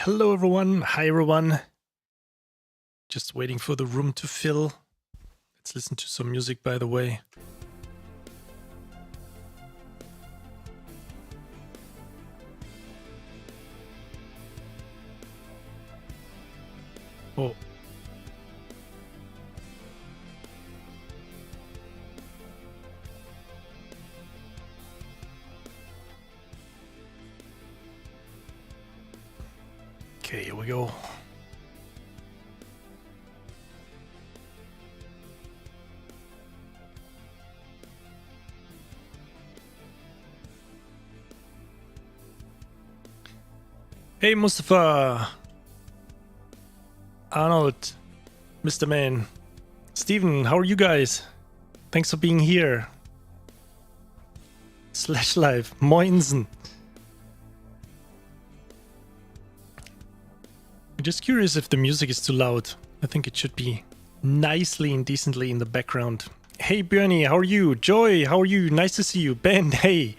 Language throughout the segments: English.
Hello everyone, hi everyone. Just waiting for the room to fill. Let's listen to some music, by the way. Oh. Okay, here we go. Hey Mustafa, Arnold, Mr. Man, Steven, how are you guys? Thanks for being here. /live, Moinsen. I'm just curious if the music is too loud. I think it should be nicely and decently in the background. Hey Bernie, how are you? Joy, how are you? Nice to see you. Ben, hey.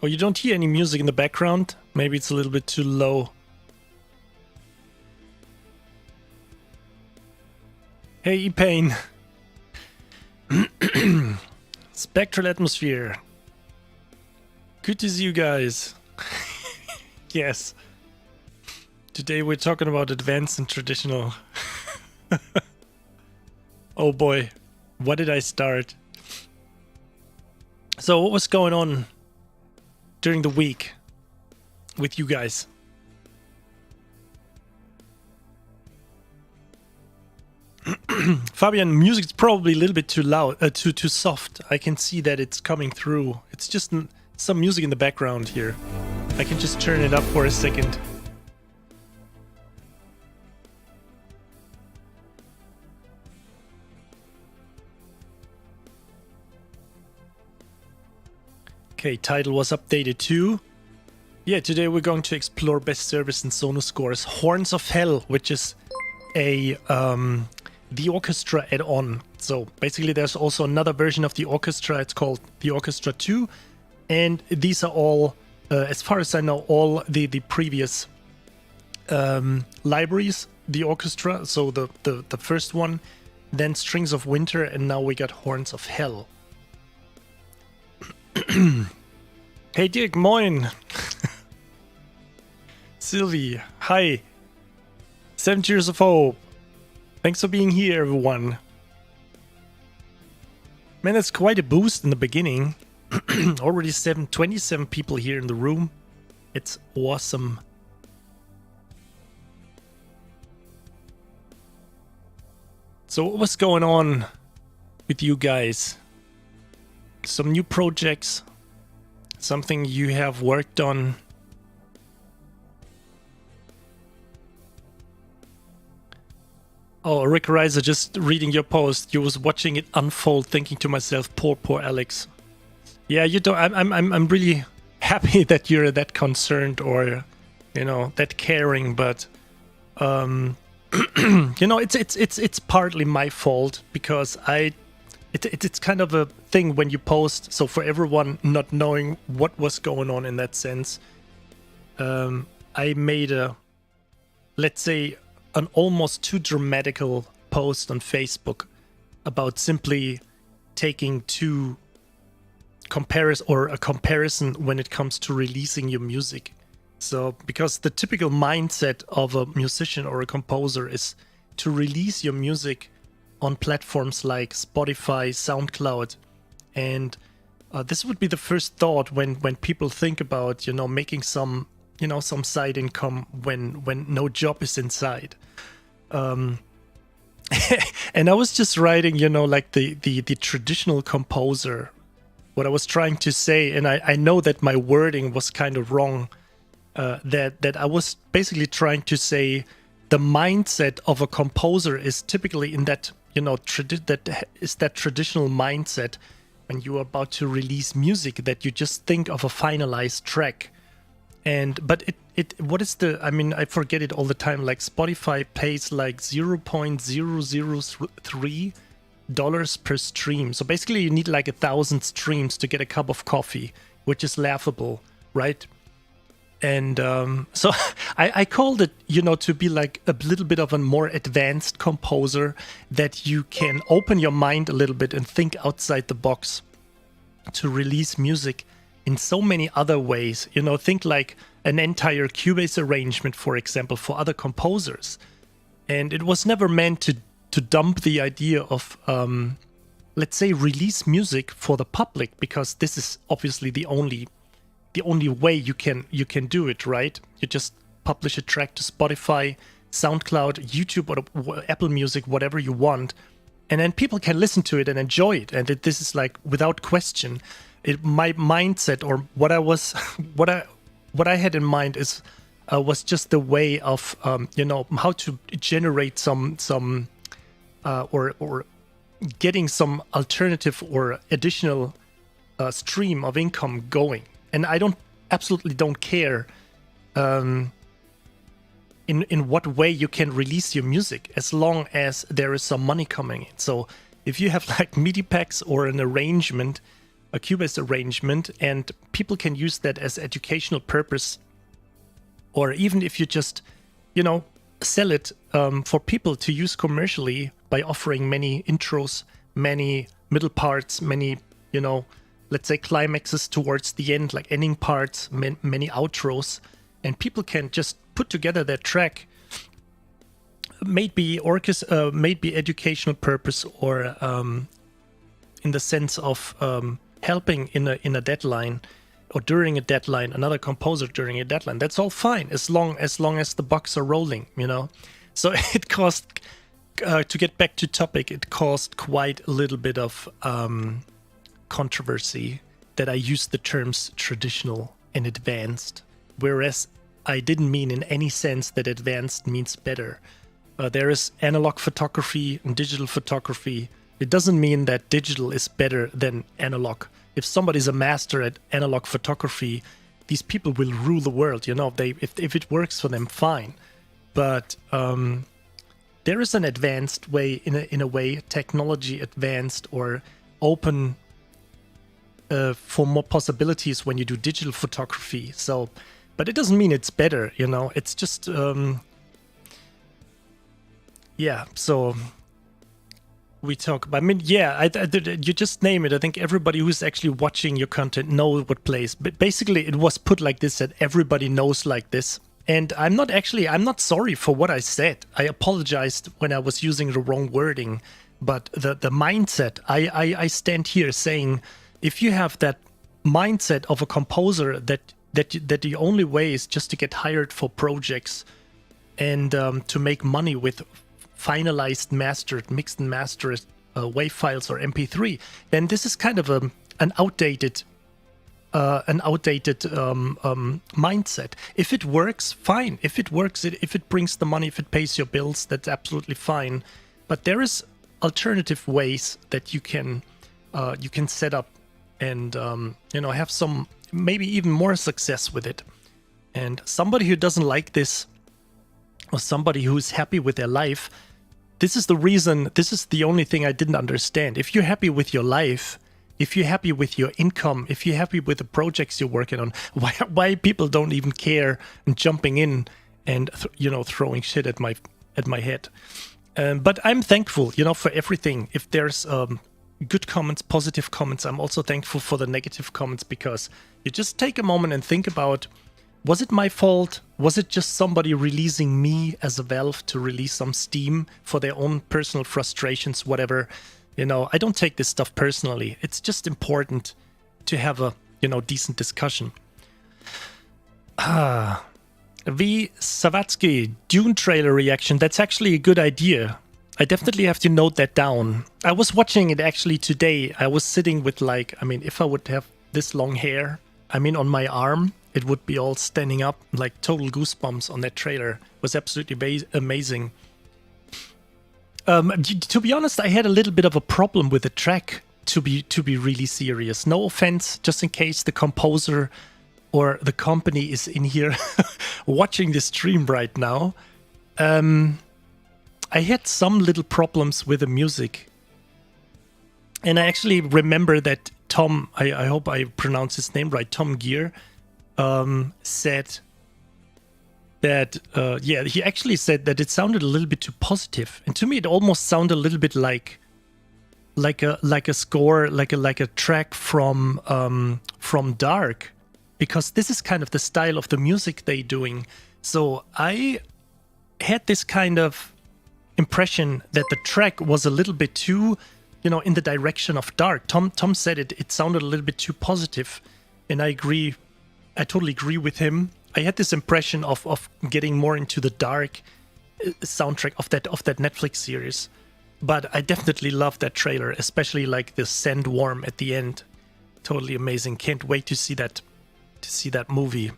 Oh, you don't hear any music in the background? Maybe it's a little bit too low. Hey E-Pain. Spectral atmosphere. Good to see you guys. Yes. Today we're talking about advanced and traditional. Oh boy, what did I start? So what was going on during the week with you guys? Fabian, music's probably a little bit too loud, too soft. I can see that it's coming through. It's just some music in the background here. I can just turn it up for a second. Okay, title was updated too. Yeah, today we're going to explore best service in Sonuscore's Horns of Hell, which is a the Orchestra add-on. So basically there's also another version of the Orchestra. It's called the Orchestra 2. And these are all, as far as I know, all the previous libraries, the Orchestra. So the first one, then Strings of Winter, and now we got Horns of Hell. Hey Dirk, moin! Sylvie, hi! 7 Years of Hope! Thanks for being here, everyone. Man, that's quite a boost in the beginning. Already 27 people here in the room. It's awesome. So what's going on with you guys? Some new projects? Something you have worked on? Oh, Rick Reiser, just reading your post. You was watching it unfold, thinking to myself, poor Alex. Yeah, you don't. I'm really happy that you're that concerned or, you know, that caring. But, you know, it's partly my fault because it's kind of a thing when you post. So for everyone not knowing what was going on in that sense, I made a, let's say, an almost too dramatical post on Facebook about simply taking two a comparison when it comes to releasing your music. So because the typical mindset of a musician or a composer is to release your music on platforms like Spotify, SoundCloud, and this would be the first thought when people think about, you know, making some, you know, some side income when no job is inside. And I was just writing, you know, like the traditional composer, what I was trying to say, and I know that my wording was kind of wrong, that I was basically trying to say the mindset of a composer is typically in that, you know, that is that traditional mindset when you are about to release music, that you just think of a finalized track. But what is the, I mean, I forget it all the time, like Spotify pays like 0.003 per stream. So basically you need like 1,000 streams to get a cup of coffee, which is laughable, right? And so I called it, you know, to be like a little bit of a more advanced composer, that you can open your mind a little bit and think outside the box to release music in so many other ways. You know, think like an entire Cubase arrangement, for example, for other composers. And it was never meant to dump the idea of, let's say, release music for the public, because this is obviously the only way you can do it, right? You just publish a track to Spotify, SoundCloud, YouTube, or Apple Music, whatever you want, and then people can listen to it and enjoy it. And this is like without question. My mindset, or what I had in mind is was just the way of you know, how to generate some or getting some alternative or additional stream of income going. And I absolutely don't care in what way you can release your music, as long as there is some money coming in. So if you have like MIDI packs or an arrangement, a Cubase arrangement, and people can use that as educational purpose, or even if you just, you know, sell it for people to use commercially by offering many intros, many middle parts, many, you know, let's say climaxes towards the end, like ending parts, many outros, and people can just put together their track, maybe educational purpose, or in the sense of helping in a deadline, or during a deadline, another composer during a deadline. That's all fine, as long as the bucks are rolling, you know. So it cost, to get back to topic, it caused quite a little bit of controversy that I used the terms traditional and advanced, whereas I didn't mean in any sense that advanced means better. There is analog photography and digital photography. It doesn't mean that digital is better than analog. If somebody's a master at analog photography, these people will rule the world, you know. If it works for them, fine. But there is an advanced way, in a way, technology advanced or open for more possibilities when you do digital photography. So, but it doesn't mean it's better, you know. It's just yeah. So we talk about, I mean, yeah, you just name it. I think everybody who's actually watching your content knows what plays. But basically, it was put like this, that everybody knows like this. And I'm not sorry for what I said. I apologized when I was using the wrong wording. But the mindset, I stand here saying, if you have that mindset of a composer that the only way is just to get hired for projects and to make money with finalized, mastered, mixed and mastered WAV files or MP3, then this is kind of an outdated mindset. If it works, fine. If it works, if it brings the money, if it pays your bills, that's absolutely fine. But there is alternative ways that you can set up and you know, have some, maybe even more success with it. And somebody who doesn't like this, or somebody who's happy with their life, this is the reason, this is the only thing I didn't understand. If you're happy with your life, if you're happy with your income, if you're happy with the projects you're working on, why people don't even care and jumping in and you know, throwing shit at my head. But I'm thankful, you know, for everything. If there's good comments, positive comments, I'm also thankful for the negative comments, because you just take a moment and think about, was it my fault? Was it just somebody releasing me as a valve to release some steam for their own personal frustrations, whatever? You know, I don't take this stuff personally. It's just important to have a, you know, decent discussion. V. Savatsky, Dune trailer reaction. That's actually a good idea. I definitely have to note that down. I was watching it actually today. I was sitting with, like, I mean, if I would have this long hair, I mean, on my arm, it would be all standing up, like total goosebumps on that trailer. It was absolutely amazing. To be honest, I had a little bit of a problem with the track, to be really serious. No offense, just in case the composer or the company is in here watching the stream right now. I had some little problems with the music. And I actually remember that Tom, I hope I pronounce his name right, Tom Gear, said that, yeah, he actually said that it sounded a little bit too positive. And to me, it almost sounded a little bit like a score, like a track from Dark, because this is kind of the style of the music they're doing. So I had this kind of impression that the track was a little bit too, you know, in the direction of Dark. Tom said it sounded a little bit too positive, and I agree. I totally agree with him. I had this impression of getting more into the Dark soundtrack of that Netflix series. But I definitely love that trailer, especially like the Sandworm at the end. Totally amazing. Can't wait to see that movie.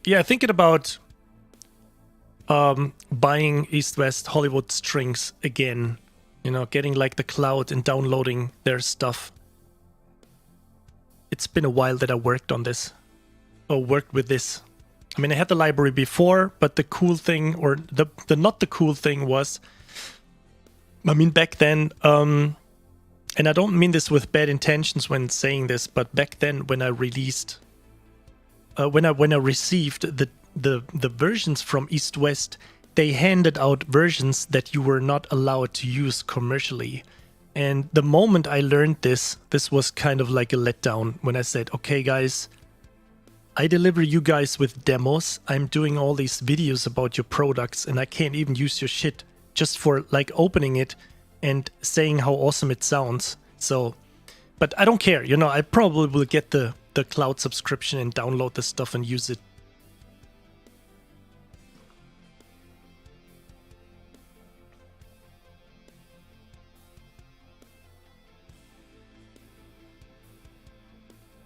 Yeah, thinking about buying East West Hollywood Strings again. You know, getting like the cloud and downloading their stuff. It's been a while that I worked on this. Or worked with this. I mean, I had the library before, but the cool thing, or the not the cool thing was, I mean, back then, and I don't mean this with bad intentions when saying this, but back then when I released, when I received the versions from East West, they handed out versions that you were not allowed to use commercially. And the moment I learned this was kind of like a letdown when I said, okay, guys, I deliver you guys with demos. I'm doing all these videos about your products and I can't even use your shit just for like opening it and saying how awesome it sounds. So, but I don't care. You know, I probably will get the cloud subscription and download the stuff and use it.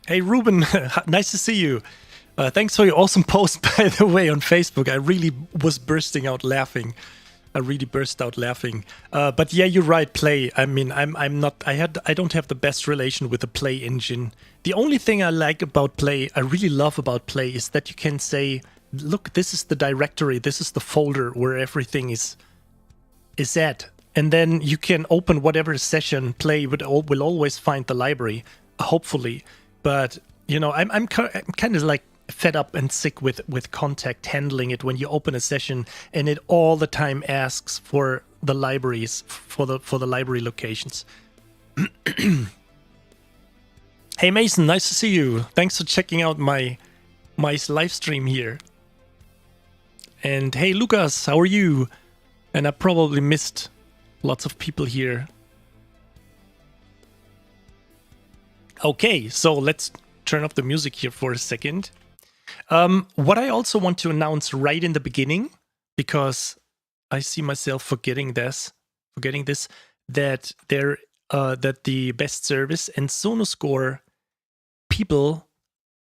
Hey, Ruben, nice to see you. Thanks for your awesome post, by the way, on Facebook. I really was bursting out laughing. I really burst out laughing. But yeah, you're right, Play. I mean, I'm not. I don't have the best relation with the Play engine. The only thing I like about Play, I really love about Play, is that you can say, look, this is the directory, this is the folder where everything is at, and then you can open whatever session. Play will always find the library, hopefully. But you know, I'm kind of like fed up and sick with Contact handling it when you open a session and it all the time asks for the libraries, for the library locations. Hey Mason, nice to see you. Thanks for checking out my live stream here. And hey Lucas, how are you? And I probably missed lots of people here. Okay, so let's turn off the music here for a second. What I also want to announce right in the beginning, because I see myself forgetting this, that that the Best Service and Sonuscore people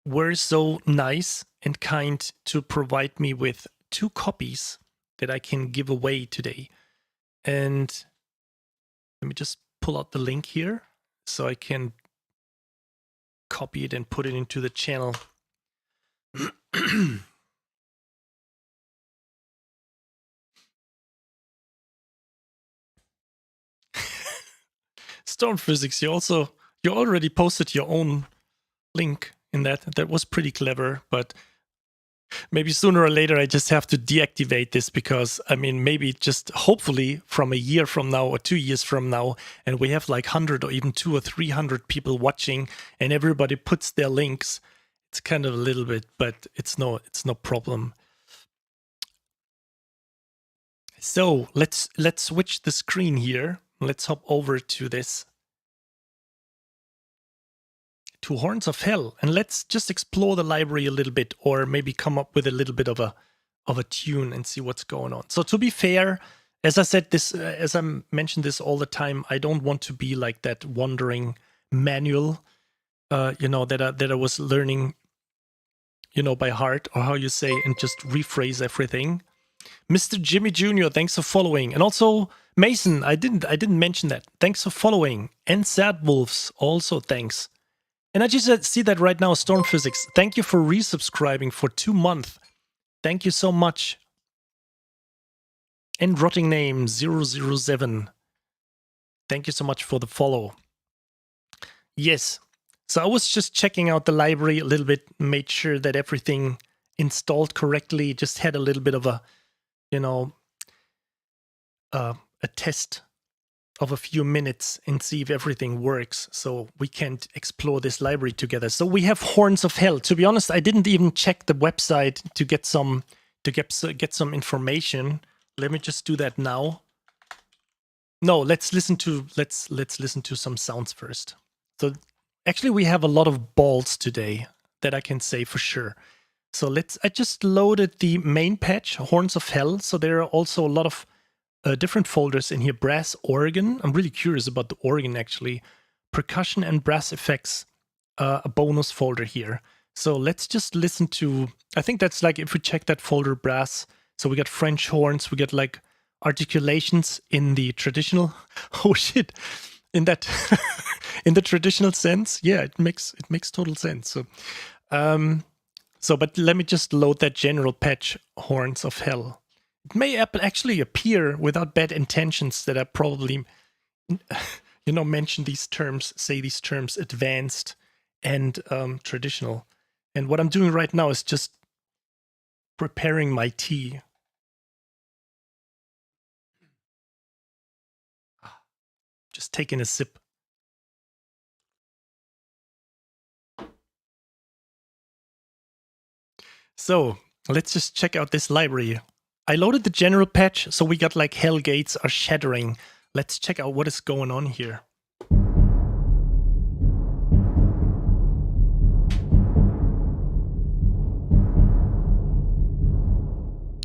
were so nice and kind to provide me with 2 copies that I can give away today. And let me just pull out the link here so I can copy it and put it into the channel. Storm Physics, you already posted your own link in that. That was pretty clever, but maybe sooner or later I just have to deactivate this, because I mean, maybe just hopefully from a year from now or 2 years from now, and we have like 100 or even 200 or 300 people watching and everybody puts their links, it's kind of a little bit, but it's no problem. So let's switch the screen here. Let's hop over to this, to Horns of Hell, and let's just explore the library a little bit, or maybe come up with a little bit of a tune and see what's going on. So to be fair, as I said this, as I mentioned this all the time, I don't want to be like that wandering manual, you know, that I was learning, you know, by heart, or how you say, and just rephrase everything. Mr. Jimmy Jr., thanks for following. And also Mason, I didn't mention that. Thanks for following. And Sad Wolves, also thanks. And I just see that right now, Storm Physics. Thank you for resubscribing for 2 months. Thank you so much. And rotting name 007. Thank you so much for the follow. Yes. So I was just checking out the library a little bit, made sure that everything installed correctly, just had a little bit of a, you know, a test of a few minutes and see if everything works so we can explore this library together. So we have Horns of Hell. To be honest, I didn't even check the website to get some information. Let me just do that now. No, let's listen to some sounds first. So actually we have a lot of balls today, that I can say for sure. So I just loaded the main patch, Horns of Hell. So there are also a lot of different folders in here. Brass organ. I'm really curious about the organ actually. Percussion and brass effects, a bonus folder here. So let's just listen to, I think that's like if we check that folder brass. So we got French horns, we got like articulations in the traditional, oh shit, in that, in the traditional sense. Yeah, it makes total sense. So, but let me just load that general patch, Horns of Hell. It may actually appear without bad intentions that I probably, you know, mention these terms, say these terms, advanced and traditional. And what I'm doing right now is just preparing my tea. Just taking a sip. So let's just check out this library. I loaded the general patch, so we got like hell gates are shattering. Let's check out what is going on here.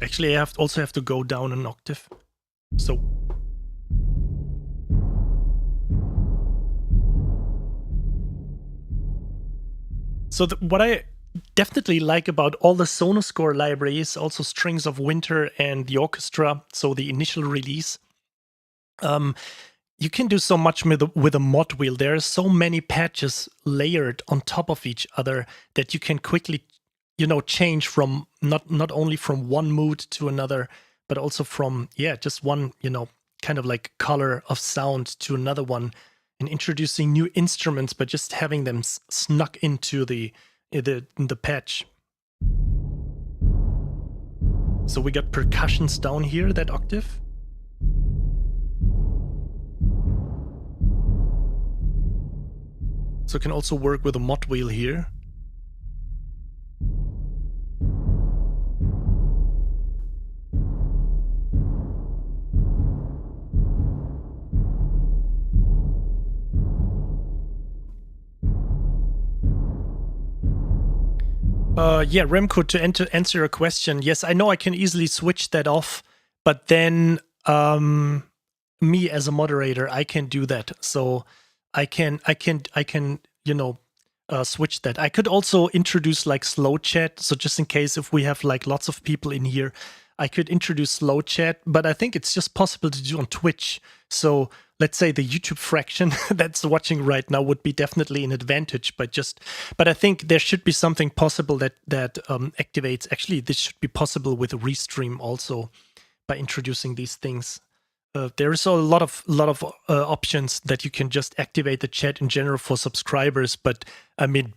Actually, I also have to go down an octave. So what I definitely like about all the Sonuscore libraries, also Strings of Winter and the Orchestra, so the initial release, you can do so much with a mod wheel. There are so many patches layered on top of each other that you can quickly, you know, change from not only from one mood to another, but also from, yeah, just one, you know, kind of like color of sound to another one, and introducing new instruments, but just having them snuck into the patch. So we got percussions down here, that octave. So can also work with a mod wheel here. Yeah, Remco, to answer your question, yes, I know I can easily switch that off, but then me as a moderator, I can do that. So I can, you know, switch that. I could also introduce like slow chat. So just in case if we have like lots of people in here, I could introduce slow chat, but I think it's just possible to do on Twitch. So let's say the YouTube fraction that's watching right now would be definitely an advantage, but I think there should be something possible that activates. Actually, this should be possible with a restream also by introducing these things. There is a lot of options that you can just activate the chat in general for subscribers, but I mean,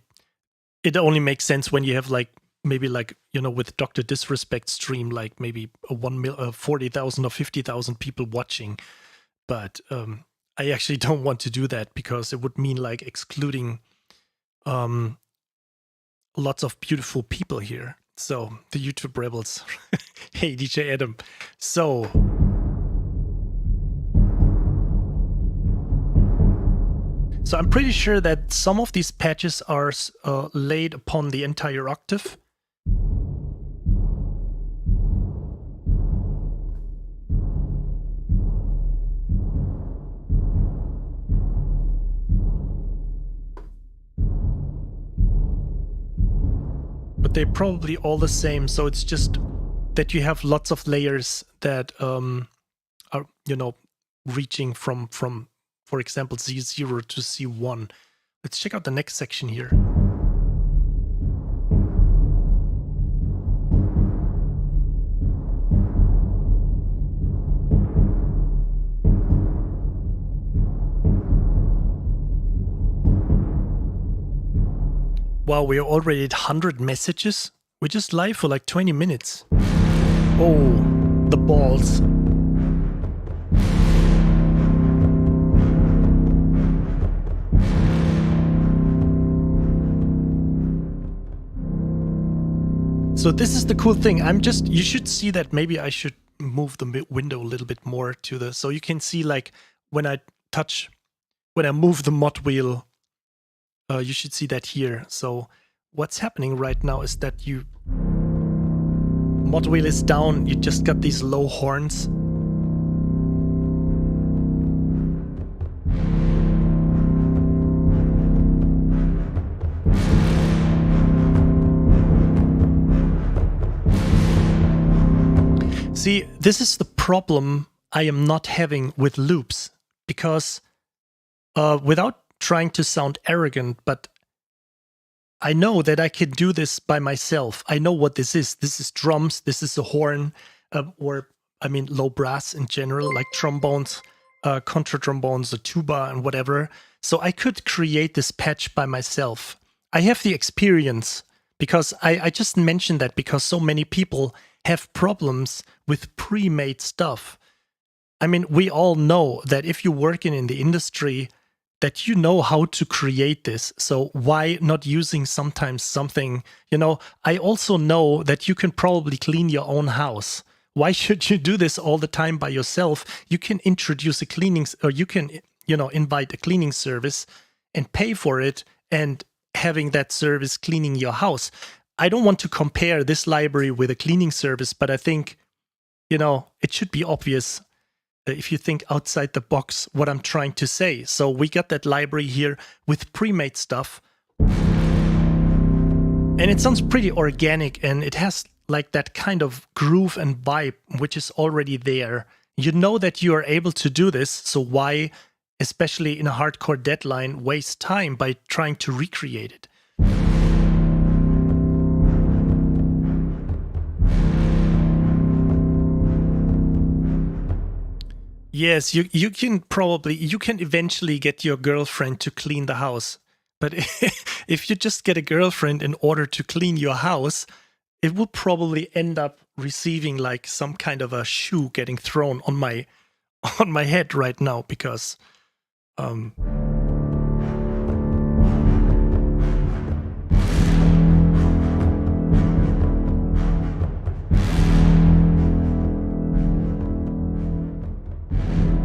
it only makes sense when you have like maybe like, you know, with Dr. Disrespect stream, like maybe 40,000 or 50,000 people watching. But I actually don't want to do that because it would mean like excluding lots of beautiful people here. So the YouTube rebels. Hey, DJ Adam. So I'm pretty sure that some of these patches are laid upon the entire octave. But they're probably all the same, so it's just that you have lots of layers that are, you know, reaching from for example, Z0 to C1. Let's check out the next section here. Wow, we're already at 100 messages. We're just live for like 20 minutes. Oh, the balls. So this is the cool thing. You should see that. Maybe I should move the window a little bit more to the, so you can see like when I move the mod wheel, you should see that here. So what's happening right now is that mod wheel is down. You just got these low horns. See, this is the problem I am not having with loops, because without trying to sound arrogant, but I know that I can do this by myself. I know what this is. This is drums, this is a horn, or I mean low brass in general, like trombones, contra trombones, the tuba and whatever. So I could create this patch by myself. I have the experience, because I just mentioned that because so many people have problems with pre-made stuff. I mean, we all know that if you're working in the industry, that you know how to create this. So why not using sometimes something, I also know that you can probably clean your own house. Why should you do this all the time by yourself? You can introduce a cleaning, or you can, invite a cleaning service and pay for it, and having that service cleaning your house. I don't want to compare this library with a cleaning service, but I think, it should be obvious if you think outside the box what I'm trying to say. So we got that library here with pre-made stuff. And it sounds pretty organic, and it has like that kind of groove and vibe, which is already there. You know that you are able to do this, so why, especially in a hardcore deadline, waste time by trying to recreate it? Yes, you can eventually get your girlfriend to clean the house. But if you just get a girlfriend in order to clean your house, it will probably end up receiving like some kind of a shoe getting thrown on my head right now, because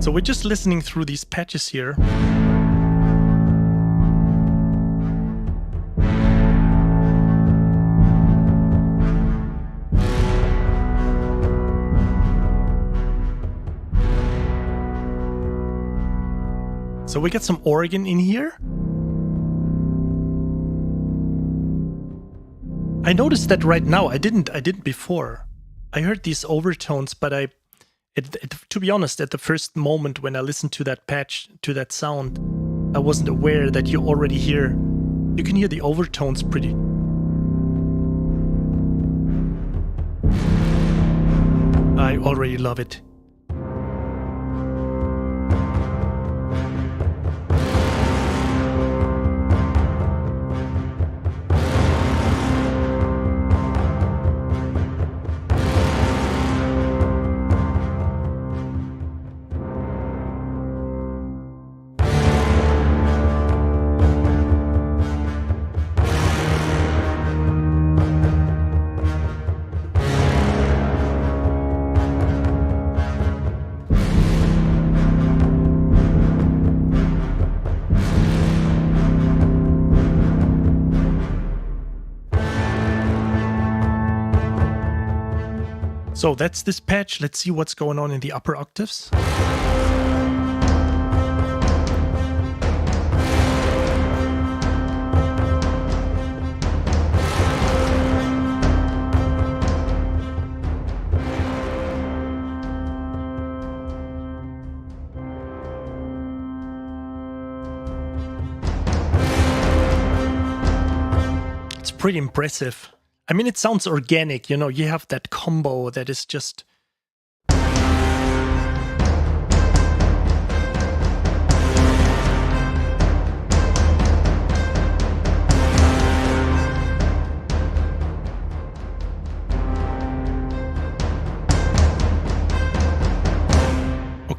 so we're just listening through these patches here. So we got some organ in here. I noticed that right now. I didn't before. I heard these overtones, but to be honest, at the first moment when I listened to that patch, to that sound, I wasn't aware that you already hear. You can hear the overtones pretty. I already love it. So that's this patch. Let's see what's going on in the upper octaves. It's pretty impressive. I mean, it sounds organic, you have that combo that is just...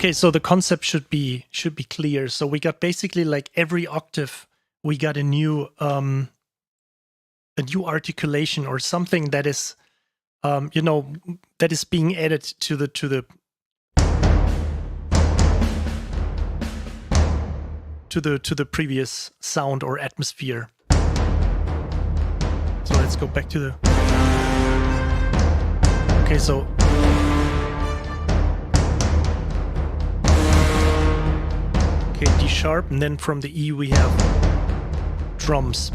Okay, so the concept should be clear. So we got basically like every octave, we got a new articulation or something that is, you know, that is being added to the previous sound or atmosphere. So let's go back to the. Okay, so. Okay, D sharp, and then from the E we have drums.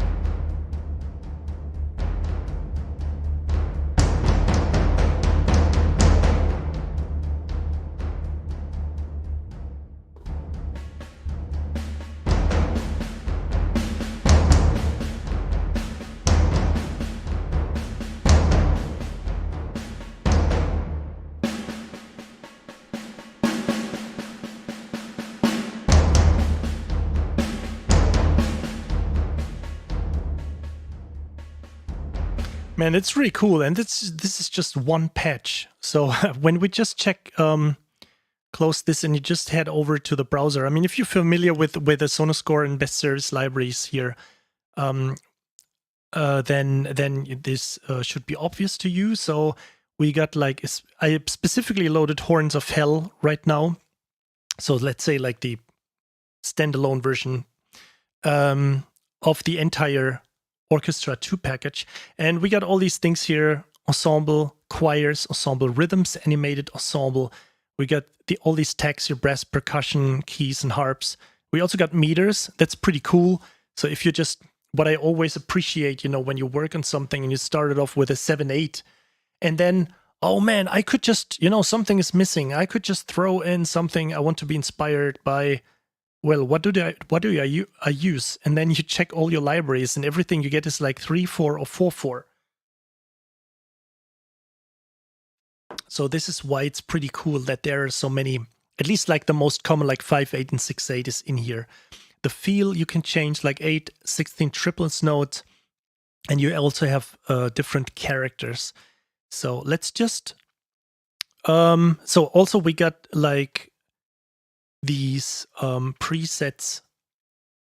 Man, it's really cool, and this is just one patch. So when we just check, close this, and you just head over to the browser. I mean, if you're familiar with the Sonuscore and best service libraries here, then this should be obvious to you. So we got like I specifically loaded Horns of Hell right now. So let's say like the standalone version of the entire Orchestra 2 package, and we got all these things here: ensemble, choirs, ensemble rhythms, animated ensemble. We got all these tags here: brass, percussion, keys, and harps. We also got meters. That's pretty cool. So if you just, what I always appreciate, you know, when you work on something and you started off with a 7/8, and then, oh man, I could just, you know, something is missing. I could just throw in something. I want to be inspired by, well, what do I use? And then you check all your libraries, and everything you get is like 3/4 or 4/4. So this is why it's pretty cool that there are so many, at least like the most common, like 5/8 and 6/8 is in here. The feel you can change, like 8, 16 triplets notes, and you also have different characters. So let's just, so also we got like these presets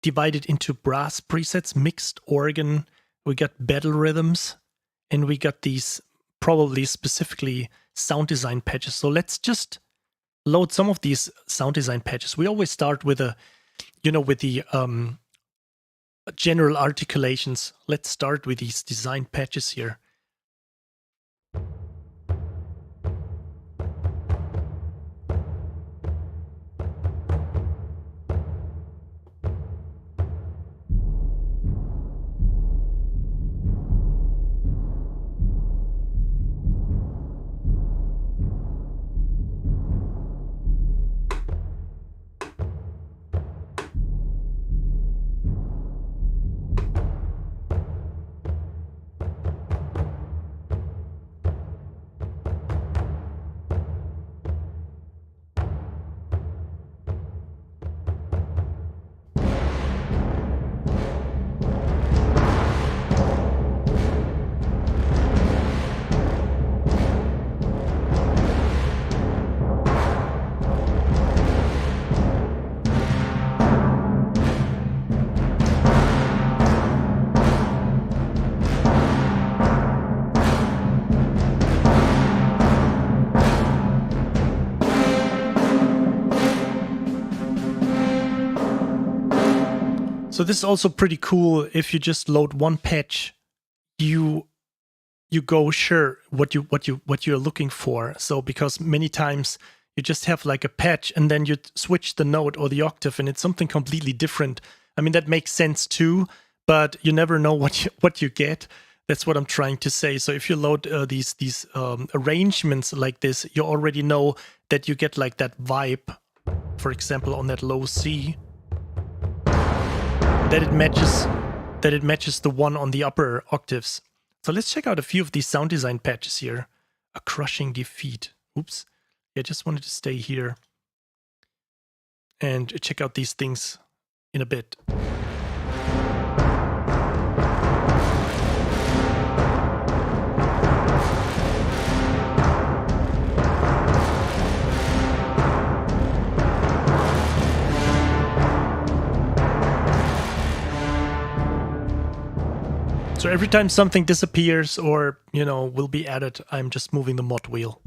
divided into brass presets, mixed organ, we got battle rhythms, and we got these probably specifically sound design patches. So let's just load some of these sound design patches. We always start with a, you know, with the general articulations. Let's start with these design patches here. So this is also pretty cool. If you just load one patch, you go sure what you're looking for. So because many times you just have like a patch and then you switch the note or the octave and it's something completely different. I mean, that makes sense too, but you never know what you get. That's what I'm trying to say. So if you load these arrangements like this, you already know that you get like that vibe. For example, on that low C, that it matches the one on the upper octaves. So let's check out a few of these sound design patches here. A crushing defeat. Oops. Yeah, I just wanted to stay here and check out these things in a bit. So every time something disappears or, you know, will be added, I'm just moving the mod wheel.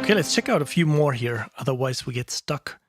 Okay, let's check out a few more here, otherwise we get stuck.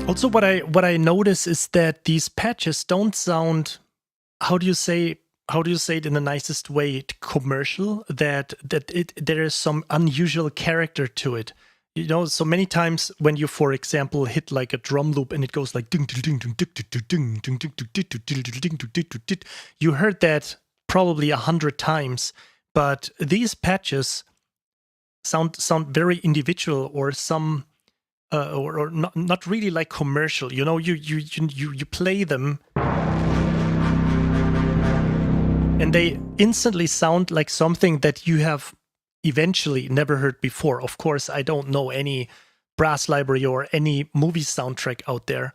Also, what I notice is that these patches don't sound, how do you say it in the nicest way, commercial, that there is some unusual character to it. You know, so many times when you, for example, hit like a drum loop and it goes like ding ding ding ding ding ding ding, you heard that probably 100 times, but these patches sound very individual, or some or not really like commercial. You know, you play them and they instantly sound like something that you have eventually never heard before. Of course, I don't know any brass library or any movie soundtrack out there.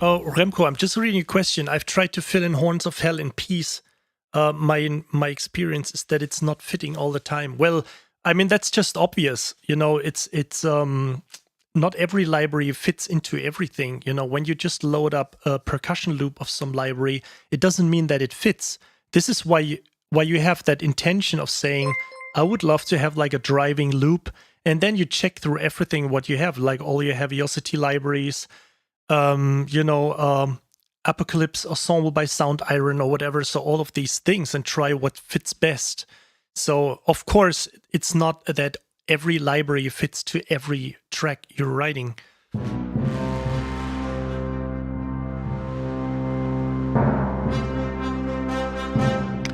Oh, Remco, I'm just reading a question. I've tried to fill in Horns of Hell in peace. My experience is that it's not fitting all the time. Well, I mean, that's just obvious. You know, it's not every library fits into everything. You know, when you just load up a percussion loop of some library, it doesn't mean that it fits. This is why you have that intention of saying, I would love to have like a driving loop, and then you check through everything what you have, like all your Heaviosity libraries, you know, Apocalypse Ensemble by Sound Iron or whatever. So all of these things, and try what fits best. So of course, it's not that every library fits to every track you're writing.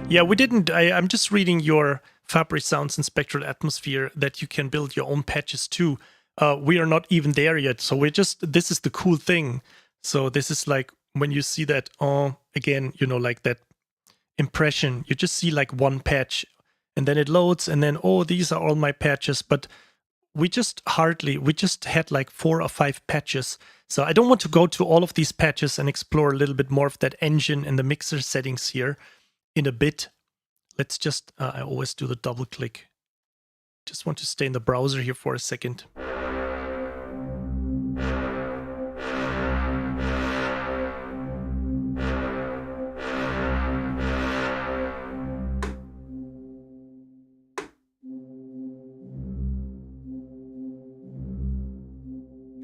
Yeah, we didn't. I'm just reading your Fabric Sounds and Spectral Atmosphere that you can build your own patches too. We are not even there yet. So we're just, this is the cool thing. So this is like when you see that, again, you know, like that impression, you just see like one patch and then it loads and then, oh, these are all my patches. But we just had like 4 or 5 patches. So I don't want to go to all of these patches and explore a little bit more of that engine and the mixer settings here in a bit. Let's just, I always do the double click. Just want to stay in the browser here for a second.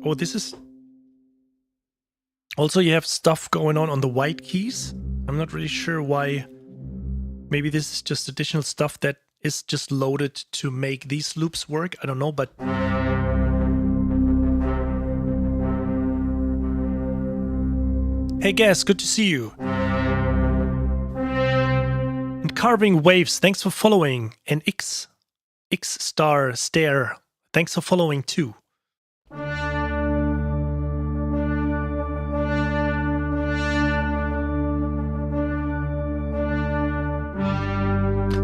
Oh, this is... Also, you have stuff going on the white keys. I'm not really sure why. Maybe this is just additional stuff that is just loaded to make these loops work. I don't know, but... Hey, Gas, good to see you. And Carving Waves, thanks for following. And X Star Stare, thanks for following too.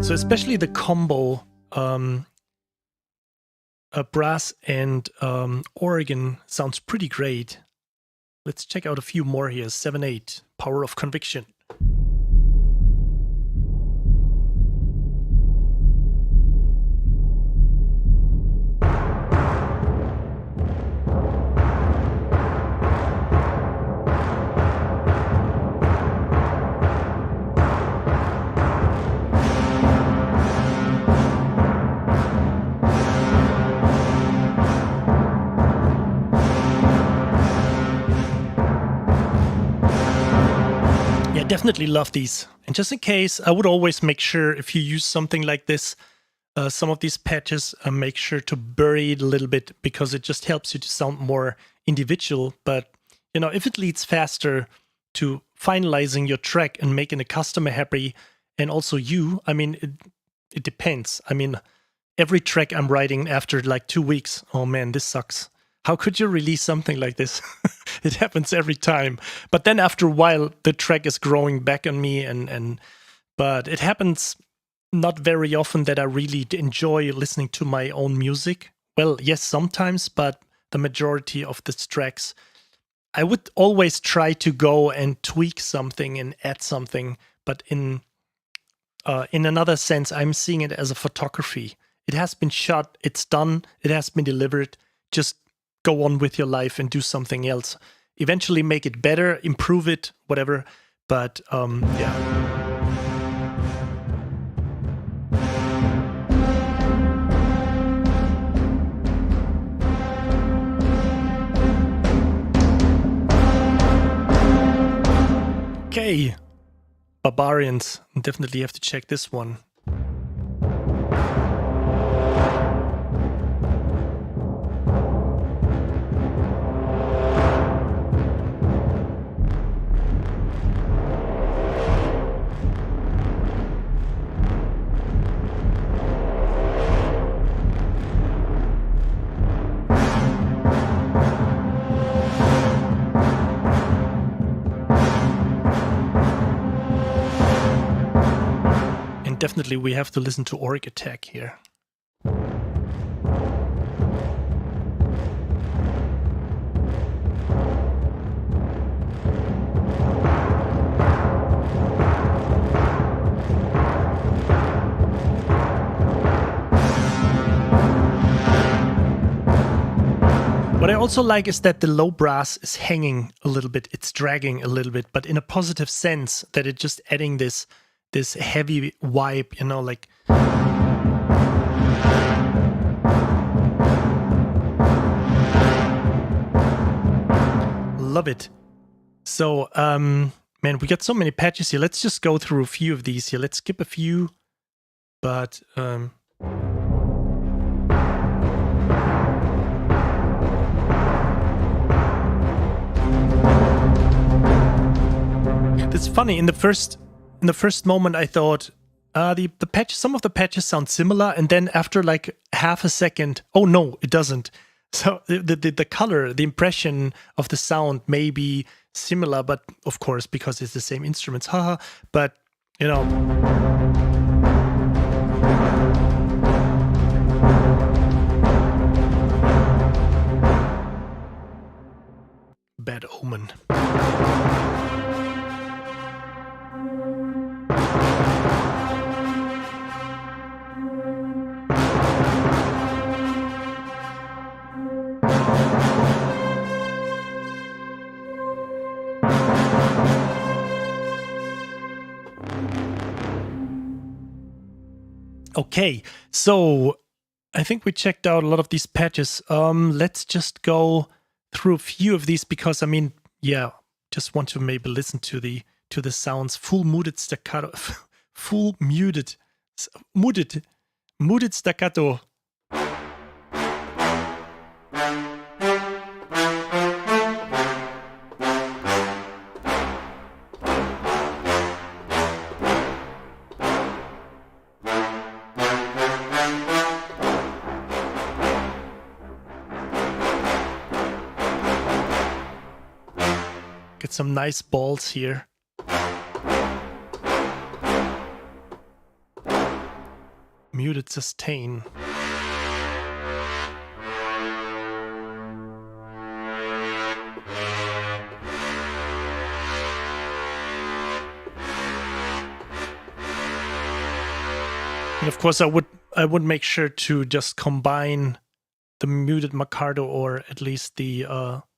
So especially the combo brass and organ sounds pretty great. Let's check out a few more here. 7/8, Power of Conviction. definitely love these. And just in case, I would always make sure if you use something like this, some of these patches, make sure to bury it a little bit because it just helps you to sound more individual. But, you know, if it leads faster to finalizing your track and making the customer happy and also you, I mean, it depends. I mean, every track I'm writing after like 2 weeks, oh man, this sucks. How could you release something like this? It happens every time. But then after a while, the track is growing back on me but it happens not very often that I really enjoy listening to my own music. Well, yes, sometimes, but the majority of the tracks, I would always try to go and tweak something and add something. But in another sense, I'm seeing it as a photography. It has been shot, it's done, it has been delivered. Just go on with your life and do something else. Eventually make it better, improve it, whatever. But yeah. Okay, Barbarians. Definitely have to check this one. Definitely we have to listen to Org Attack here. What I also like is that the low brass is hanging a little bit, it's dragging a little bit, but in a positive sense, that it's just adding this heavy vibe, you know, like love it. So man, we got so many patches here. Let's just go through a few of these here. Let's skip a few, but it's funny, in the first moment I thought the patch, some of the patches sound similar, and then after like half a second, oh no, it doesn't. So the color, the impression of the sound may be similar, but of course because it's the same instruments, haha. But you know, Bad Omen. Okay, so I think we checked out a lot of these patches. Let's just go through a few of these because I mean, yeah, just want to maybe listen to the sounds. Full muted staccato, full muted staccato. Get some nice balls here. Muted sustain. And of course I would make sure to just combine the muted Maccardo, or at least the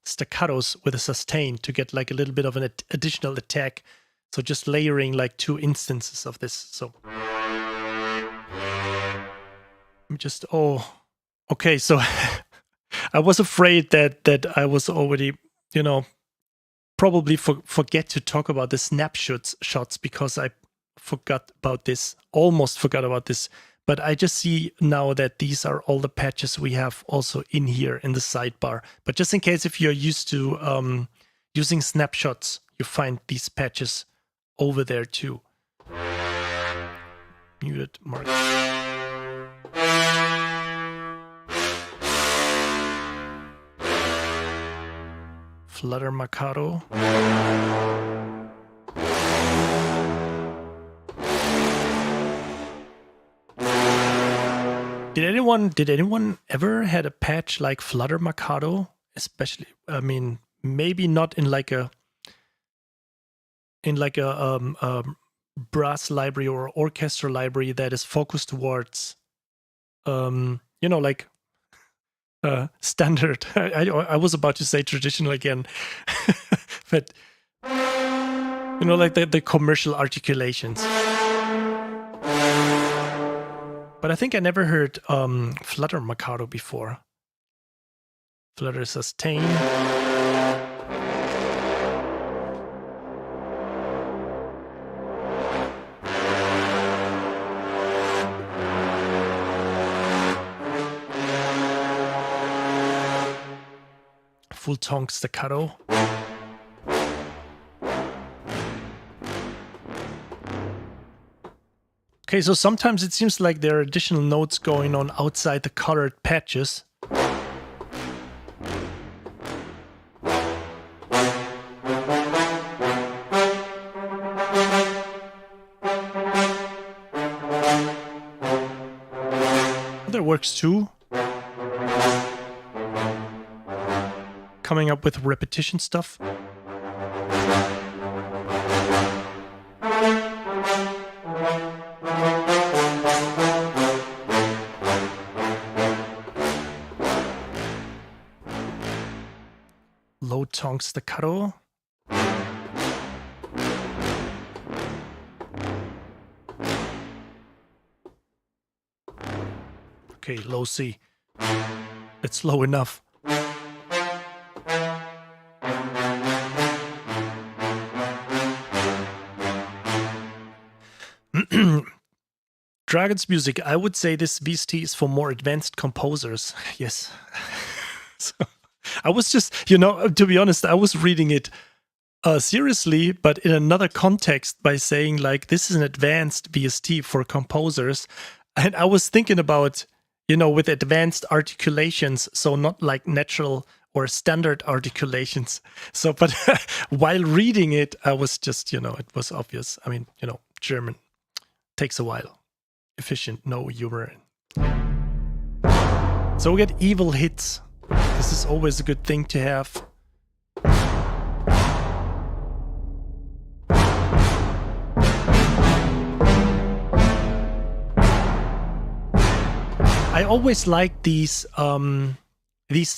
staccatos, with a sustain to get like a little bit of an additional attack. So just layering like two instances of this. So just, oh, okay. So I was afraid that I was already, you know, probably forget to talk about the snapshots because I forgot about this, almost forgot about this. But I just see now that these are all the patches we have also in here in the sidebar. But just in case if you're used to using snapshots, you find these patches over there too. Muted mark. Flutter Macado. Did anyone ever had a patch like Flutter Macado? Especially, I mean, maybe not in like a brass library or orchestra library that is focused towards, you know, like standard. I was about to say traditional again, but you know, like the commercial articulations. But I think I never heard Flutter Macado before. Flutter Sustain. Full tongue staccato. Okay, so sometimes it seems like there are additional notes going on outside the colored patches. That works too. Coming up with repetition stuff. Low tongue staccato. Okay, low C. It's low enough. Dragon's Music, I would say this VST is for more advanced composers. Yes. So, I was just, you know, to be honest, I was reading it seriously, but in another context by saying like, this is an advanced VST for composers. And I was thinking about, you know, with advanced articulations, so not like natural or standard articulations. So, but while reading it, I was just, you know, it was obvious. I mean, you know, German takes a while. Efficient, no humor. So we get evil hits. This is always a good thing to have. I always like these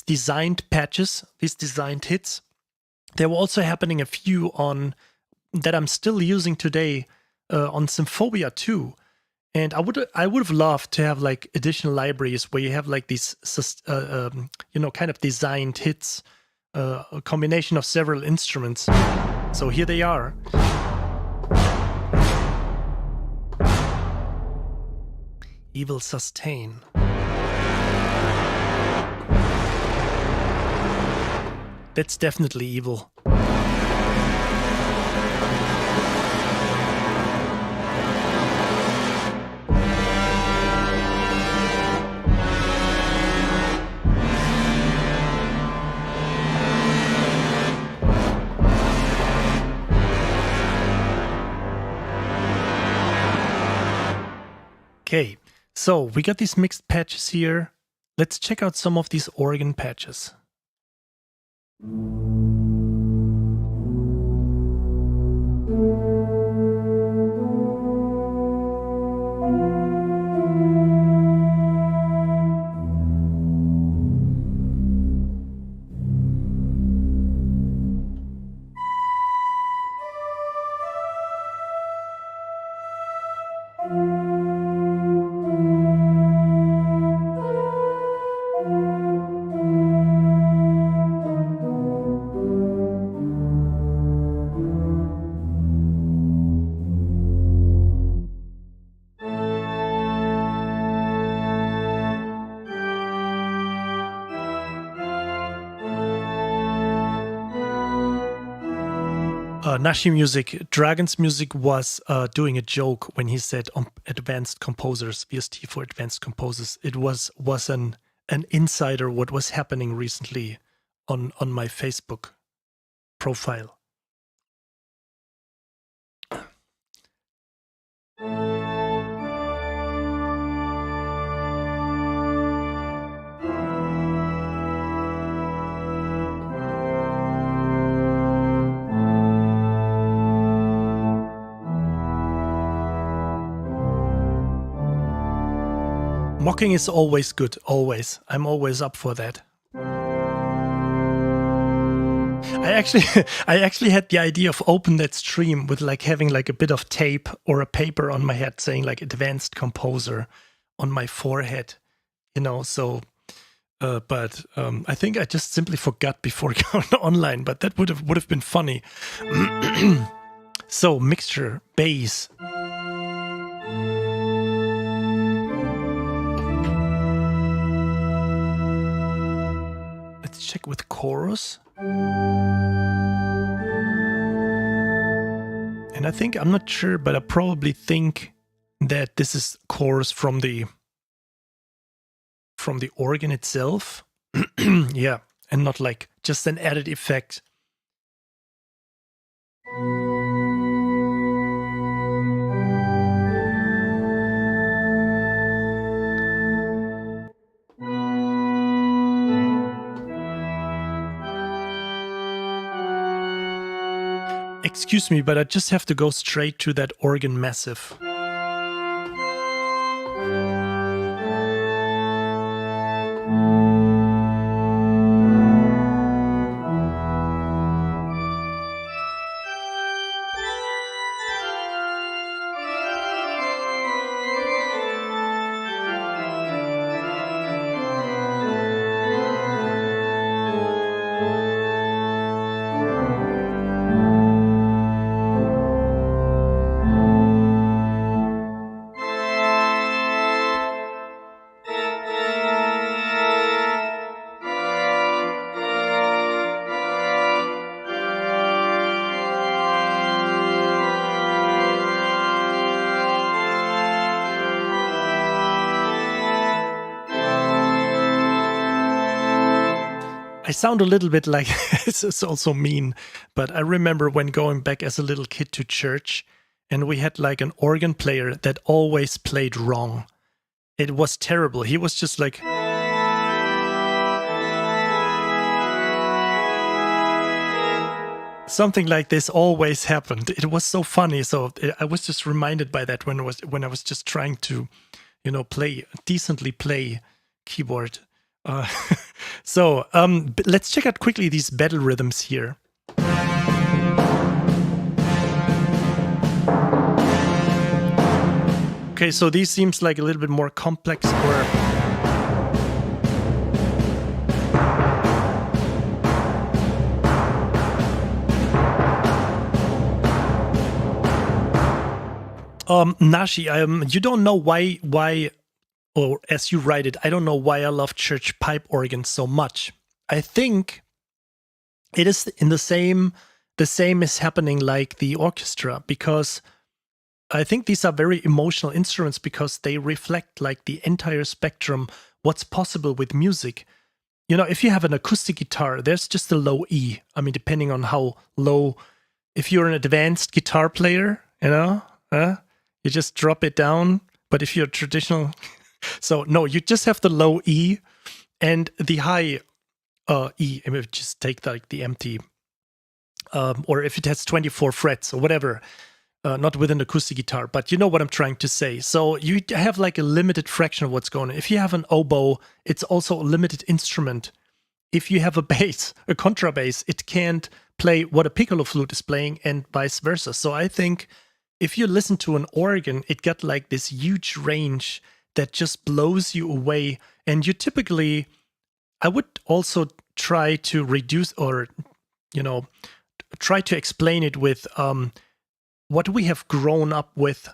designed patches, these designed hits. There were also happening a few on that I'm still using today on Symphonia 2. And I would have loved to have like additional libraries where you have like these, you know, kind of designed hits, a combination of several instruments. So here they are. Evil Sustain. That's definitely evil. Okay, so we got these mixed patches here. Let's check out some of these organ patches. Nashi Music, Dragon's Music was doing a joke when he said advanced composers, VST for advanced composers. It was an insider what was happening recently on my Facebook profile. Mocking is always good, always. I'm always up for that. I actually had the idea of open that stream with like having like a bit of tape or a paper on my head saying like advanced composer on my forehead, you know, so but I think I just simply forgot before going online, but that would have been funny. So mixture, bass. Let's check with chorus. And I think, I'm not sure, but I probably think that this is chorus from the organ itself. Yeah, and not like just an added effect. Excuse me, but I just have to go straight to that organ massive. I sound a little bit like, it's also mean, but I remember when going back as a little kid to church and we had like an organ player that always played wrong. It was terrible. He was just like... Something like this always happened. It was so funny. So I was just reminded by that when I was just trying to, you know, decently play keyboard. So let's check out quickly these battle rhythms here. Okay, so these seems like a little bit more complex or... Nashi, you don't know why, or as you write it, I don't know why I love church pipe organs so much. I think it is in the same is happening like the orchestra, because I think these are very emotional instruments because they reflect like the entire spectrum, what's possible with music. You know, if you have an acoustic guitar, there's just a low E. I mean, depending on how low, if you're an advanced guitar player, you know, you just drop it down. But if you're traditional, so no, you just have the low E and the high E. I mean, just take like the empty, or if it has 24 frets or whatever, not with an acoustic guitar, but you know what I'm trying to say. So you have like a limited fraction of what's going on. If you have an oboe, it's also a limited instrument. If you have a bass, a contrabass, it can't play what a piccolo flute is playing and vice versa. So I think if you listen to an organ, it got like this huge range that just blows you away. And you typically, I would also try to reduce or, you know, try to explain it with what we have grown up with,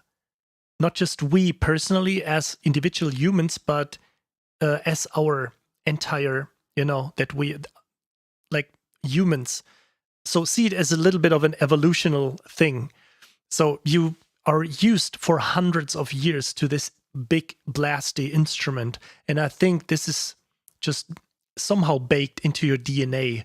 not just we personally as individual humans, but as our entire, you know, that we, like humans, So see it as a little bit of an evolutional thing. So you are used for hundreds of years to this big blasty instrument, and I think this is just somehow baked into your DNA,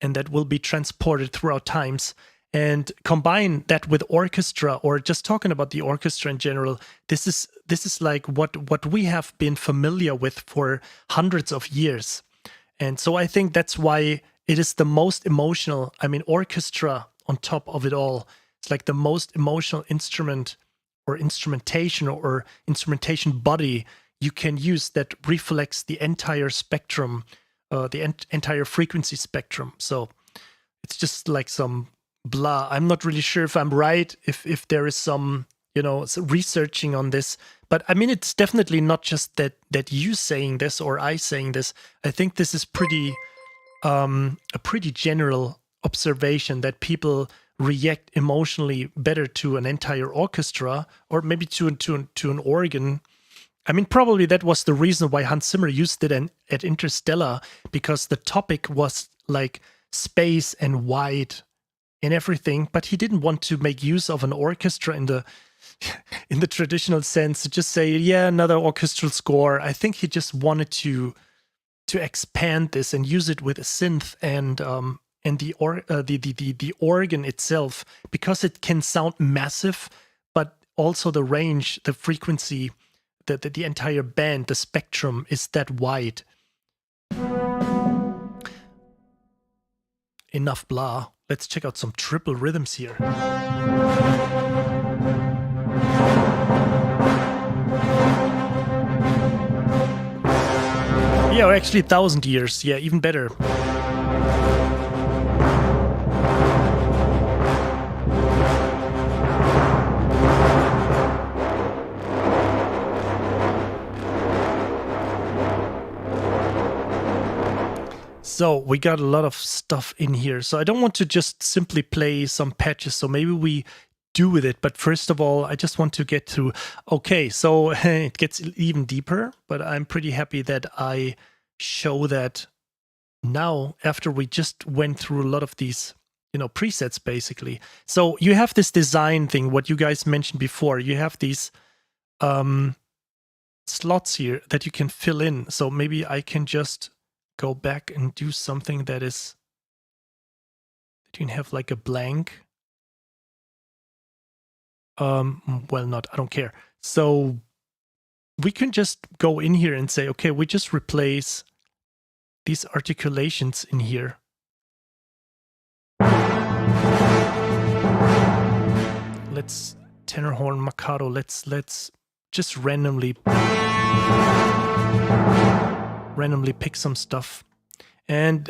and that will be transported throughout times. And combine that with orchestra, or just talking about the orchestra in general, this is like what we have been familiar with for hundreds of years. And so I think that's why it is the most emotional. I mean, orchestra on top of it all, it's like the most emotional instrument or instrumentation or instrumentation body you can use that reflects the entire spectrum, the entire frequency spectrum. So it's just like some blah. I'm not really sure if I'm right, if there is some, researching on this. But I mean, it's definitely not just that you saying this or I saying this. I think this is a pretty general observation that people react emotionally better to an entire orchestra or maybe to an organ. I mean, probably that was the reason why Hans Zimmer used it at Interstellar, because the topic was like space and wide and everything, but he didn't want to make use of an orchestra in the traditional sense, to just say, yeah, another orchestral score. I think he just wanted to expand this and use it with a synth and the organ itself, because it can sound massive, but also the range, the frequency, the entire band, the spectrum is that wide. Enough blah. Let's check out some triple rhythms here. Yeah, or actually 1,000 years. Yeah, even better. So we got a lot of stuff in here. So I don't want to just simply play some patches. So maybe we do with it. But first of all, I just want to get through. Okay, so it gets even deeper, but I'm pretty happy that I show that now after we just went through a lot of these, presets basically. So you have this design thing, what you guys mentioned before. You have these slots here that you can fill in. So maybe I can just go back and do something that you can have like a blank. Well, I don't care. So we can just go in here and say, okay, we just replace these articulations in here. Let's tenor horn Mikado. Let's just randomly pick some stuff, and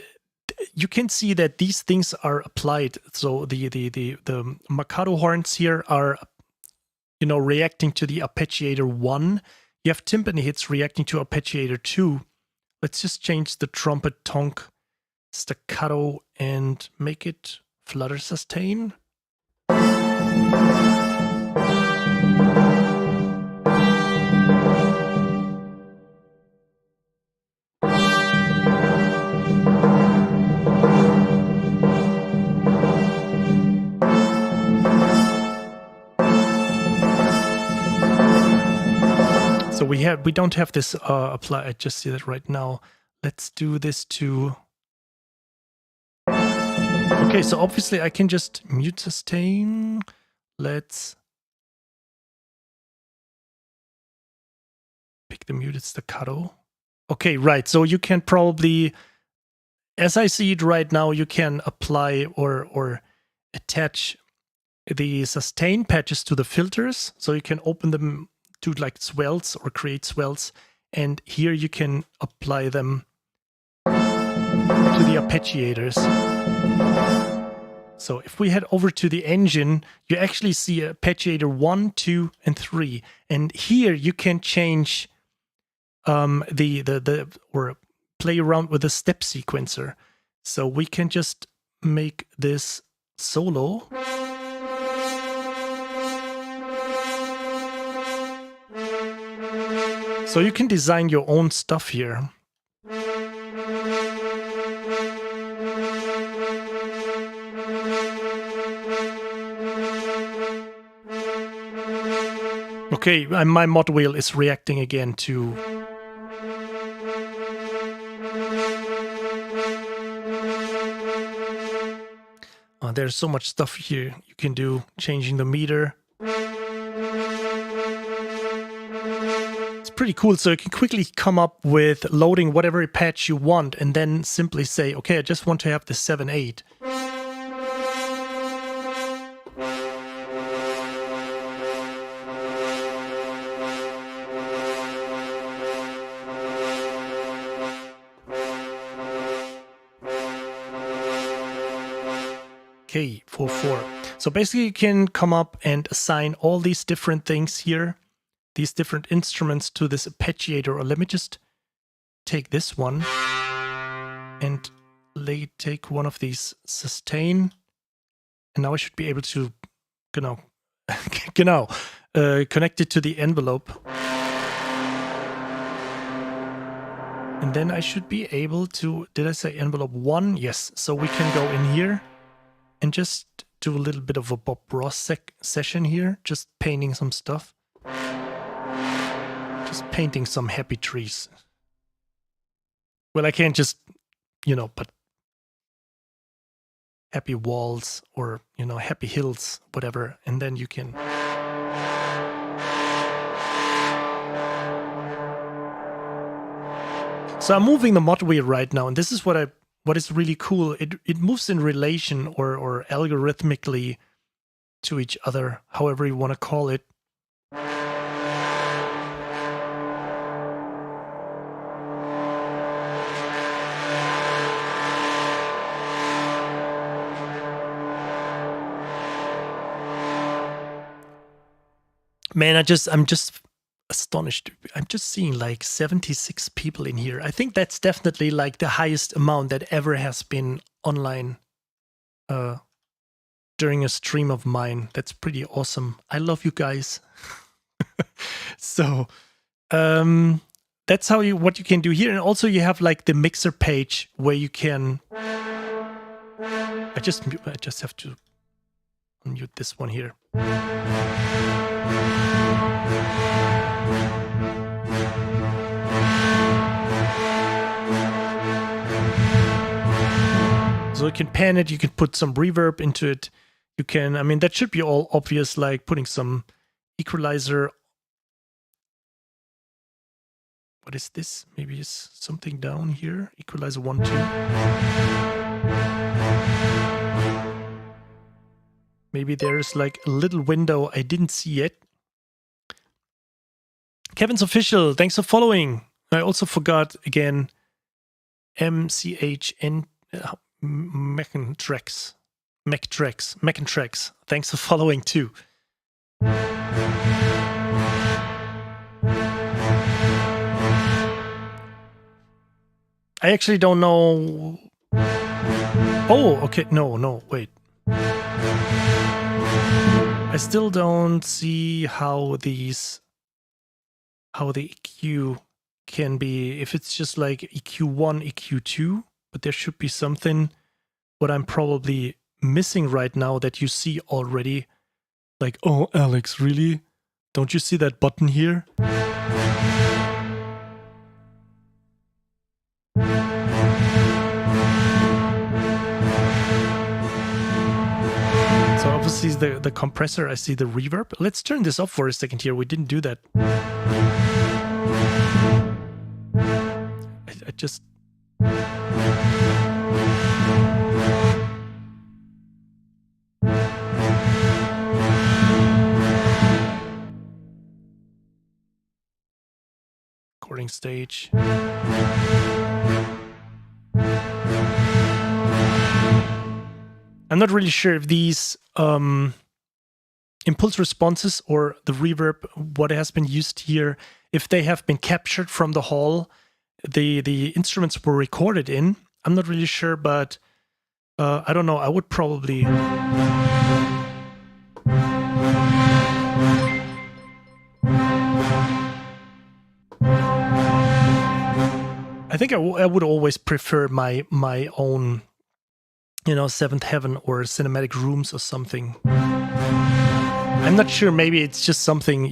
you can see that these things are applied. So the Mikado horns here are, reacting to the arpeggiator 1. You have timpani hits reacting to arpeggiator 2. Let's just change the trumpet tonk staccato and make it flutter sustain. So we don't have this apply. I just see that right now. Let's do this to. Okay, so obviously I can just mute sustain. Let's pick the muted staccato. Okay, right. So you can probably, as I see it right now, you can apply or attach the sustain patches to the filters. So you can open them to like swells or create swells, and here you can apply them to the arpeggiators. So if we head over to the engine, you actually see arpeggiator 1, 2, and 3, and here you can change or play around with the step sequencer. So we can just make this solo. So you can design your own stuff here. Okay, my mod wheel is reacting again to... Oh, there's so much stuff here you can do, changing the meter. It's pretty cool, so you can quickly come up with loading whatever patch you want and then simply say, okay, I just want to have the 7/8. Okay, 4/4. So basically you can come up and assign all these different things here, these different instruments to this arpeggiator. Or let me just take this one and take one of these sustain. And now I should be able to, connect it to the envelope. And then I should be able to, did I say envelope 1? Yes, so we can go in here and just do a little bit of a Bob Ross session here, just painting some stuff. Just painting some happy trees. Well, I can't just, but happy walls or, happy hills, whatever, and then you can... So I'm moving the mod wheel right now, and this is what is really cool. It moves in relation or algorithmically to each other, however you want to call it. Man, I'm just astonished. I'm just seeing like 76 people in here. I think that's definitely like the highest amount that ever has been online during a stream of mine. That's pretty awesome. I love you guys. So that's what you can do here. And also you have like the mixer page where you can... I just have to unmute this one here. So you can pan it, you can put some reverb into it. You can, that should be all obvious, like putting some equalizer. What is this? Maybe it's something down here. Equalizer 1, 2. Maybe there's like a little window I didn't see yet. Kevin's Official, thanks for following. I also forgot again, MCHN. Mechantrax. Thanks for following too. I actually don't know. Oh, okay. No, wait. I still don't see how the EQ can be, if it's just like EQ1, EQ2. But there should be something what I'm probably missing right now that you see already. Like, oh, Alex, really? Don't you see that button here? So obviously the compressor, I see the reverb. Let's turn this off for a second here. We didn't do that. I just... Recording stage. I'm not really sure if these impulse responses or the reverb, what has been used here, if they have been captured from the hall the instruments were recorded in. I'm not really sure, but I don't know. I would probably... I think I would always prefer my own, Seventh Heaven or Cinematic Rooms or something. I'm not sure. Maybe it's just something,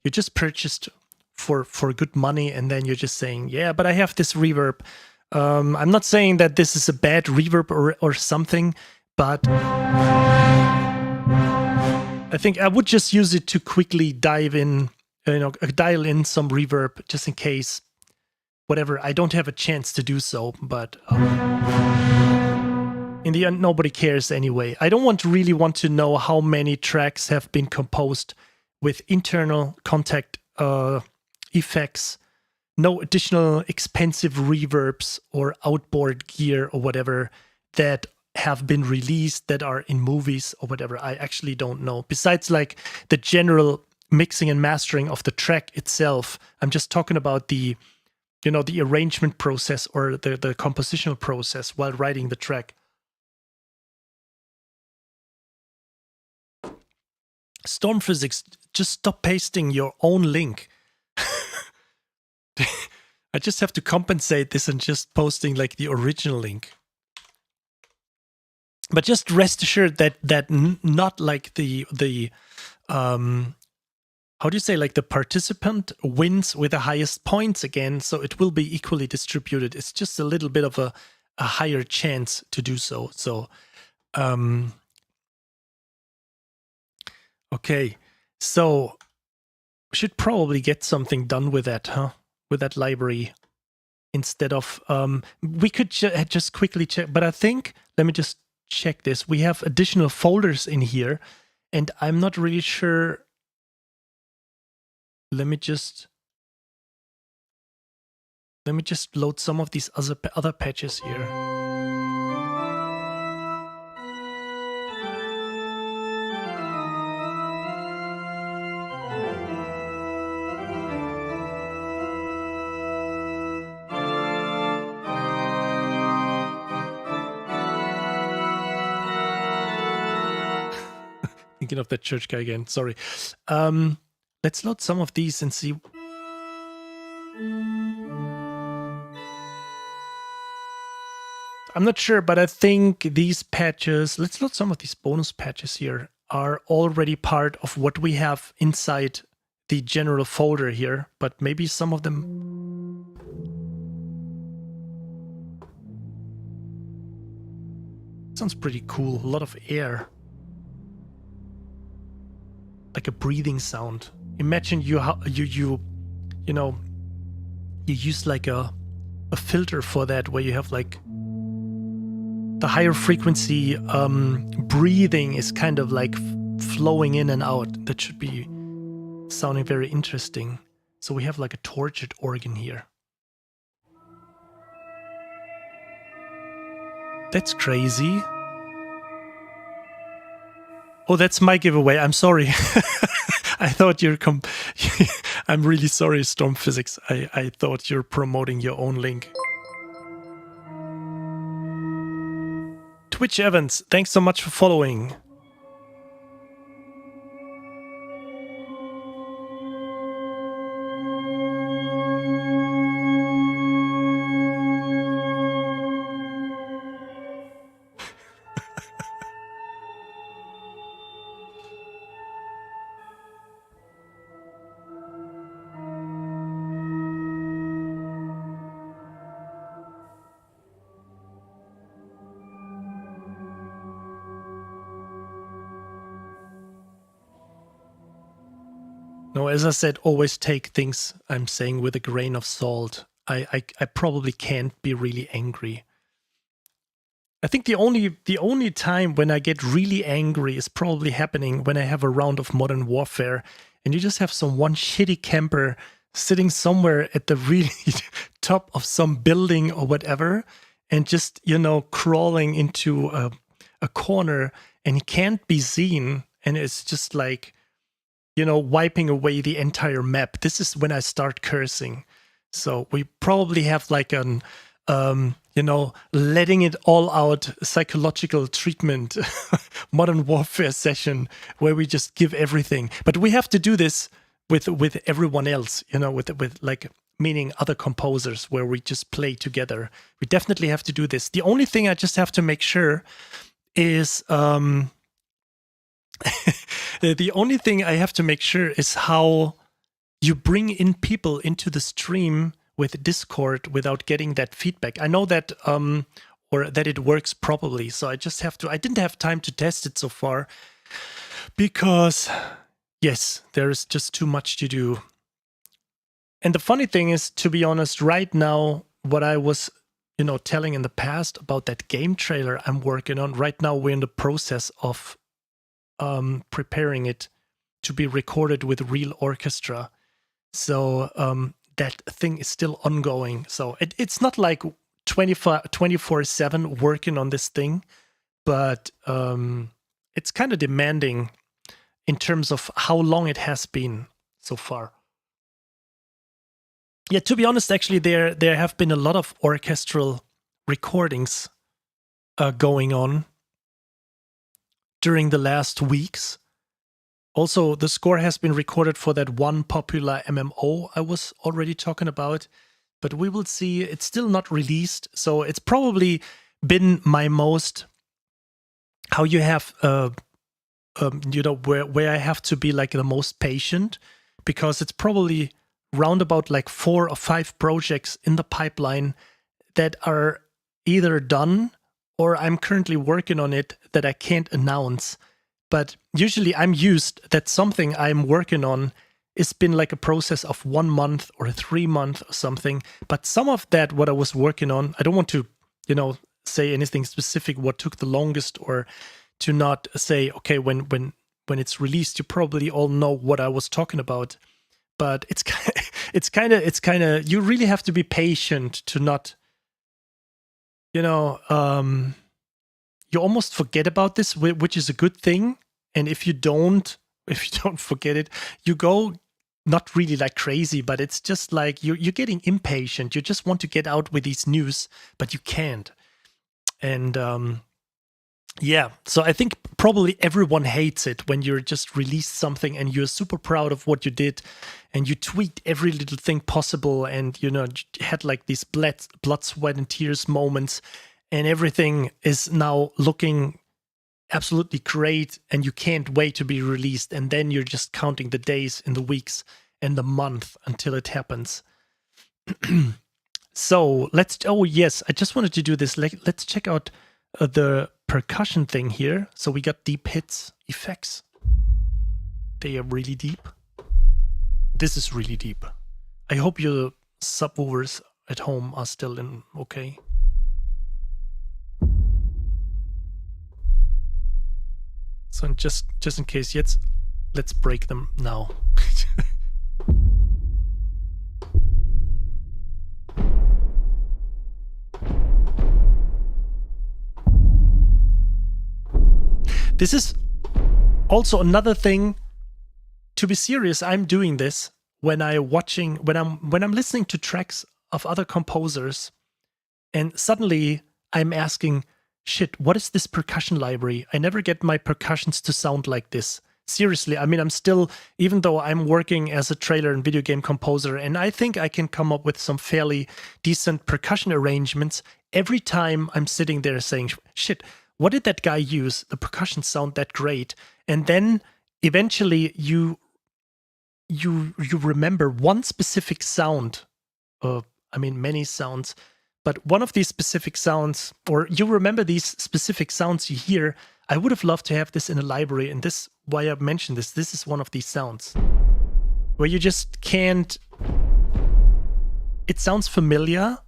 you just purchased for good money, and then you're just saying, yeah, but I have this reverb. I'm not saying that this is a bad reverb or something, but I think I would just use it to quickly dive in, dial in some reverb just in case, whatever. I don't have a chance to do so, but in the end, nobody cares anyway. I don't really want to know how many tracks have been composed with internal contact effects, no additional expensive reverbs or outboard gear or whatever that have been released that are in movies or whatever. I actually don't know. Besides like the general mixing and mastering of the track itself, I'm just talking about the arrangement process or the compositional process while writing the track. Storm Physics, just stop pasting your own link. I just have to compensate this and just posting like the original link. But just rest assured that not like the how do you say, like the participant wins with the highest points again, so it will be equally distributed. It's just a little bit of a higher chance to do so. So okay, so we should probably get something done with that, huh? With that library, instead of we could just quickly check. But I think, let me just check this. We have additional folders in here, and I'm not really sure. Let me just load some of these other patches here. Thinking of that church guy again. Sorry. Let's load some of these and see. I'm not sure, but I think these patches, let's load some of these bonus patches here, are already part of what we have inside the general folder here, but maybe some of them. Sounds pretty cool. A lot of air. Like a breathing sound. Imagine you use like a filter for that, where you have like the higher frequency breathing is kind of like flowing in and out. That should be sounding very interesting. So we have like a tortured organ here. That's crazy. Oh, that's my giveaway. I'm sorry. I thought I'm really sorry, Storm Physics. I thought you're promoting your own link. Twitch Evans, thanks so much for following. No, as I said, always take things I'm saying with a grain of salt. I probably can't be really angry. I think the only time when I get really angry is probably happening when I have a round of Modern Warfare and you just have one shitty camper sitting somewhere at the really top of some building or whatever, and just, crawling into a corner, and he can't be seen, and it's just like, wiping away the entire map. This is when I start cursing. So we probably have like an, letting it all out psychological treatment, Modern Warfare session where we just give everything. But we have to do this with everyone else, with like, meaning other composers, where we just play together. We definitely have to do this. The only thing I just have to make sure is, the only thing I have to make sure is how you bring in people into the stream with Discord without getting that feedback. I know that or that it works properly. So I just have to, I didn't have time to test it so far because yes, there's just too much to do. And the funny thing is, to be honest, right now, what I was, telling in the past about that game trailer I'm working on, right now we're in the process of preparing it to be recorded with real orchestra. So that thing is still ongoing. So it's not like 24/7 working on this thing, but it's kind of demanding in terms of how long it has been so far. Yeah, to be honest, actually, there have been a lot of orchestral recordings going on during the last weeks. Also, the score has been recorded for that one popular MMO I was already talking about, but we will see. It's still not released, so it's probably been my most, how you have, where I have to be like the most patient, because it's probably round about like 4 or 5 projects in the pipeline that are either done or I'm currently working on it that I can't announce. But usually I'm used that something I'm working on it's been like a process of 1 month or 3 months or something. But some of that, what I was working on, I don't want to, say anything specific, what took the longest, or to not say, okay, when it's released, you probably all know what I was talking about. But it's kind of, you really have to be patient to not, you almost forget about this, which is a good thing. And if you don't forget it, you go not really like crazy, but it's just like you're getting impatient. You just want to get out with these news, but you can't. And yeah, so I think probably everyone hates it when you're just released something and you're super proud of what you did and you tweaked every little thing possible and, had like these blood, sweat, and tears moments, and everything is now looking absolutely great and you can't wait to be released. And then you're just counting the days and the weeks and the month until it happens. So oh yes, I just wanted to do this. Let's check out the percussion thing here. So we got deep hits effects. They are really deep. This is really deep. I hope your subwoofers at home are still in okay. So just in case, let's break them now. This is also another thing. To be serious, I'm doing this when I'm listening to tracks of other composers, and suddenly I'm asking, shit, what is this percussion library? I never get my percussions to sound like this. Seriously, I mean, I'm still, even though I'm working as a trailer and video game composer, and I think I can come up with some fairly decent percussion arrangements, every time I'm sitting there saying, shit, what did that guy use? The percussion sound that great. And then eventually you remember one specific sound. Many sounds. But one of these specific sounds, or you remember these specific sounds you hear. I would have loved to have this in a library, and this, why I mentioned this is one of these sounds where you just can't, it sounds familiar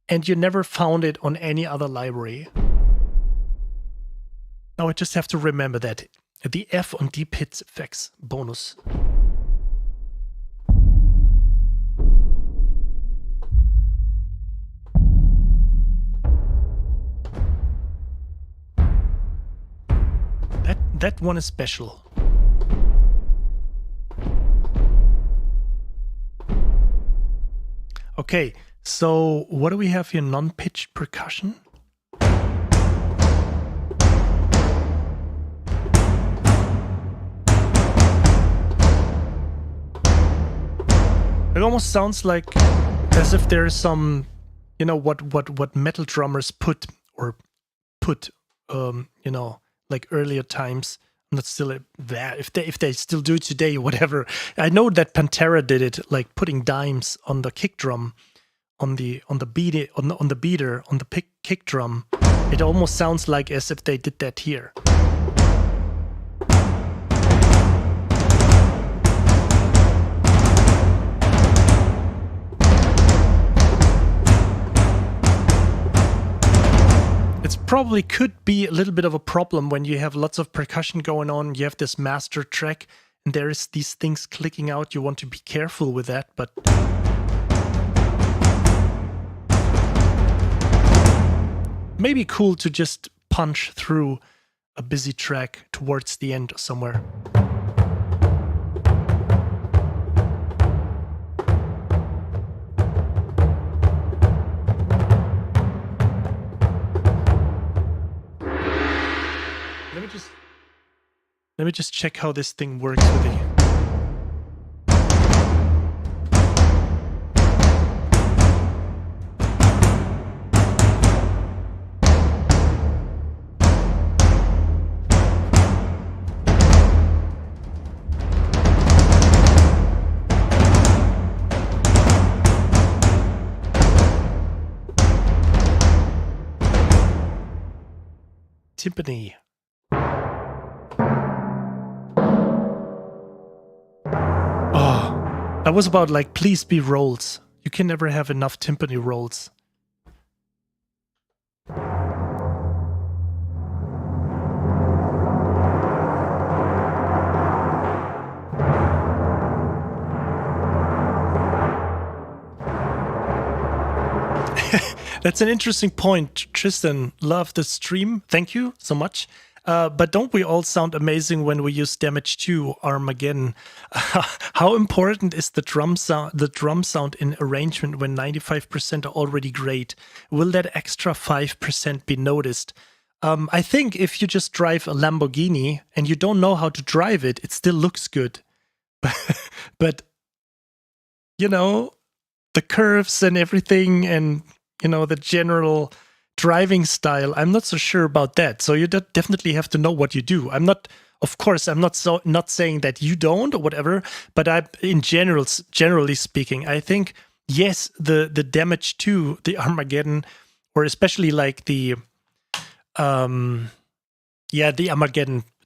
and you never found it on any other library. Now I just have to remember that. The F on deep hits effects bonus. That one is special. Okay, so what do we have here? Non-pitched percussion? It almost sounds like as if there's some, what metal drummers put, like earlier times, I'm not still there. If they still do it today, whatever. I know that Pantera did it, like putting dimes on the kick drum, on the beater, on the kick drum. It almost sounds like as if they did that here. It probably could be a little bit of a problem when you have lots of percussion going on. You have this master track and there is these things clicking out. You want to be careful with that, but maybe cool to just punch through a busy track towards the end somewhere. Let me just check how this thing works with the... Timpani. That was about like, please be rolls. You can never have enough timpani rolls. That's an interesting point. Tristan, love the stream. Thank you so much. But don't we all sound amazing when we use Damage 2 Armageddon? How important is the drum sound in arrangement when 95% are already great? Will that extra 5% be noticed? I think if you just drive a Lamborghini and you don't know how to drive it, it still looks good. But you know, the curves and everything, and you know, the general driving style, I'm not so sure about that. So you definitely have to know what you do. Of course, I'm not saying that you don't or whatever, but generally speaking, I think yes, the Damage 2, the Armageddon, or especially like the Armageddon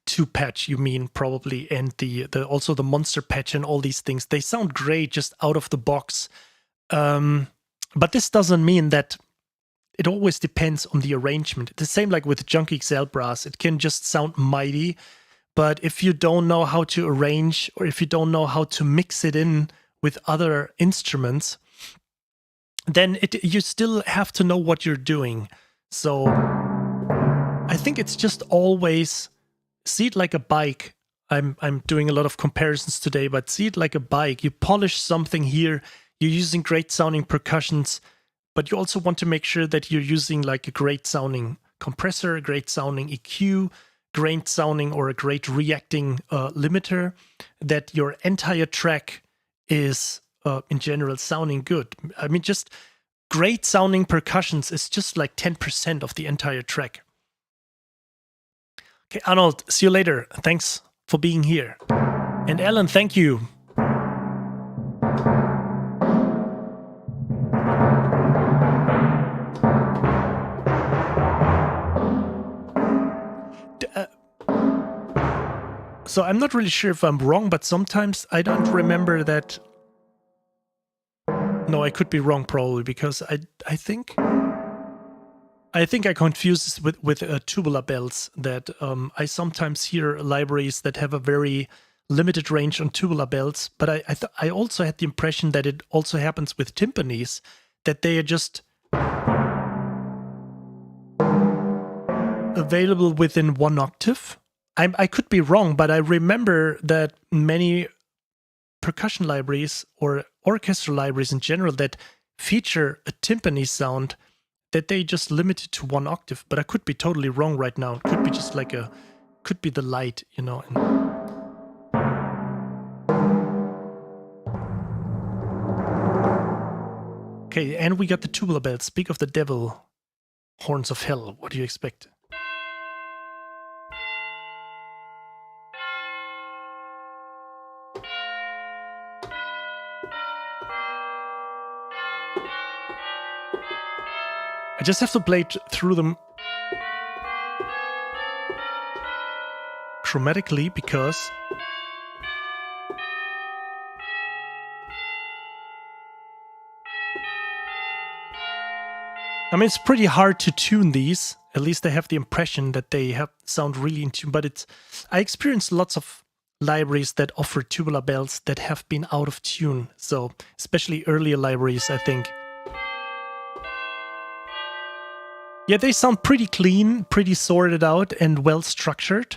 2 patch, you mean probably, and the also the Monster patch and all these things, they sound great just out of the box. But this doesn't mean that it always depends on the arrangement. The same like with Junk XL Brass. It can just sound mighty, but if you don't know how to arrange, or if you don't know how to mix it in with other instruments, then you still have to know what you're doing. So I think it's just always see it like a bike. I'm doing a lot of comparisons today, but see it like a bike. You polish something here, you're using great sounding percussions, but you also want to make sure that you're using like a great sounding compressor, a great sounding EQ, great sounding or a great reacting limiter, that your entire track is in general sounding good. I mean, just great sounding percussions is just like 10% of the entire track. Okay, Arnold, see you later. Thanks for being here. And Alan, thank you. So I'm not really sure if I'm wrong, but sometimes I don't remember that. No, I could be wrong probably, because I think I confuse this with tubular bells, that I sometimes hear libraries that have a very limited range on tubular bells, but I also had the impression that it also happens with timpanis, that they are just available within one octave. I could be wrong, but I remember that many percussion libraries or orchestra libraries in general that feature a timpani sound, that they just limit it to one octave. But I could be totally wrong right now. It could be just like could be the light, you know. Okay, and we got the tubular bell. Speak of the devil, horns of hell. What do you expect? I just have to play through them chromatically because I mean, it's pretty hard to tune these. At least I have the impression that they sound really in tune. But I experienced lots of libraries that offer tubular bells that have been out of tune. So especially earlier libraries, I think. Yeah, they sound pretty clean, pretty sorted out, and well structured.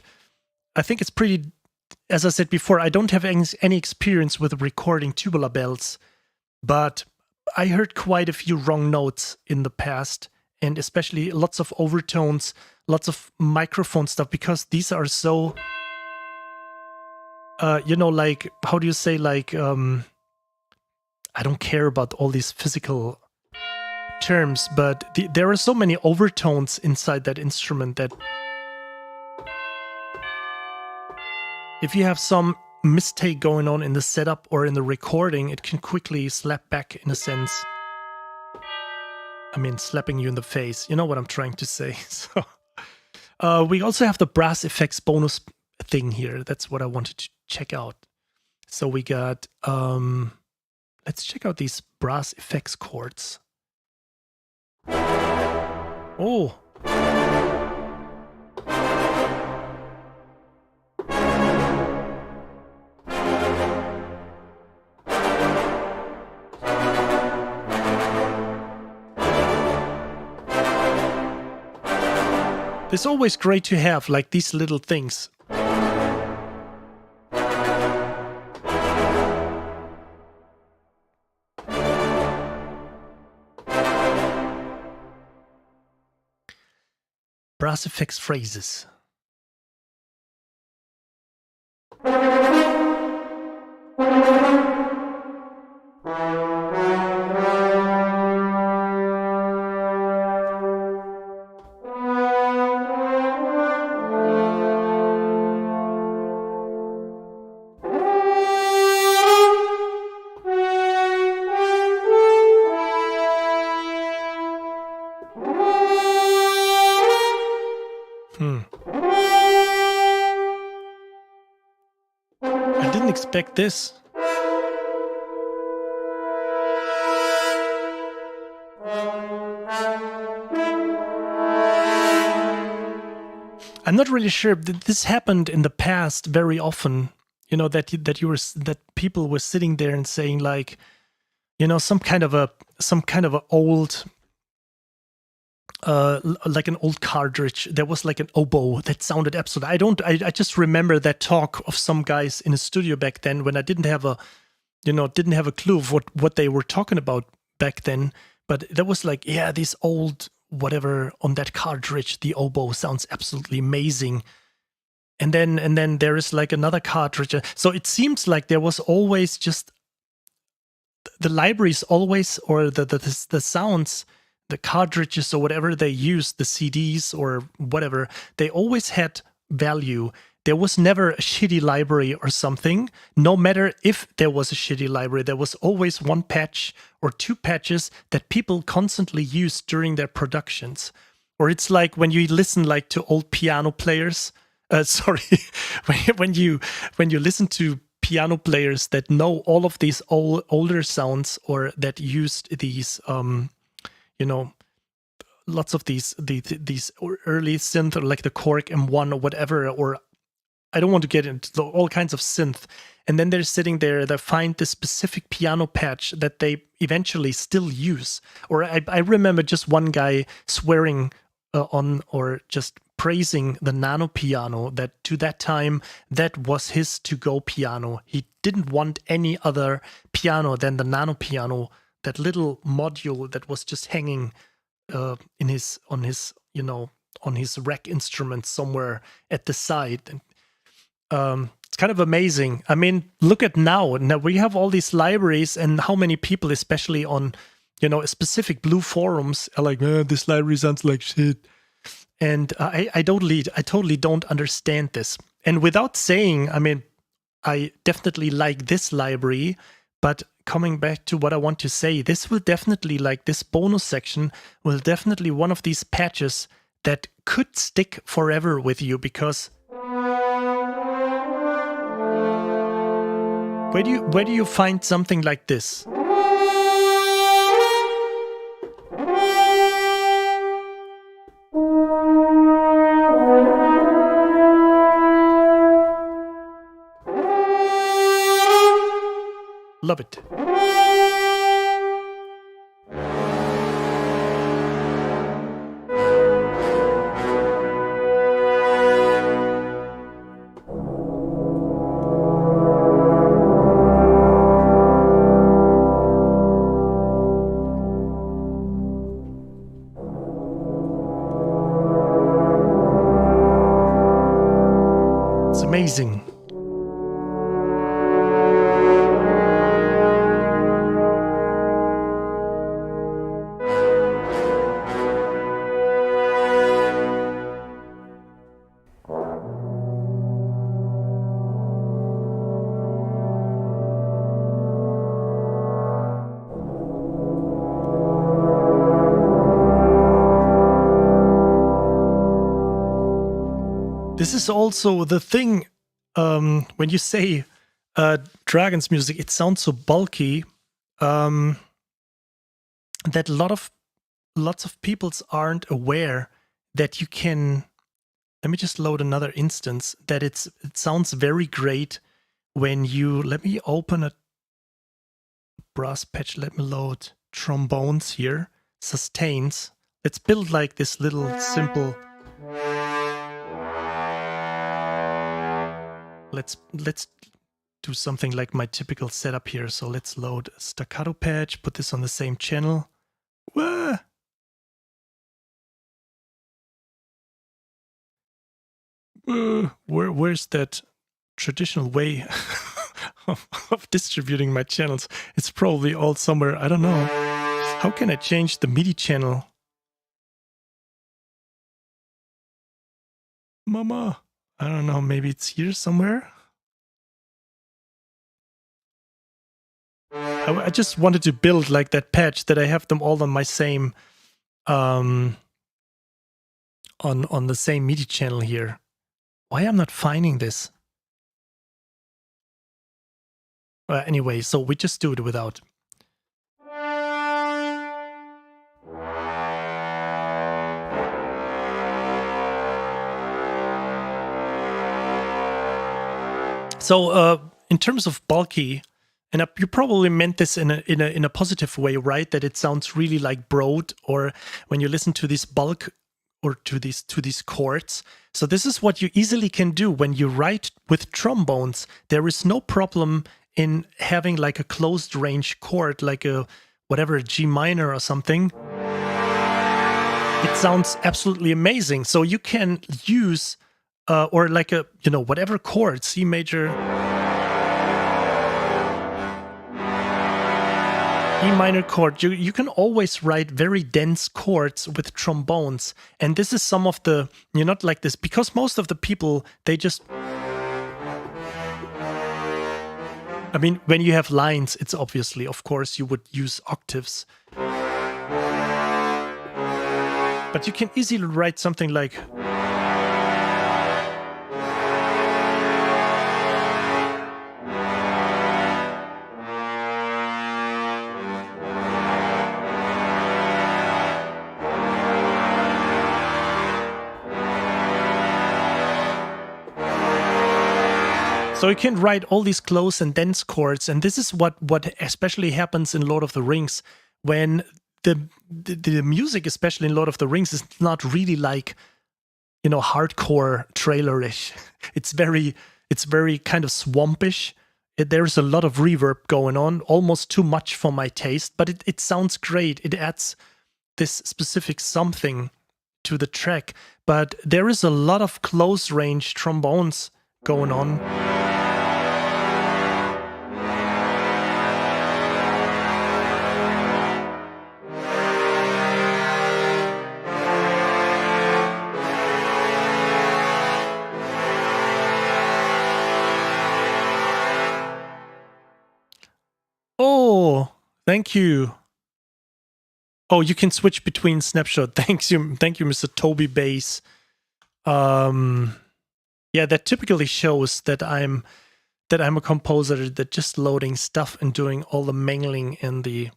I think it's pretty. As I said before, I don't have any experience with recording tubular bells, but I heard quite a few wrong notes in the past, and especially lots of overtones, lots of microphone stuff, because these are so, like, how do you say, like, I don't care about all these physical terms, but there are so many overtones inside that instrument that if you have some mistake going on in the setup or in the recording, it can quickly slap back in a sense. I mean, slapping you in the face. You know what I'm trying to say. So, we also have the brass effects bonus thing here. That's what I wanted to check out. So we got, let's check out these brass effects chords. Oh. It's always great to have, like, these little things. Brass effects phrases. I didn't expect this. I'm not really sure. This happened in the past very often. You know, that people were sitting there and saying, like, you know, some kind of a old, like an old cartridge. There was like an oboe that sounded absolute. I just remember that talk of some guys in a studio back then when I didn't have a clue of what they were talking about back then. But that was like, yeah, this old whatever on that cartridge, the oboe sounds absolutely amazing. And then there is like another cartridge. So it seems like there was always just the libraries always, or the sounds, the cartridges or whatever they used, the CDs or whatever, they always had value. There was never a shitty library or something. No matter if there was a shitty library, there was always one patch or two patches that people constantly used during their productions. Or it's like when you listen like to old piano players. When you listen to piano players that know all of these older sounds, or that used these lots of these early synth, or like the Korg M1 or whatever, or I don't want to get into all kinds of synth. And then they're sitting there, they find this specific piano patch that they eventually still use. Or I remember just one guy swearing on, or just praising the nano piano, that to that time, that was his to-go piano. He didn't want any other piano than the nano piano, that little module that was just hanging on his rack instrument somewhere at the side. And it's kind of amazing. I mean, look at now we have all these libraries, and how many people, especially on specific blue forums, are like, this library sounds like shit. And I totally don't understand this. And without saying, I mean, I definitely like this library, but coming back to what I want to say, this will definitely, like this bonus section, will definitely one of these patches that could stick forever with you, because where do you find something like this? Love it. It's amazing. This is also the thing, when you say Dragon's music, it sounds so bulky, that lots of peoples aren't aware that you can. Let me just load another instance. That it sounds very great when you. Let me open a brass patch. Let me load trombones here, sustains. Let's build like this little simple. Let's do something like my typical setup here. So let's load a staccato patch, put this on the same channel. Wah! Where's that traditional way of distributing my channels? It's probably all somewhere. I don't know. How can I change the MIDI channel? Mama. I don't know, maybe it's here somewhere. I just wanted to build like that patch that I have them all on my same on the same MIDI channel here. Why I'm not finding this? Anyway, so we just do it without. So in terms of bulky, and you probably meant this in a positive way, right? That it sounds really like broad, or when you listen to this bulk or to these chords. So this is what you easily can do when you write with trombones. There is no problem in having like a closed range chord, like a whatever, a G minor or something. It sounds absolutely amazing. So you can use or like a, you know, whatever chord, C major, E minor chord, you can always write very dense chords with trombones. And this is some of the, you're not like this, because most of the people, they just, I mean, when you have lines, it's obviously, of course, you would use octaves. But you can easily write something like, so you can write all these close and dense chords, and this is what especially happens in Lord of the Rings, when the music, especially in Lord of the Rings, is not really like, you know, hardcore trailerish. It's very kind of swampish. There's a lot of reverb going on, almost too much for my taste, but it sounds great. It adds this specific something to the track, but there is a lot of close range trombones going on. Thank you. Oh, you can switch between snapshot. Thank you, Mr. Toby Bass. Yeah, that typically shows that I'm a composer that just loading stuff and doing all the mangling and the,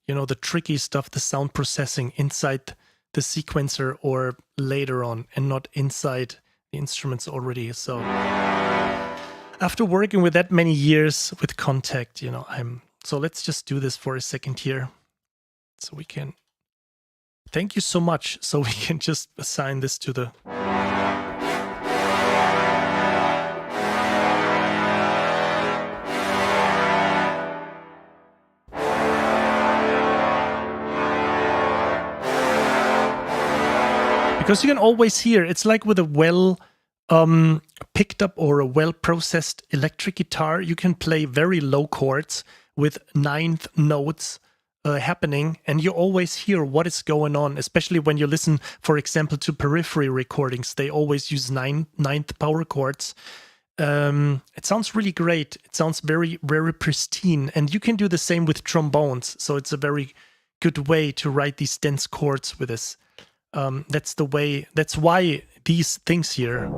you know, the tricky stuff, the sound processing inside the sequencer or later on, and not inside the instruments already. So after working with that many years with Contact, you know, so let's just do this for a second here. So we can, thank you so much. So we can just assign this to the, because you can always hear, it's like with a well picked up or a well processed electric guitar, you can play very low chords with ninth notes happening, and you always hear what is going on, especially when you listen, for example, to Periphery recordings. They always use ninth power chords. It sounds really great. It sounds very, very pristine, and you can do the same with trombones. So it's a very good way to write these dense chords with this. That's the way. That's why these things here.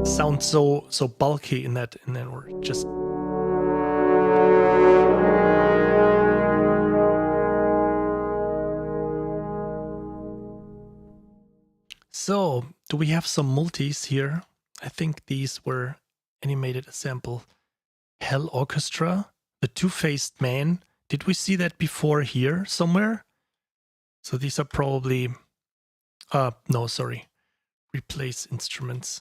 Sound so bulky in that or just so do we have some multis here? I think these were animated a sample. Hell Orchestra, the Two-Faced Man. Did we see that before here somewhere? So these are probably no, sorry, replace instruments.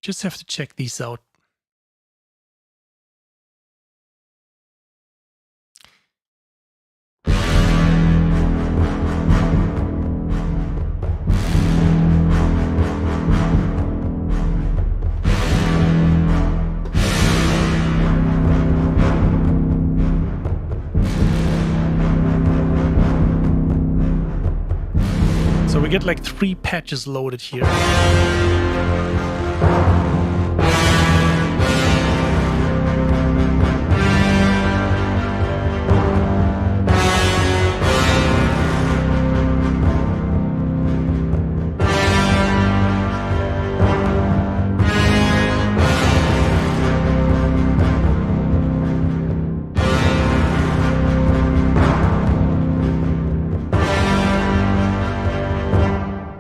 Just have to check these out. So we get like 3 patches loaded here.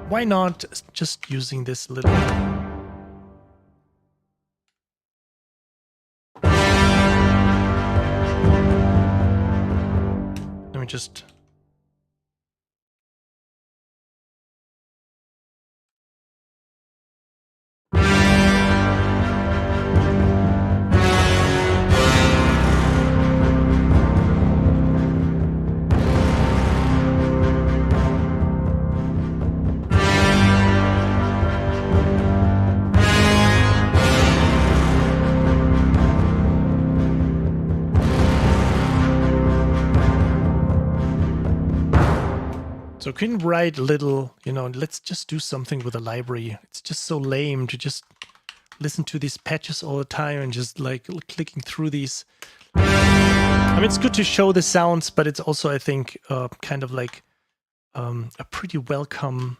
Why not just using this little... Let me just... So can write little, you know, let's just do something with a library. It's just so lame to just listen to these patches all the time and just like clicking through these. I mean, it's good to show the sounds, but it's also, I think, kind of like a pretty welcome.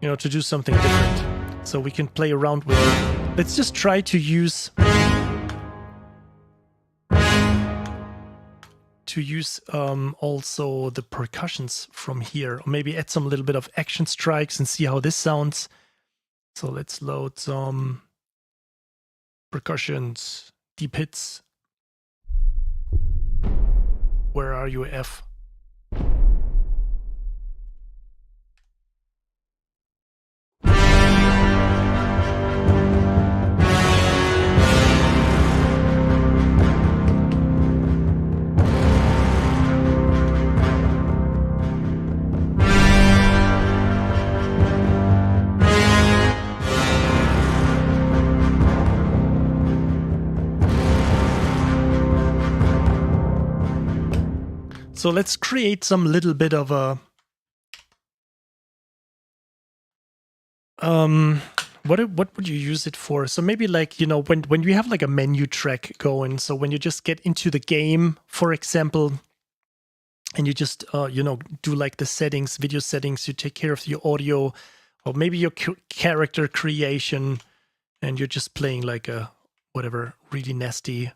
You know, to do something different. So we can play around with it. Let's just try to use... also the percussions from here, or maybe add some little bit of action strikes and see how this sounds. So let's load some percussions, deep hits. Where are you, F? So let's create some little bit of a what would you use it for? So maybe like, you know, when you have like a menu track going, so when you just get into the game, for example, and you just you know, do like the settings, video settings, you take care of your audio, or maybe your character creation, and you're just playing like a whatever really nasty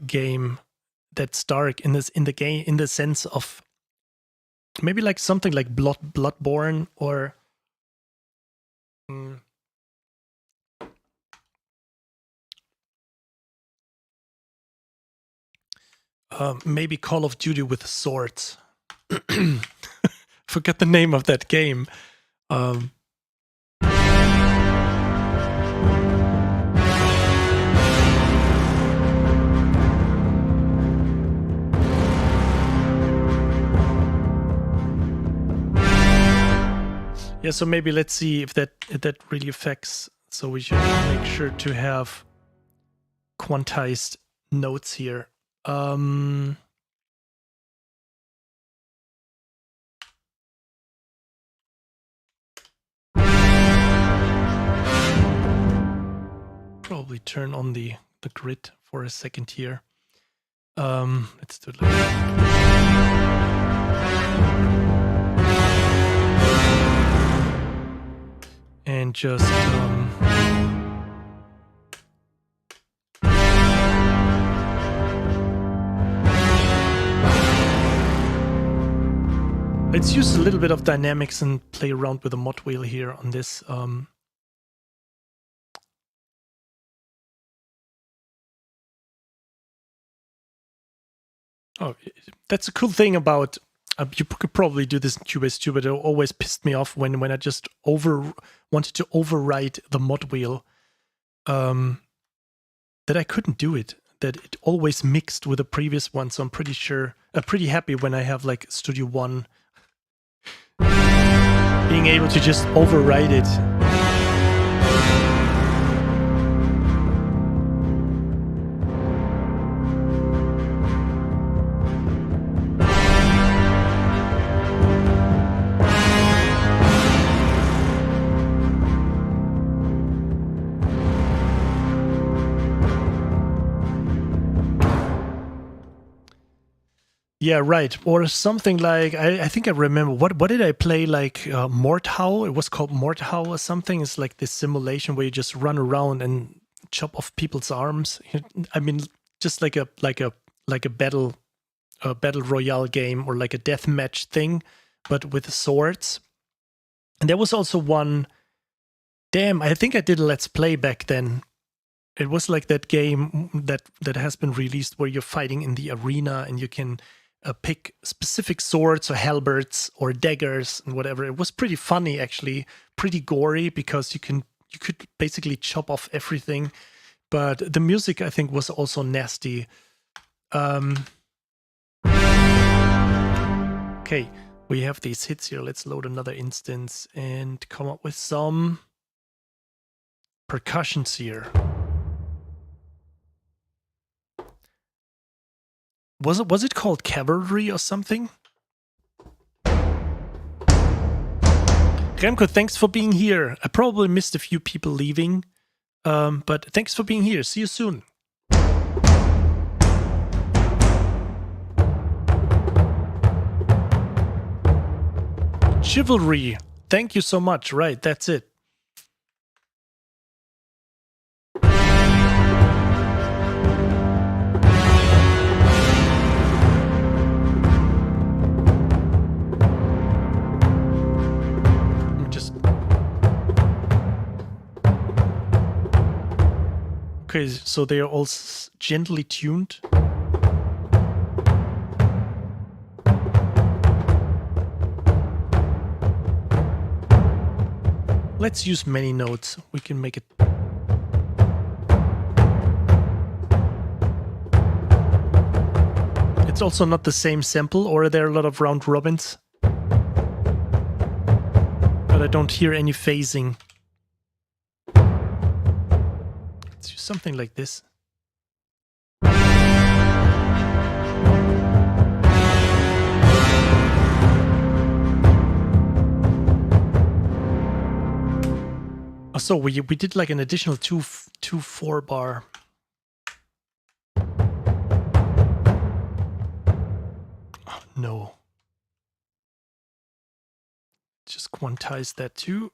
game that's dark in the game, in the sense of maybe like something like Bloodborne, or maybe Call of Duty with swords. Forget the name of that game. Yeah, so maybe let's see if that really affects. So we should make sure to have quantized notes here. Probably turn on the grid for a second here. Let's do it like that. And just let's use a little bit of dynamics and play around with the mod wheel here on this. Oh, that's a cool thing about, you could probably do this in Cubase too, but it always pissed me off when I just wanted to override the mod wheel, that I couldn't do it, that it always mixed with the previous one. So I'm pretty happy when I have like Studio One being able to just override it. Yeah, right. Or something like, I think I remember, what did I play, like Mordhau? It was called Mordhau or something. It's like this simulation where you just run around and chop off people's arms. I mean, just like a battle royale game, or like a deathmatch thing, but with swords. And there was also one, damn, I think I did a Let's Play back then. It was like that game that has been released where you're fighting in the arena and you can pick specific swords or halberds or daggers and whatever. It was pretty funny, actually, pretty gory, because you could basically chop off everything. But the music, I think, was also nasty. Okay, we have these hits here. Let's load another instance and come up with some percussions here. Was it called Cavalry or something? Remco, thanks for being here. I probably missed a few people leaving, but thanks for being here. See you soon. Chivalry. Thank you so much. Right, that's it. Okay, so they are all gently tuned. Let's use many notes. We can make it. It's also not the same sample, or are there a lot of round robins? But I don't hear any phasing. Let's use something like this. So we did like an additional two 4-bar. Oh, no. Just quantize that too.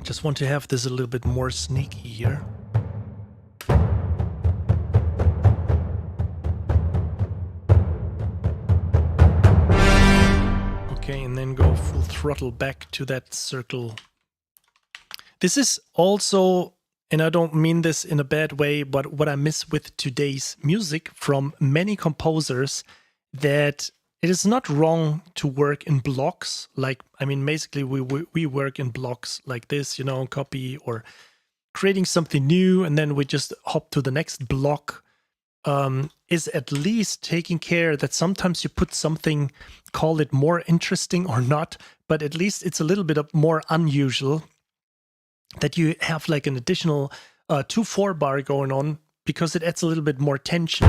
Just want to have this a little bit more sneaky here. Okay, and then go full throttle back to that circle. This is also, and I don't mean this in a bad way, but what I miss with today's music from many composers, that it is not wrong to work in blocks. Like, I mean, basically we work in blocks like this, you know, copy or creating something new, and then we just hop to the next block. Is at least taking care that sometimes you put something, call it more interesting or not, but at least it's a little bit more unusual, that you have like an additional 2 4-bar going on, because it adds a little bit more tension.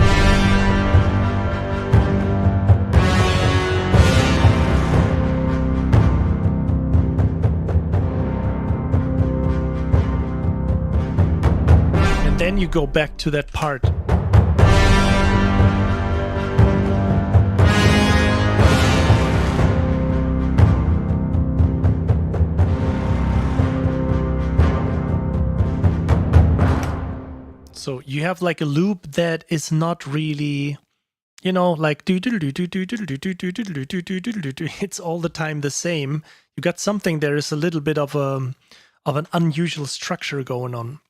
Then you go back to that part. So you have like a loop that is not really, you know, like it's all the time the same. You got something, there is a little bit of an unusual structure going on.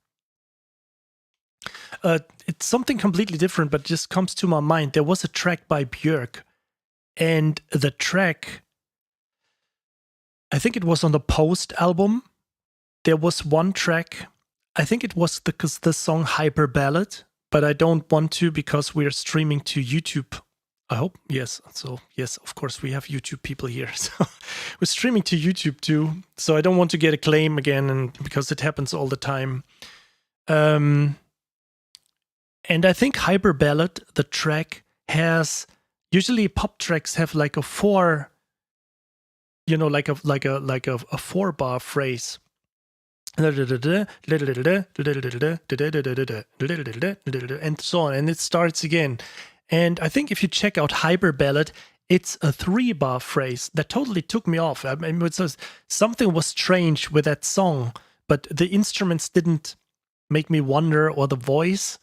It's something completely different, but just comes to my mind. There was a track by Björk, and the track, I think it was on the Post album. There was one track, I think it was the song Hyper Ballad, but I don't want to because we're streaming to YouTube. I hope, yes. So yes, of course we have YouTube people here. So we're streaming to YouTube too. So I don't want to get a claim again, and because it happens all the time. And I think Hyper Ballad, the track, has, usually pop tracks have like a 4, you know, like a 4-bar phrase. And so on, and it starts again. And I think if you check out Hyper Ballad, it's a 3-bar phrase that totally took me off. I mean, it says something was strange with that song, but the instruments didn't make me wonder, or the voice.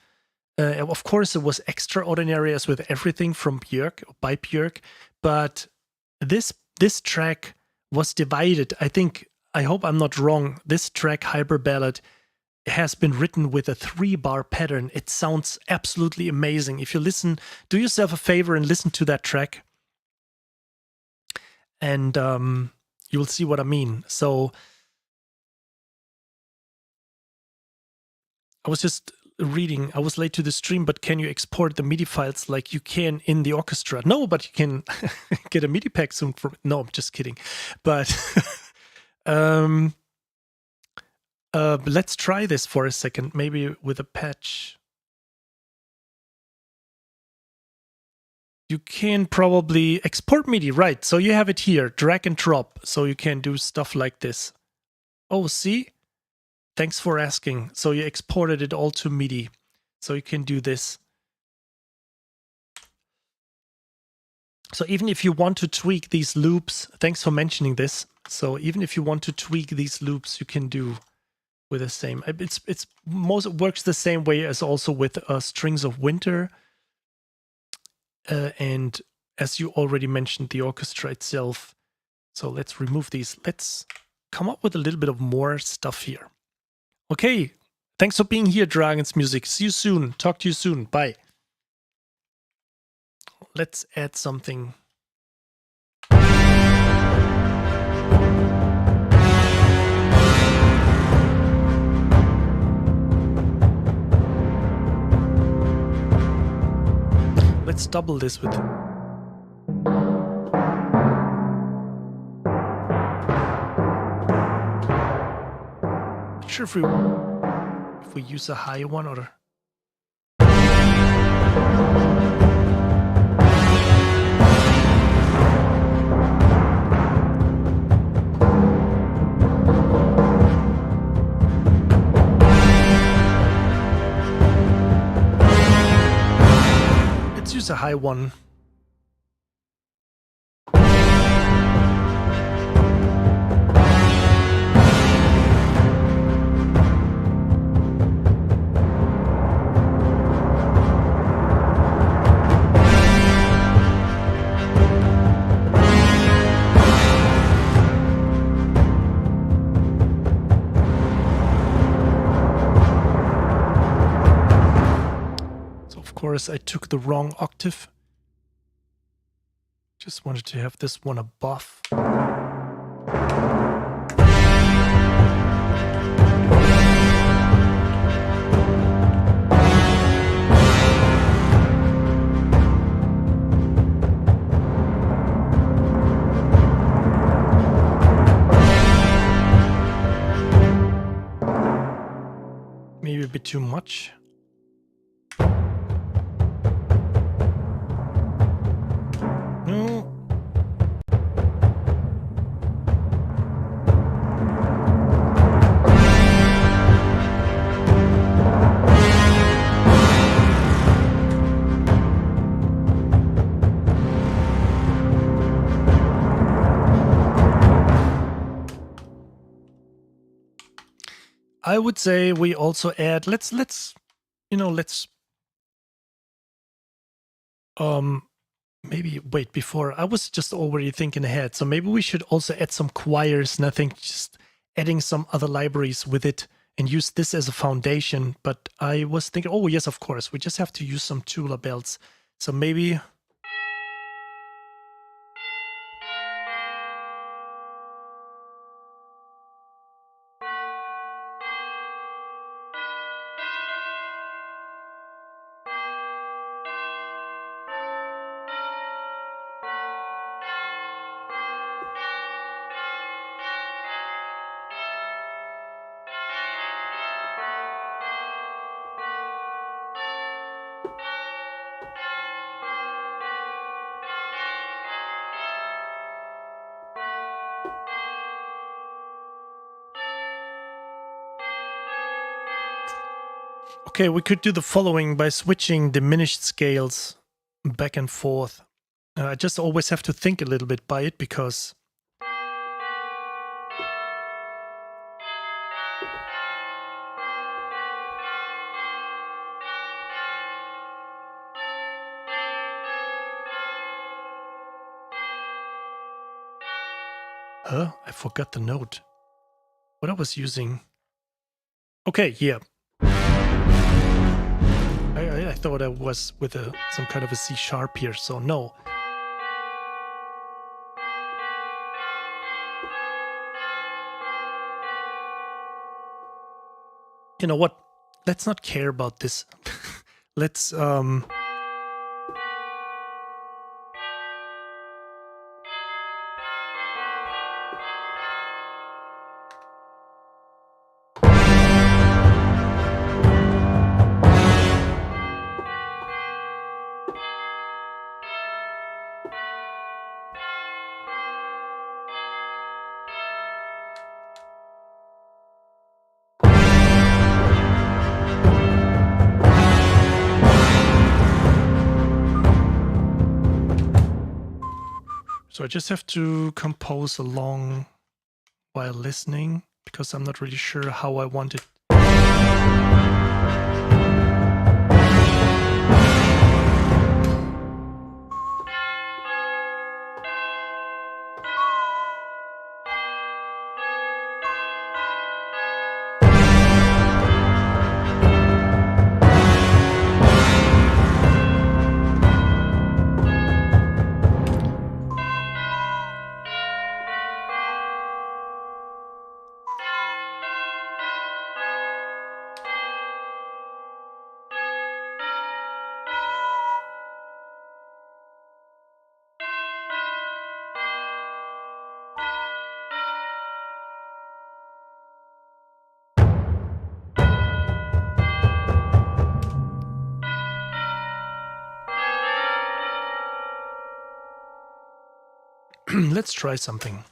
Of course, it was extraordinary, as with everything from Björk, by Björk, but this track was divided. I hope I'm not wrong. This track, Hyper Ballad, has been written with a 3-bar pattern. It sounds absolutely amazing. If you listen, do yourself a favor and listen to that track, and you will see what I mean. So I was just reading, I was late to the stream, but can you export the MIDI files like you can in the Orchestra? No, but you can get a MIDI pack soon from, no, I'm just kidding. But let's try this for a second, maybe with a patch. You can probably export MIDI, right? So you have it here, drag and drop, so you can do stuff like this. Oh, see? Thanks for asking. So you exported it all to MIDI. So you can do this. So even if you want to tweak these loops, thanks for mentioning this. So even if you want to tweak these loops, you can do with the same. It works the same way as also with Strings of Winter. And as you already mentioned, the orchestra itself. So let's remove these. Let's come up with a little bit of more stuff here. Okay, thanks for being here, Dragon's Music. See you soon. Talk to you soon. Bye. Let's add something. Let's double this with... Not sure if we use a high one or... Let's use a high one. I took the wrong octave. Just wanted to have this one above. Maybe a bit too much. I would say we also add, let's maybe wait before, I was just already thinking ahead. So maybe we should also add some choirs, and I think just adding some other libraries with it and use this as a foundation. But I was thinking, oh yes, of course, we just have to use some tubular bells. So maybe... Okay, we could do the following by switching diminished scales back and forth. I just always have to think a little bit by it because... Huh? I forgot the note. What I was using... Okay, yeah. I thought I was with some kind of a C sharp here, so no. You know what? Let's not care about this. Let's So I just have to compose along while listening because I'm not really sure how I want it. Let's try something.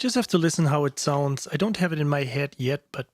Just have to listen how it sounds. I don't have it in my head yet, but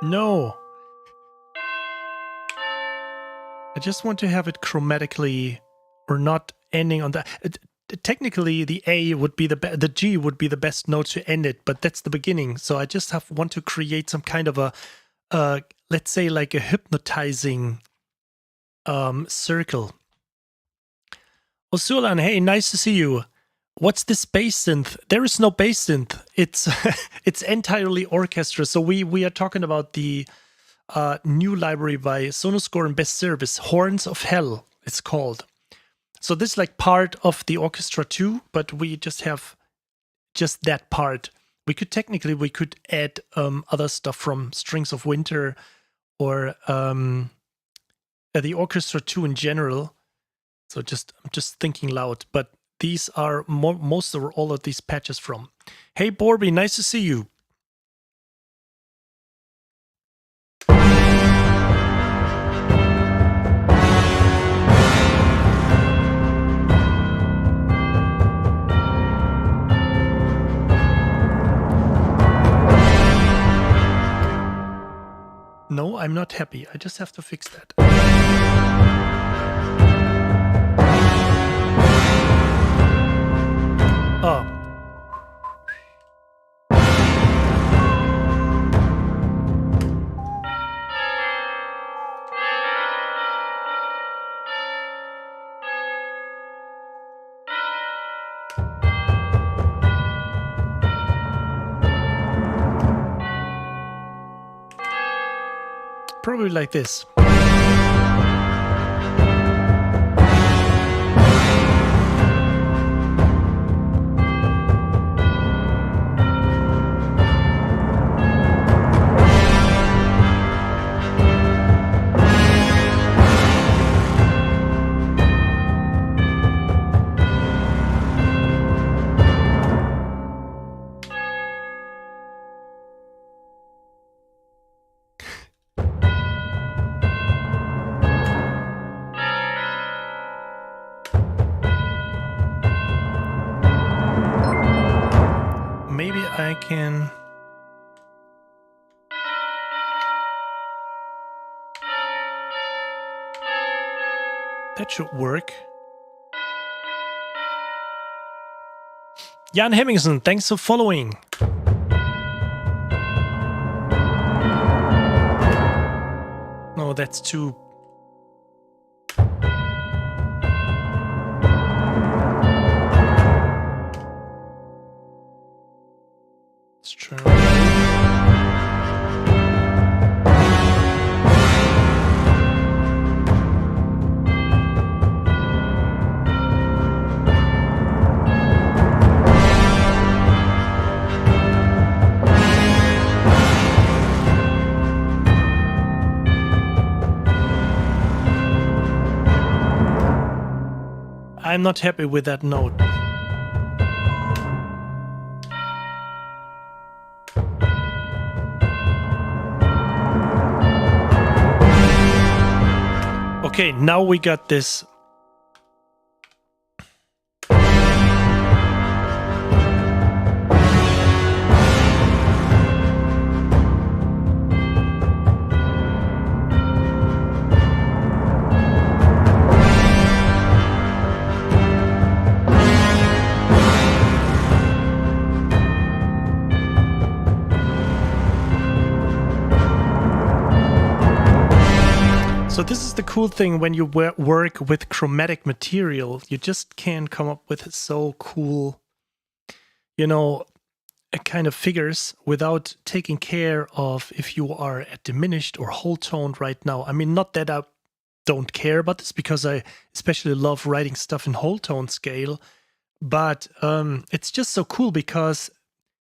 no. I just want to have it chromatically or not ending on that. Technically, the A would be the G would be the best note to end it, but that's the beginning. So I just want to create some kind of a, let's say like a hypnotizing circle. Osulan, hey, nice to see you. What's this bass synth? There is no bass synth. It's it's entirely orchestra. So we are talking about the new library by Sonuscore and Best Service, Horns of Hell, it's called. So this is like part of the orchestra too, but we just have just that part. We could add other stuff from Strings of Winter or the orchestra too in general. So I'm just thinking loud, but these are most of all of these patches from. Hey Borby, nice to see you. No, I'm not happy. I just have to fix that. Oh. Probably like this. Maybe I can... That should work. Jan Hemmingsen, thanks for following. No, that's too... Let's try. I'm not happy with that note. Okay, now we got this. So this is the cool thing when you work with chromatic material. You just can come up with so cool, you know, kind of figures without taking care of if you are at diminished or whole toned right now. I mean, not that I don't care about this, because I especially love writing stuff in whole tone scale, but it's just so cool because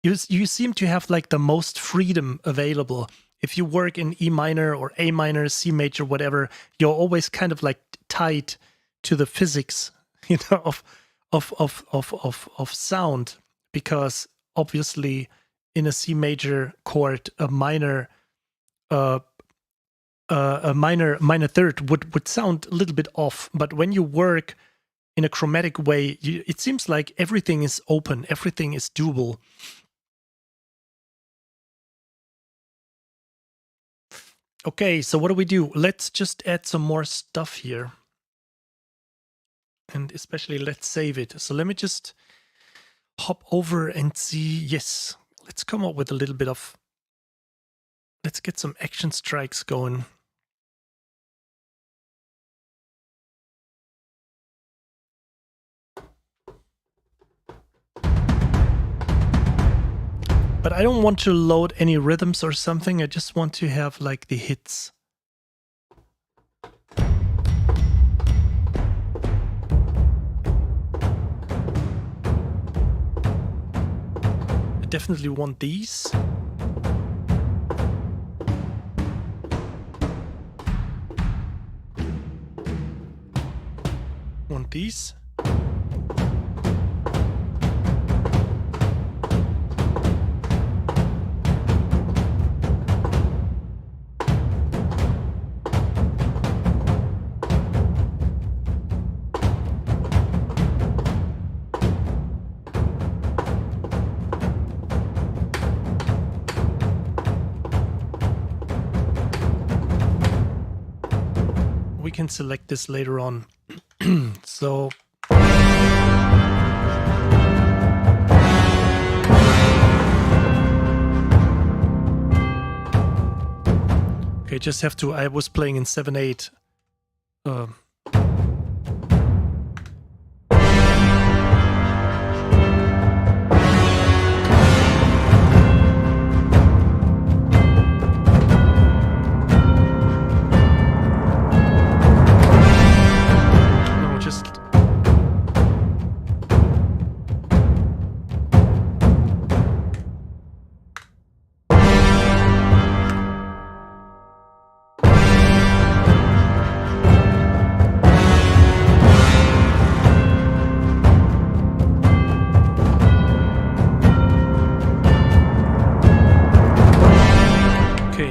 you seem to have like the most freedom available. If you work in E minor or A minor, C major, whatever, you're always kind of like tied to the physics, you know, of sound, because obviously in a C major chord, a minor third would sound a little bit off. But when you work in a chromatic way, it seems like everything is open, everything is doable. Okay, so what do we do? Let's just add some more stuff here. And especially let's save it. So let me just hop over and see. Yes, let's come up with a little bit of, let's get some action strikes going. But I don't want to load any rhythms or something. I just want to have like the hits. I definitely want these. Want these. Can select this later on. So okay, just have to, I was playing in 7/8.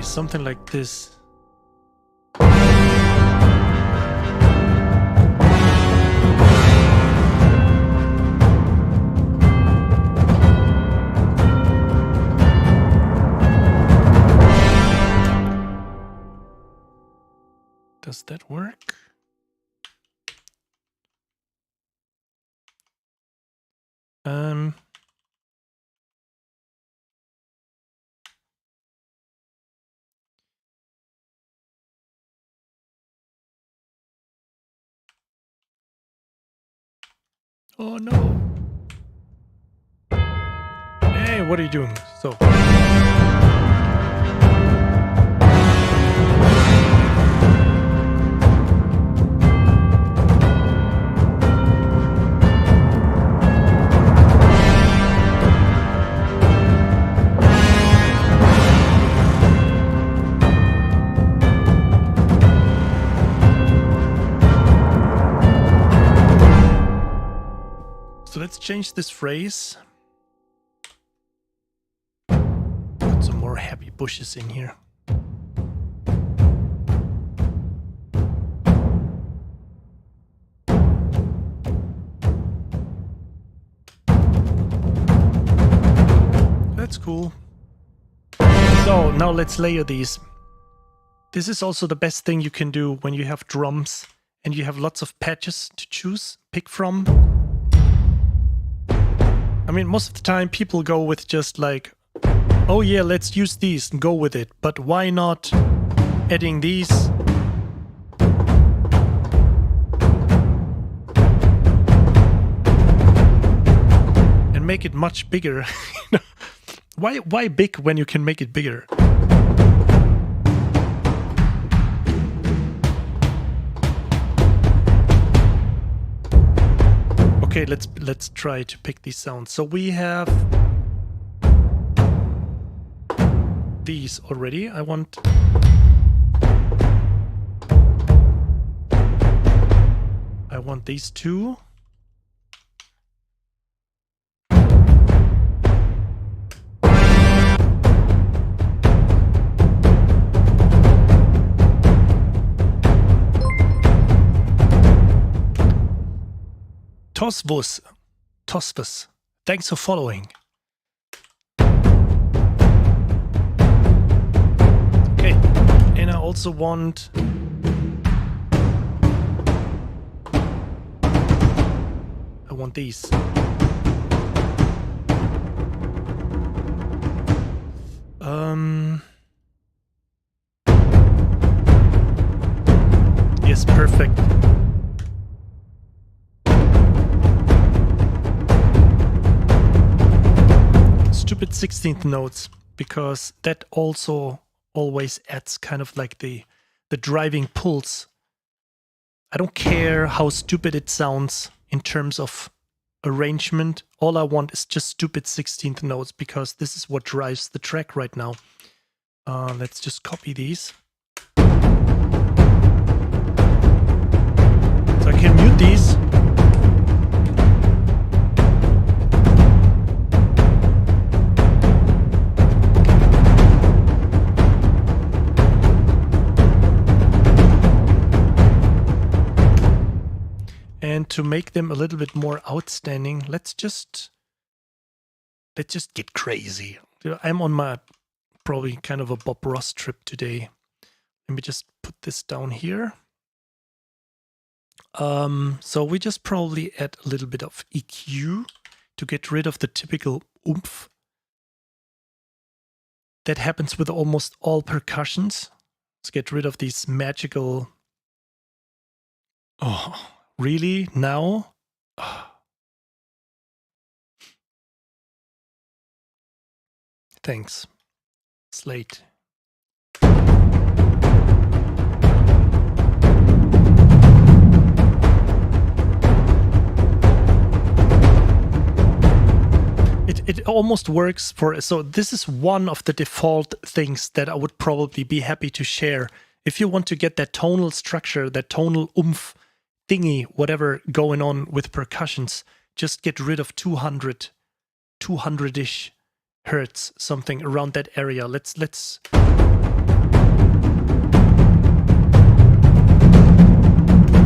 Something like this. Does that work? Oh no. Hey, what are you doing? So. So let's change this phrase. Put some more happy bushes in here. That's cool. So now let's layer these. This is also the best thing you can do when you have drums and you have lots of patches to pick from. I mean, most of the time people go with just like, oh yeah, let's use these and go with it. But why not adding these? And make it much bigger. Why big when you can make it bigger? Okay, let's try to pick these sounds. So we have these already. I want these two. Tosvus, thanks for following. Okay, and I also want these. Yes, perfect. Stupid 16th notes, because that also always adds kind of like the driving pulse. I don't care how stupid it sounds in terms of arrangement. All I want is just stupid 16th notes, because this is what drives the track right now. Let's just copy these. So I can mute these. And to make them a little bit more outstanding, let's just get crazy. I'm on my probably kind of a Bob Ross trip today. Let me just put this down here. So we just probably add a little bit of EQ to get rid of the typical oomph that happens with almost all percussions. Let's get rid of these magical. Oh. Really? Now? Thanks. Slate. It almost works for, so this is one of the default things that I would probably be happy to share. If you want to get that tonal structure, that tonal oomph thingy, whatever going on with percussions, just get rid of 200-ish hertz, something around that area. Let's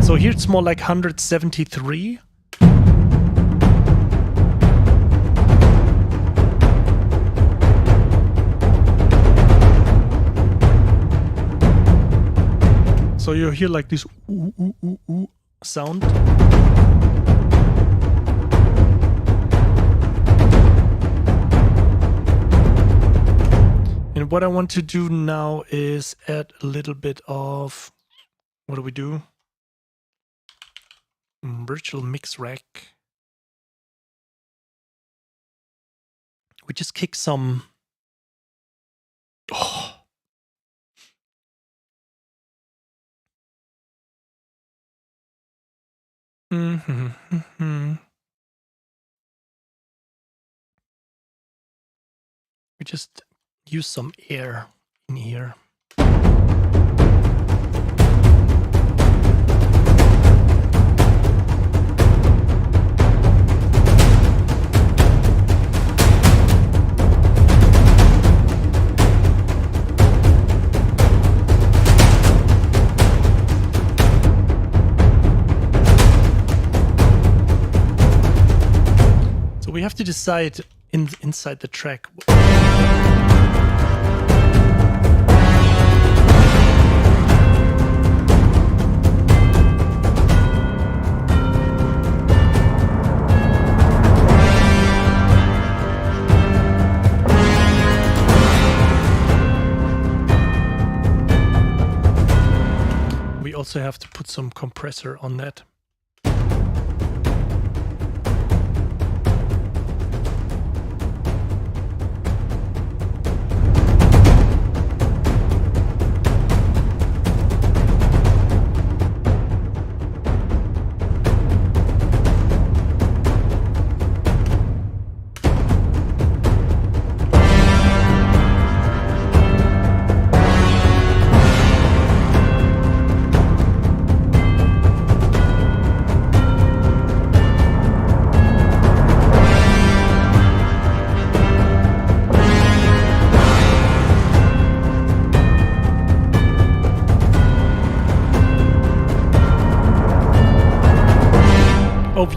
so here it's more like 173. So you hear like this ooh, ooh, ooh, ooh sound. And what I want to do now is add a little bit of, what do we do? Virtual mix rack. We just kick some. Oh. We just use some air in here. we have to decide inside the track. We also have to put some compressor on that.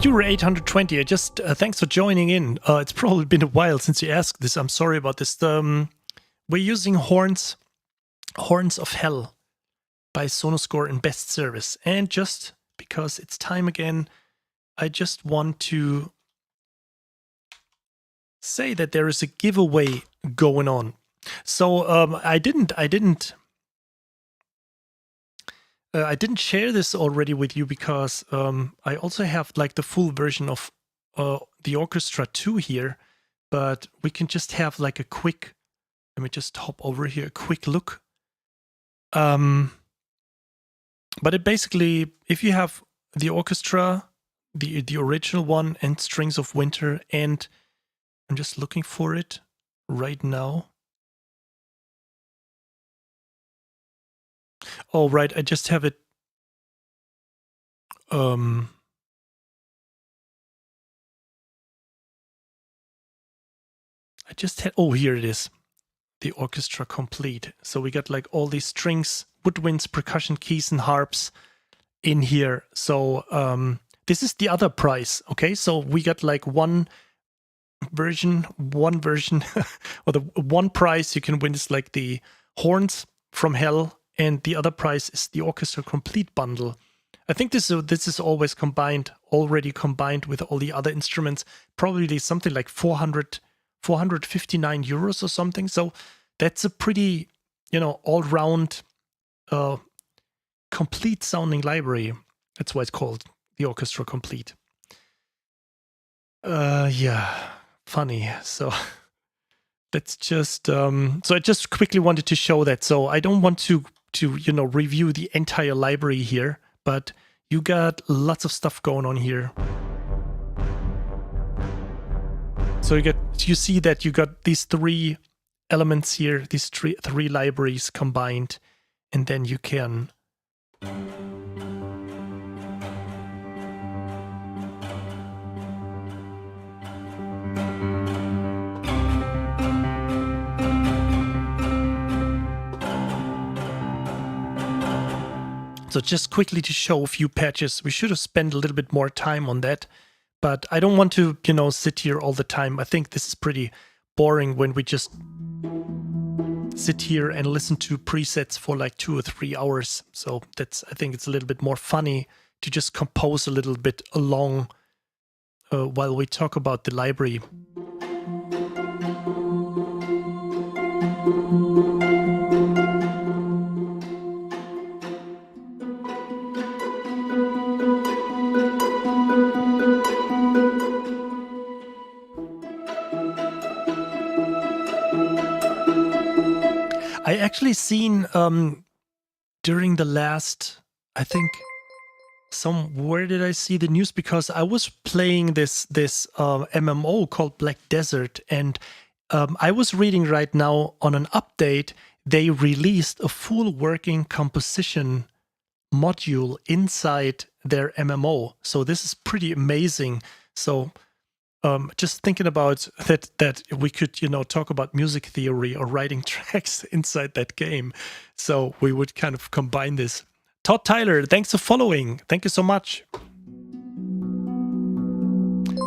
Viewer 820, I just thanks for joining in. It's probably been a while since you asked this. I'm sorry about this. We're using Horns of Hell by Sonuscore in best service. And just because it's time again, I just want to say that there is a giveaway going on. So I didn't share this already with you because I also have like the full version of the Orchestra 2 here, but we can just have like a quick, let me just hop over here, a quick look. But it basically, if you have the Orchestra, the original one, and Strings of Winter, and I'm just looking for it right now. Oh, right, I just have it. I just had, oh, here it is. The Orchestra complete. So we got like all these strings, woodwinds, percussion keys, and harps in here. So this is the other price, okay? So we got like one version, or the one prize you can win is like the Horns from Hell, and the other prize is the Orchestra Complete bundle. I think this is always already combined with all the other instruments, probably something like 459 euros or something. So that's a pretty, all-round, complete sounding library. That's why it's called the Orchestra Complete. Yeah, funny. So that's just, so I just quickly wanted to show that. So I don't want to review the entire library here, but you got lots of stuff going on here. So you see that you got these three elements here, these three libraries combined, and then you can So just quickly to show a few patches, we should have spent a little bit more time on that, but I don't want to, sit here all the time. I think this is pretty boring when we just sit here and listen to presets for like 2 or 3 hours. So I think it's a little bit more funny to just compose a little bit along while we talk about the library. I actually seen during the last, I think, where did I see the news? Because I was playing this MMO called Black Desert, and I was reading right now on an update, they released a full working composition module inside their MMO. So this is pretty amazing. So just thinking about that we could, talk about music theory or writing tracks inside that game. So we would kind of combine this. Todd Tyler, thanks for following. Thank you so much.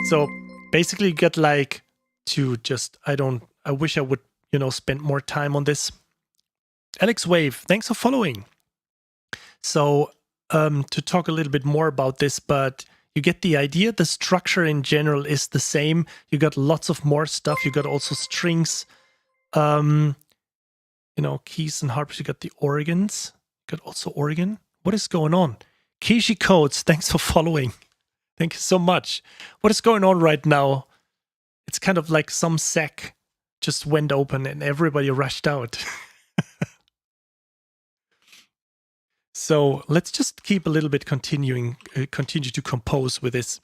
So basically you get like to just, I wish I would, you know, spend more time on this. Alex Wave, thanks for following. So to talk a little bit more about this, but you get the idea. The structure in general is the same. You got lots of more stuff. You got also strings, you know, keys and harps. You got the organs. You got also organ. What is going on? Kishi Codes, thanks for following. Thank you so much. What is going on right now? It's kind of like some sack just went open and everybody rushed out. So let's just keep a little bit continue to compose with this.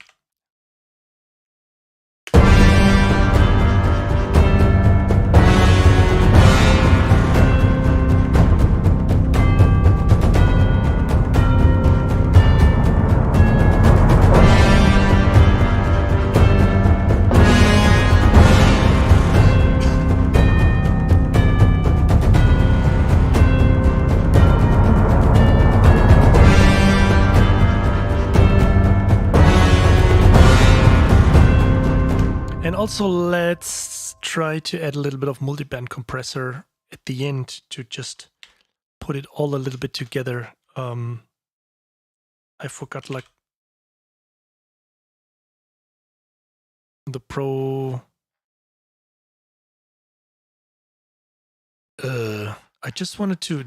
And also let's try to add a little bit of multiband compressor at the end to just put it all a little bit together. I forgot like the Pro. I just wanted to,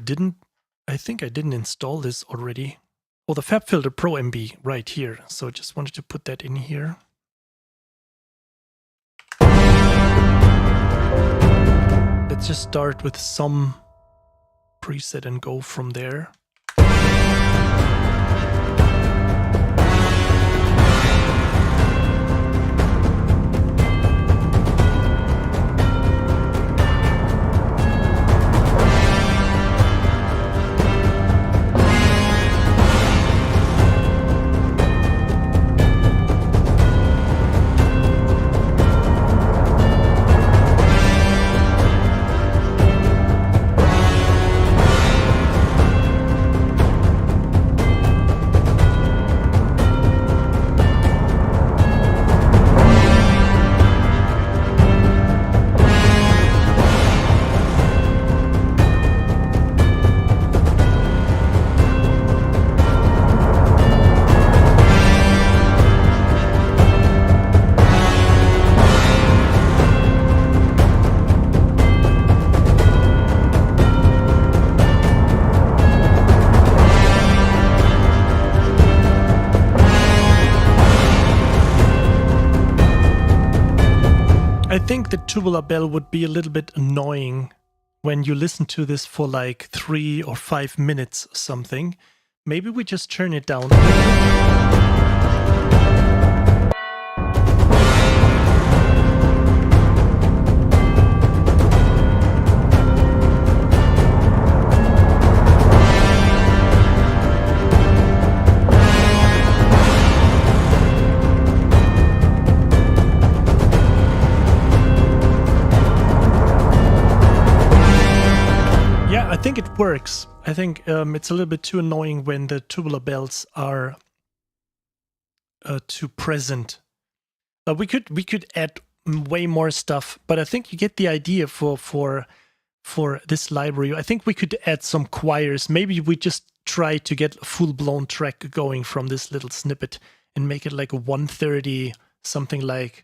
I think I didn't install this already. Oh, the FabFilter Pro MB right here. So just wanted to put that in here. Let's just start with some preset and go from there. I think the tubular bell would be a little bit annoying when you listen to this for like 3 or 5 minutes or something. Maybe we just turn it down. I think it works. I think it's a little bit too annoying when the tubular bells are too present. We could add way more stuff, but I think you get the idea for this library. I think we could add some choirs. Maybe we just try to get a full-blown track going from this little snippet and make it like a 130, something like,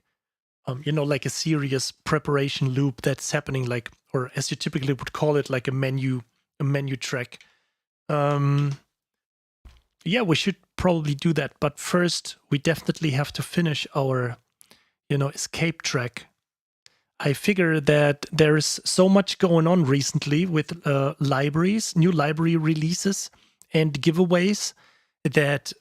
you know, like a serious preparation loop that's happening, like, or as you typically would call it, like a menu track. Yeah, we should probably do that. But first, we definitely have to finish our, you know, escape track. I figure that there is so much going on recently with libraries, new library releases and giveaways that,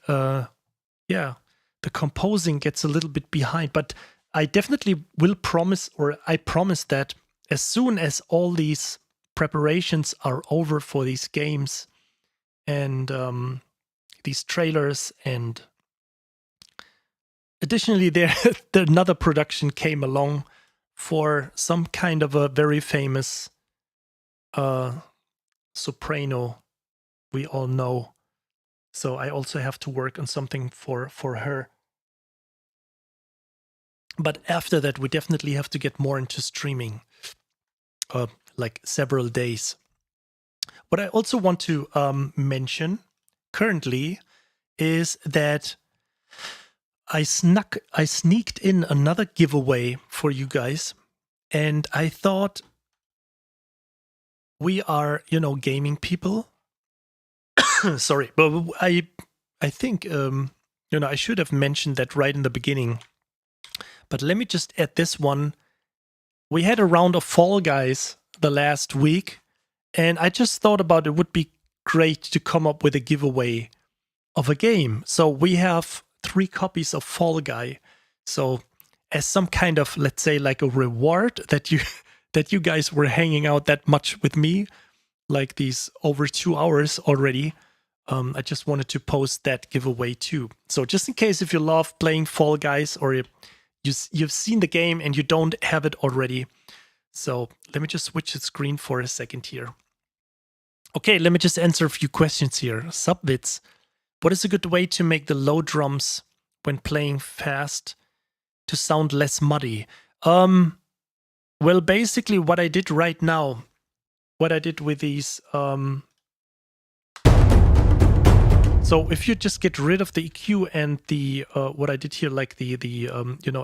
yeah, the composing gets a little bit behind. But I definitely will promise, or I promise that as soon as all these preparations are over for these games and these trailers, and additionally there another production came along for some kind of a very famous soprano we all know. So I also have to work on something for her. But after that, we definitely have to get more into streaming, like several days. What I also want to mention currently is that I sneaked in another giveaway for you guys, and I thought, we are, gaming people. Sorry, but I think, I should have mentioned that right in the beginning. But let me just add this one. We had a round of Fall Guys the last week, and I just thought about it would be great to come up with a giveaway of a game. So we have 3 copies of Fall Guy. So as some kind of, let's say, like a reward that you guys were hanging out that much with me, like these over 2 hours already, I just wanted to post that giveaway too. So just in case if you love playing Fall Guys, or you've seen the game and you don't have it already. So let me just switch the screen for a second here. Okay, let me just answer a few questions here. Subwits, what is a good way to make the low drums when playing fast to sound less muddy? Well, basically what I did right now, what I did with these, so if you just get rid of the EQ and the what I did here, like the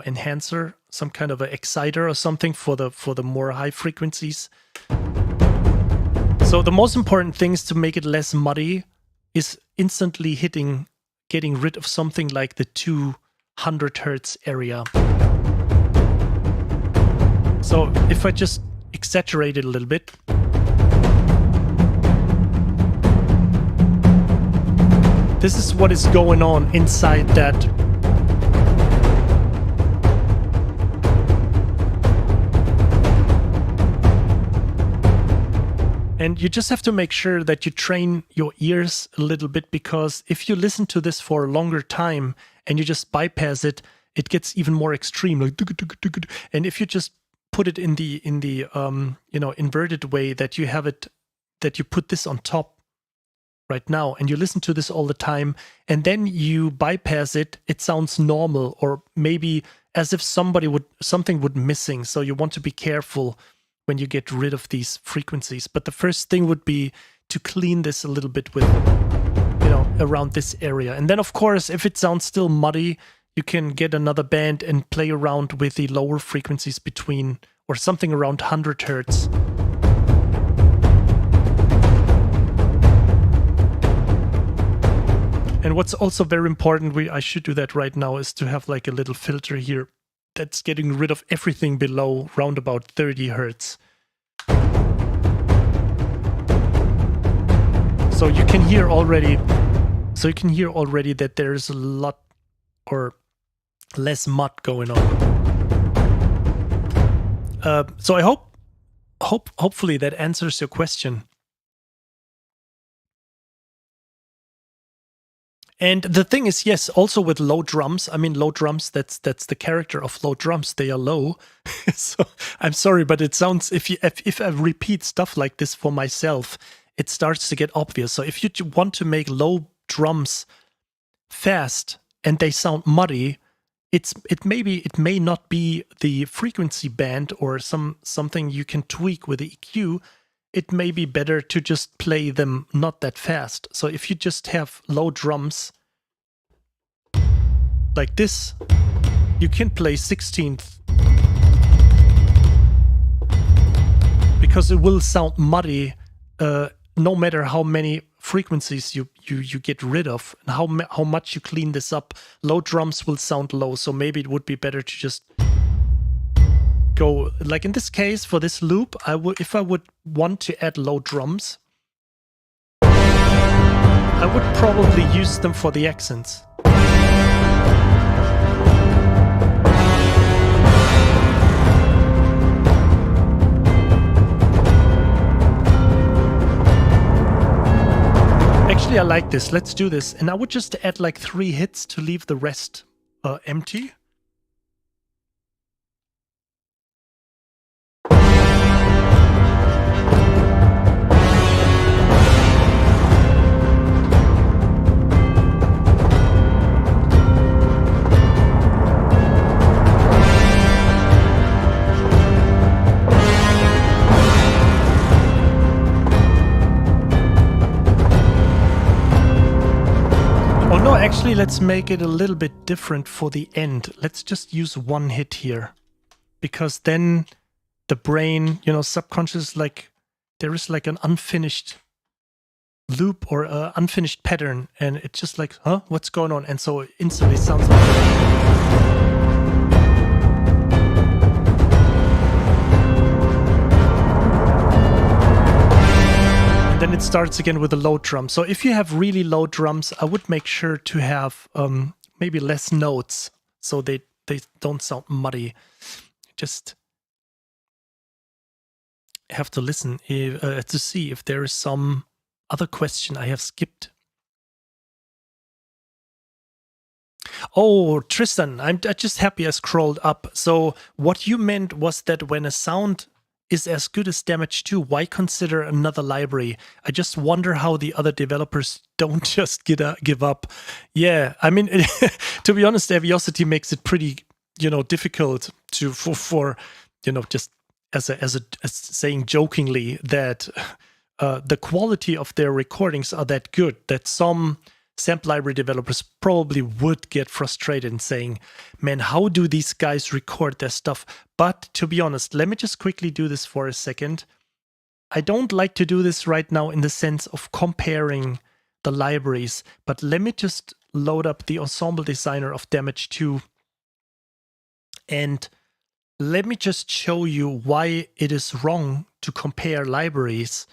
enhancer, some kind of an exciter or something for the more high frequencies. So the most important things to make it less muddy is instantly getting rid of something like the 200 hertz area. So if I just exaggerate it a little bit. This is what is going on inside that. And you just have to make sure that you train your ears a little bit, because if you listen to this for a longer time and you just bypass it, it gets even more extreme. Like, and if you just put it in the inverted way, that you have it, that you put this on top right now, and you listen to this all the time, and then you bypass it, it sounds normal, or maybe as if something would missing. So you want to be careful when you get rid of these frequencies. But the first thing would be to clean this a little bit with, around this area. And then of course, if it sounds still muddy, you can get another band and play around with the lower frequencies between, or something around 100 hertz. And what's also very important, I should do that right now, is to have like a little filter here that's getting rid of everything below round about 30 hertz. So you can hear already that there's a lot or less mud going on. So I hopefully that answers your question. And the thing is, yes, also with low drums, low drums, that's the character of low drums. They are low. So I'm sorry, but it sounds, if I repeat stuff like this for myself, it starts to get obvious. So if you want to make low drums fast and they sound muddy, it may not be the frequency band or something you can tweak with the EQ. It may be better to just play them not that fast. So if you just have low drums like this, you can play 16th, because it will sound muddy no matter how many frequencies you get rid of and how much you clean this up. Low drums will sound low, so maybe it would be better to just go, like in this case, for this loop, if I would want to add low drums, I would probably use them for the accents. Actually, I like this. Let's do this. And I would just add like 3 hits to leave the rest empty. Actually, let's make it a little bit different for the end. Let's just use one hit here, because then the brain, you know, subconscious, like there is like an unfinished loop or an unfinished pattern, and it's just like, huh, what's going on? And so it instantly sounds like... Then it starts again with a low drum. So if you have really low drums, I would make sure to have maybe less notes so they don't sound muddy. Just have to listen to see if there is some other question I have skipped. Oh, Tristan, I'm just happy I scrolled up. So what you meant was that when a sound is as good as Damage 2, why consider another library? I just wonder how the other developers don't just give up. Yeah, I mean, to be honest, Aviosity makes it pretty, you know, difficult to for you know, just as saying jokingly that the quality of their recordings are that good that some sample library developers probably would get frustrated and saying, man, how do these guys record their stuff? But to be honest, let me just quickly do this for a second. I don't like to do this right now in the sense of comparing the libraries, but let me just load up the ensemble designer of Damage 2 and let me just show you why it is wrong to compare libraries,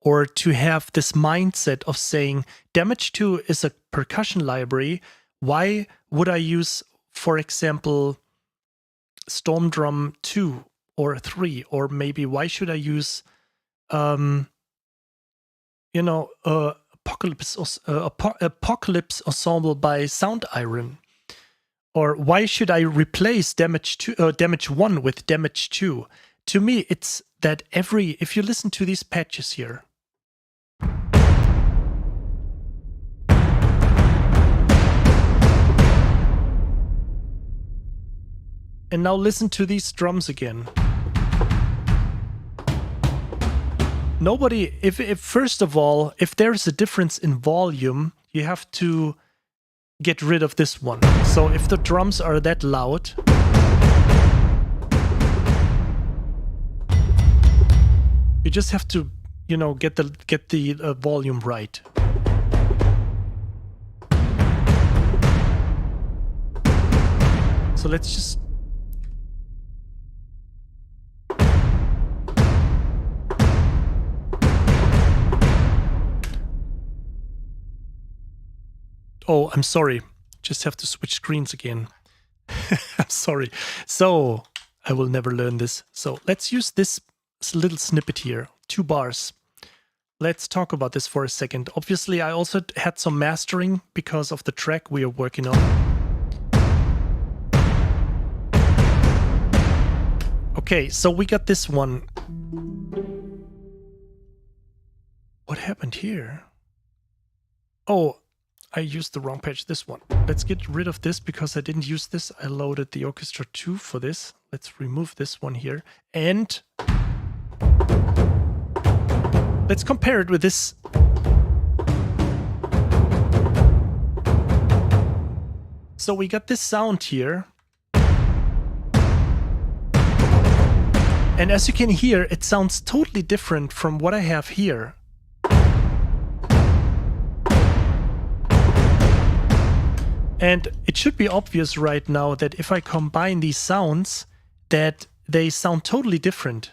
or to have this mindset of saying Damage 2 is a percussion library. Why would I use, for example, Storm Drum 2 or 3? Or maybe why should I use, you know, Apocalypse Ensemble by Sound Iron? Or why should I replace Damage 1 with Damage 2? To me, it's that if you listen to these patches here, and now listen to these drums again. Nobody, if first of all, if there's a difference in volume, you have to get rid of this one. So if the drums are that loud, you just have to, you know, get the volume right. So let's just... Oh, I'm sorry. Just have to switch screens again. I'm sorry. So, I will never learn this. So, let's use this little snippet here. 2 bars. Let's talk about this for a second. Obviously, I also had some mastering because of the track we are working on. Okay, so we got this one. What happened here? Oh, I used the wrong page, this one. Let's get rid of this because I didn't use this. I loaded the Orchestra 2 for this. Let's remove this one here. And let's compare it with this. So we got this sound here. And as you can hear, it sounds totally different from what I have here. And it should be obvious right now that if I combine these sounds, that they sound totally different.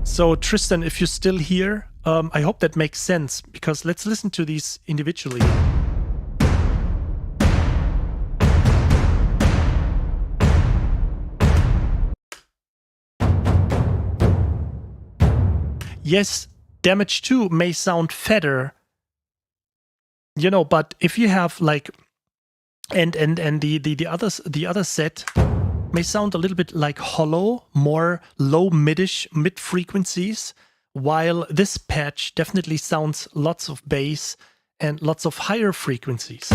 So Tristan, if you're still here, I hope that makes sense, because let's listen to these individually. Yes, Damage 2 may sound fatter, you know, but if you have like, and the other set may sound a little bit like hollow, more low mid frequencies, while this patch definitely sounds lots of bass and lots of higher frequencies.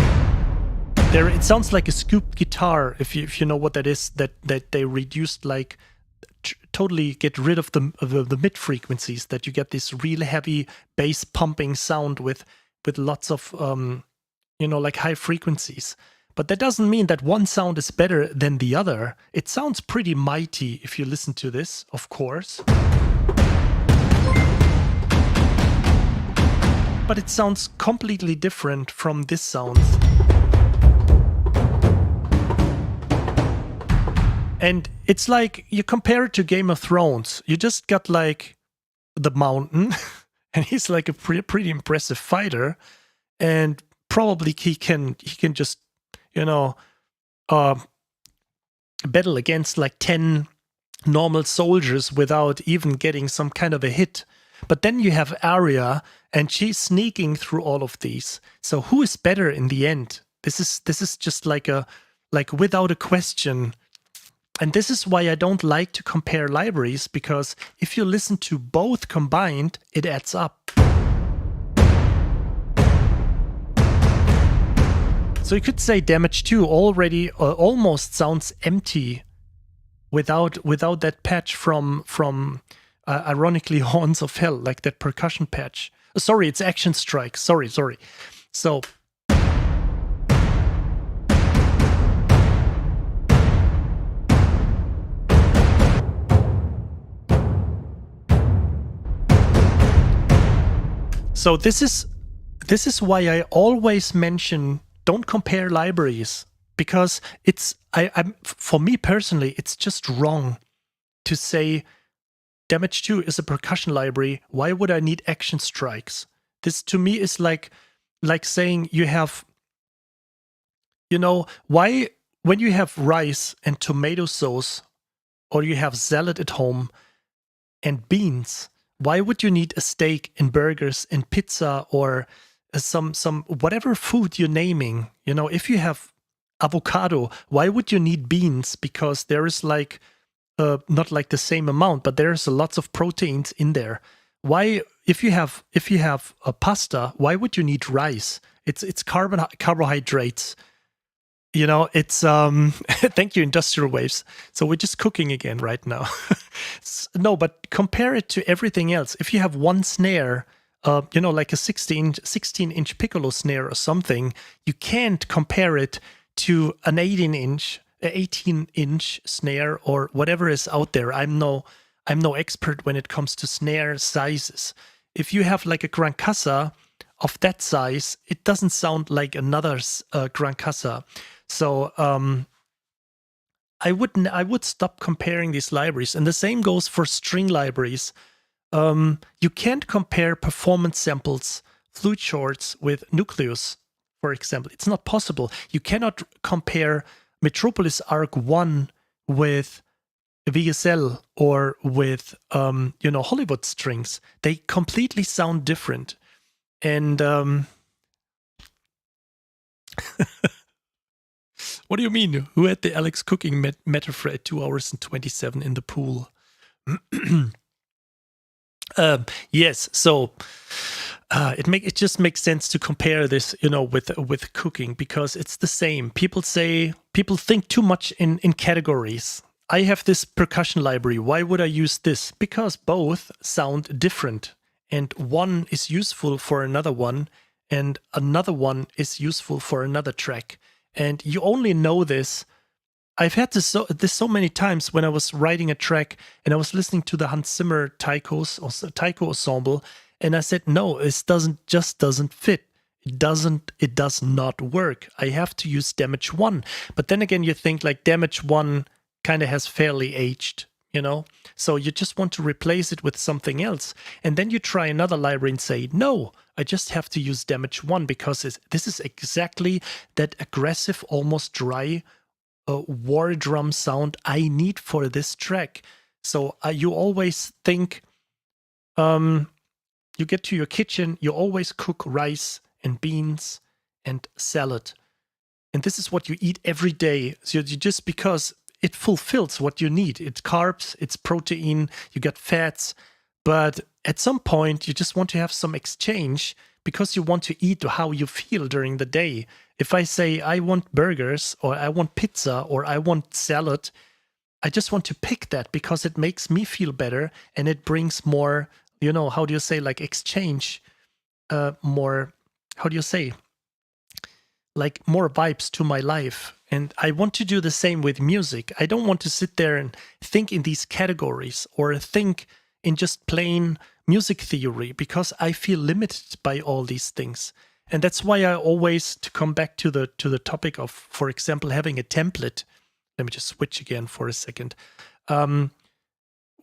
It sounds like a scooped guitar, if you know what that is, that they reduced like totally get rid of the mid frequencies, that you get this really heavy bass pumping sound with lots of like high frequencies. But that doesn't mean that one sound is better than the other. It sounds pretty mighty if you listen to this, of course. But it sounds completely different from this sound. And it's like, you compare it to Game of Thrones. You just got like the Mountain, and he's like a pretty impressive fighter, and probably he can just battle against like 10 normal soldiers without even getting some kind of a hit. But then you have Arya, and she's sneaking through all of these. So who is better in the end? This is just like without a question. And this is why I don't like to compare libraries, because if you listen to both combined, it adds up. So you could say Damage 2 already almost sounds empty without that patch from ironically Horns of Hell, like that percussion patch. Sorry, it's Action Strike. Sorry. So this is why I always mention, don't compare libraries, because for me personally, it's just wrong to say Damage 2 is a percussion library. Why would I need Action Strikes? This to me is like saying you have, why, when you have rice and tomato sauce, or you have salad at home and beans, why would you need a steak and burgers and pizza or some whatever food you're naming? If you have avocado, why would you need beans? Because there is like not like the same amount, but there's lots of proteins in there. Why, if you have a pasta, why would you need rice? It's carbohydrates. It's thank you, Industrial Waves. So we're just cooking again right now. No, but compare it to everything else. If you have one snare, like a 16-inch piccolo snare or something, you can't compare it to an 18-inch snare or whatever is out there. I'm no expert when it comes to snare sizes. If you have like a Gran Casa of that size, it doesn't sound like another Gran Casa. So I would stop comparing these libraries, and the same goes for string libraries. You can't compare performance samples, flute shorts with Nucleus, for example. It's not possible. You cannot compare Metropolis Arc 1 with VSL or with Hollywood strings. They completely sound different. And what do you mean? Who had the Alex cooking metaphor at 2 hours and 27 in the pool? Yes, so it just makes sense to compare this, with cooking, because it's the same. People think too much in categories. I have this percussion library. Why would I use this? Because both sound different, and one is useful for another one, and another one is useful for another track. And you only know this. I've had this so many times when I was writing a track and I was listening to the Hans Zimmer taiko ensemble, and I said, no, it doesn't fit. It does not work. I have to use Damage 1. But then again, you think like Damage 1 kind of has fairly aged, so you just want to replace it with something else. And then you try another library and say, no, I just have to use Damage 1 because this is exactly that aggressive, almost dry war drum sound I need for this track. So you always think, you get to your kitchen, you always cook rice and beans and salad. And this is what you eat every day. So you just, because it fulfills what you need. It's carbs, it's protein, you got fats. But at some point, you just want to have some exchange because you want to eat how you feel during the day. If I say I want burgers or I want pizza or I want salad, I just want to pick that because it makes me feel better and it brings more, how do you say, like exchange, more, how do you say, like more vibes to my life. And I want to do the same with music. I don't want to sit there and think in these categories or think in just plain music theory because I feel limited by all these things. And that's why I always, to come back to the topic of, for example, having a template. Let me just switch again for a second. When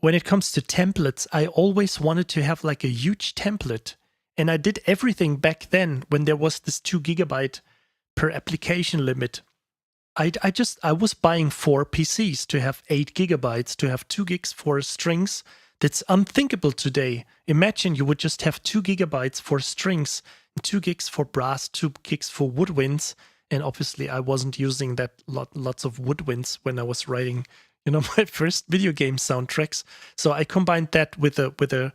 it comes to templates, I always wanted to have like a huge template. And I did everything back then when there was this 2 GB per application limit. I was buying 4 PCs to have 8 GB, to have 2 gigs for strings. That's unthinkable today. Imagine you would just have 2 GB for strings, 2 gigs for brass, 2 gigs for woodwinds. And obviously I wasn't using that lots of woodwinds when I was writing, my first video game soundtracks. So I combined that with the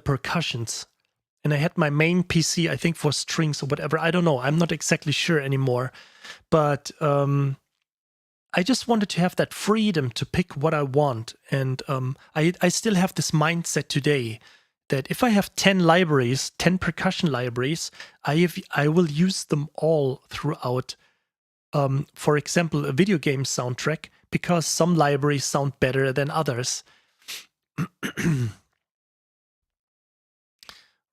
percussions. And I had my main PC, I think, for strings or whatever. I don't know. I'm not exactly sure anymore. But I just wanted to have that freedom to pick what I want. And I still have this mindset today that if I have 10 libraries, 10 percussion libraries, I will use them all throughout, for example, a video game soundtrack, because some libraries sound better than others.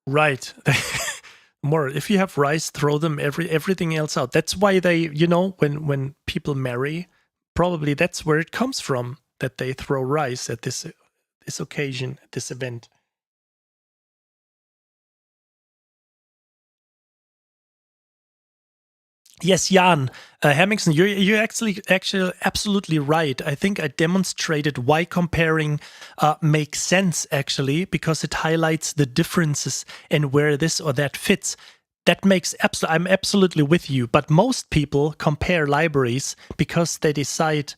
Right. More, if you have rice, throw them everything else out. That's why they, when people marry, probably that's where it comes from, that they throw rice at this occasion, at this event. Yes, Jan Hemmingsen, you're actually absolutely right. I think I demonstrated why comparing makes sense, actually, because it highlights the differences and where this or that fits. That makes I'm absolutely with you. But most people compare libraries because they decide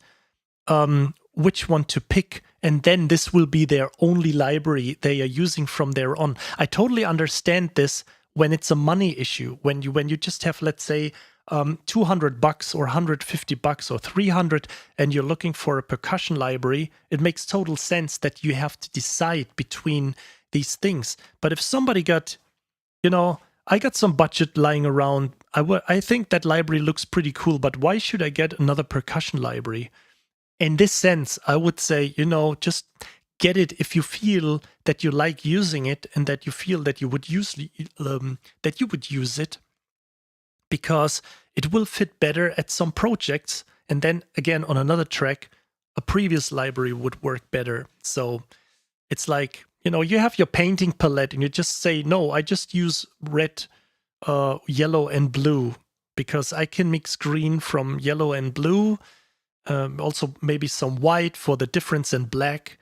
which one to pick, and then this will be their only library they are using from there on. I totally understand this when it's a money issue. When you just have, let's say, $200 or $150 or $300, and you're looking for a percussion library, it makes total sense that you have to decide between these things. But if somebody got, I got some budget lying around, I think that library looks pretty cool, but why should I get another percussion library? In this sense, I would say, just get it if you feel that you like using it and that you feel that you would use it, because it will fit better at some projects, and then again on another track a previous library would work better. So it's like, you have your painting palette and you just say, no, I just use red, yellow and blue, because I can mix green from yellow and blue, also maybe some white for the difference in black.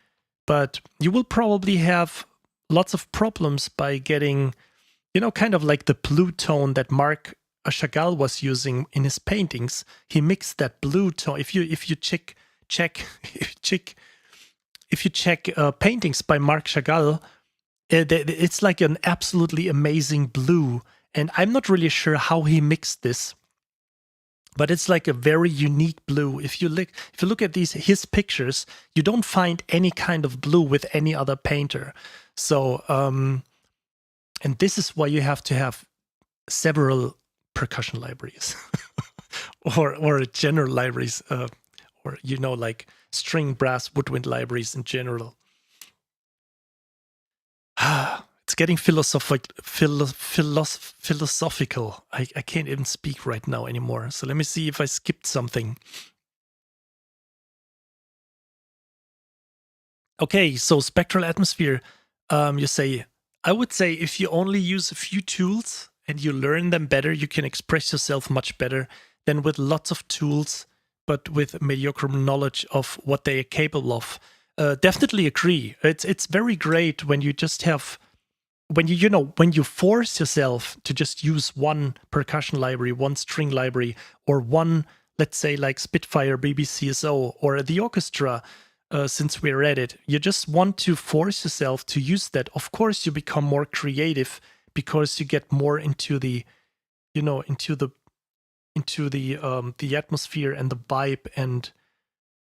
But you will probably have lots of problems by getting, kind of like the blue tone that Marc Chagall was using in his paintings. He mixed that blue tone. If you check paintings by Marc Chagall, it's like an absolutely amazing blue. And I'm not really sure how he mixed this, but it's like a very unique blue. If you look at his pictures, you don't find any kind of blue with any other painter. So, and this is why you have to have several percussion libraries or general libraries, or like string, brass, woodwind libraries in general. It's getting philosophical. I can't even speak right now anymore. So let me see if I skipped something. Okay, so spectral atmosphere. You say, I would say if you only use a few tools and you learn them better, you can express yourself much better than with lots of tools, but with mediocre knowledge of what they are capable of. Definitely agree. It's very great when you just have, when you force yourself to just use one percussion library, one string library, or one, let's say, like Spitfire, BBCSO, or the Orchestra. Since we're at it, you just want to force yourself to use that. Of course, you become more creative because you get more into the, into the atmosphere and the vibe, and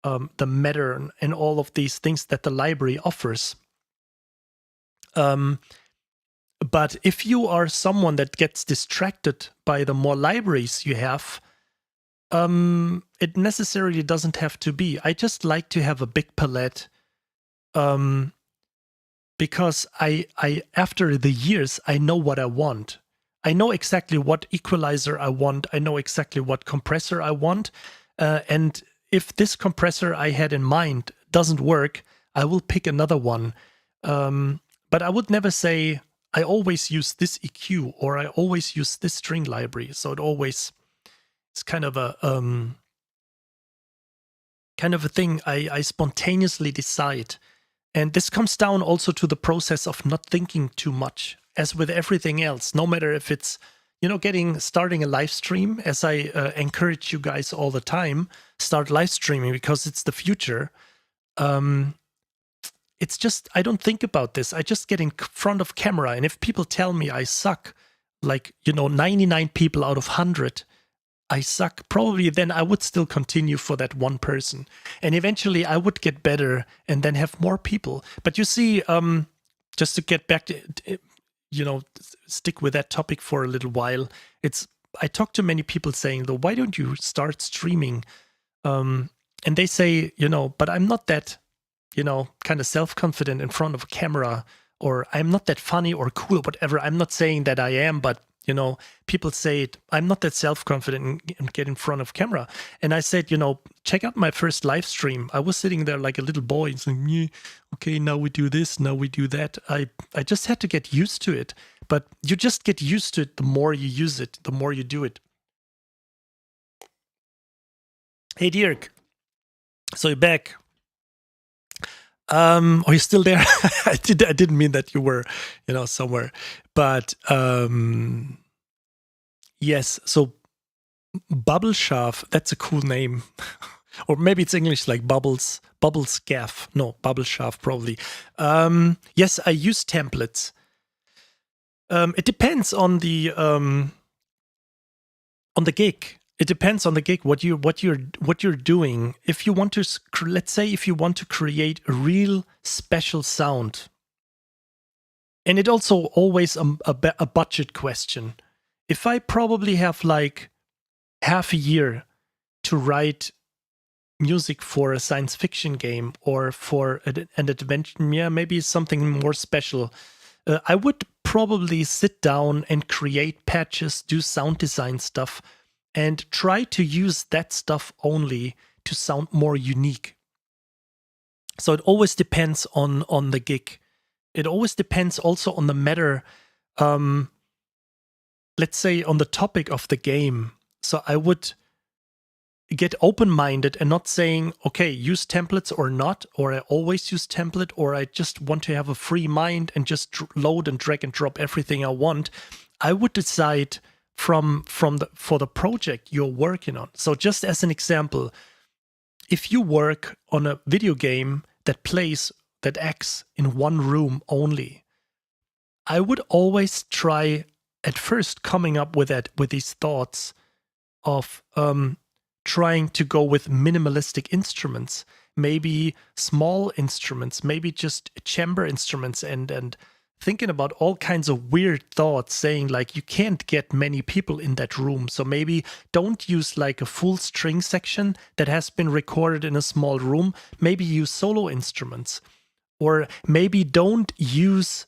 the matter and all of these things that the library offers. But if you are someone that gets distracted by the more libraries you have, it necessarily doesn't have to be. I just like to have a big palette, because I after the years, I know what I want. I know exactly what equalizer I want. I know exactly what compressor I want. And if this compressor I had in mind doesn't work, I will pick another one. But I would never say, I always use this EQ or I always use this string library. So it's kind of a thing I spontaneously decide. And this comes down also to the process of not thinking too much, as with everything else, no matter if it's, starting a live stream, as I encourage you guys all the time, start live streaming because it's the future. It's just, I don't think about this. I just get in front of camera. And if people tell me I suck, 99 people out of 100, I suck, probably then I would still continue for that one person. And eventually I would get better and then have more people. But you see, just to get back to, stick with that topic for a little while, I talk to many people saying, though, why don't you start streaming? And they say, but I'm not that, kind of self-confident in front of a camera, or I'm not that funny or cool or whatever. I'm not saying that I am, but people say I'm not that self-confident and get in front of camera. And I said, check out my first live stream. I was sitting there like a little boy and saying, yeah, okay, now we do this, now we do that. I just had to get used to it. But you just get used to it the more you use it, the more you do it. Hey, Dirk. So you're back. Are you still there? I didn't mean that you were, somewhere. But yes, so Bubble Shaft, that's a cool name. Or maybe it's English like Bubbles Gaff. No, Bubble Shaft probably. Yes, I use templates. It depends on the gig. It depends on the gig, what you're doing. If you want to, let's say, if you want to create a real special sound, and it also always a budget question. If I probably have like half a year to write music for a science fiction game or for an adventure, maybe something more special, I would probably sit down and create patches, do sound design stuff, and try to use that stuff only to sound more unique. So it always depends on the gig. It always depends also on the matter, let's say on the topic of the game. So I would get open-minded and not saying, okay, use templates or not, or I always use template, or I just want to have a free mind and just load and drag and drop everything I want. I would decide for the project you're working on. So just as an example, if you work on a video game that acts in one room only, I would always try at first coming up with these thoughts of trying to go with minimalistic instruments, maybe small instruments, maybe just chamber instruments, and thinking about all kinds of weird thoughts, saying like you can't get many people in that room, so maybe don't use like a full string section that has been recorded in a small room. Maybe use solo instruments, or maybe don't use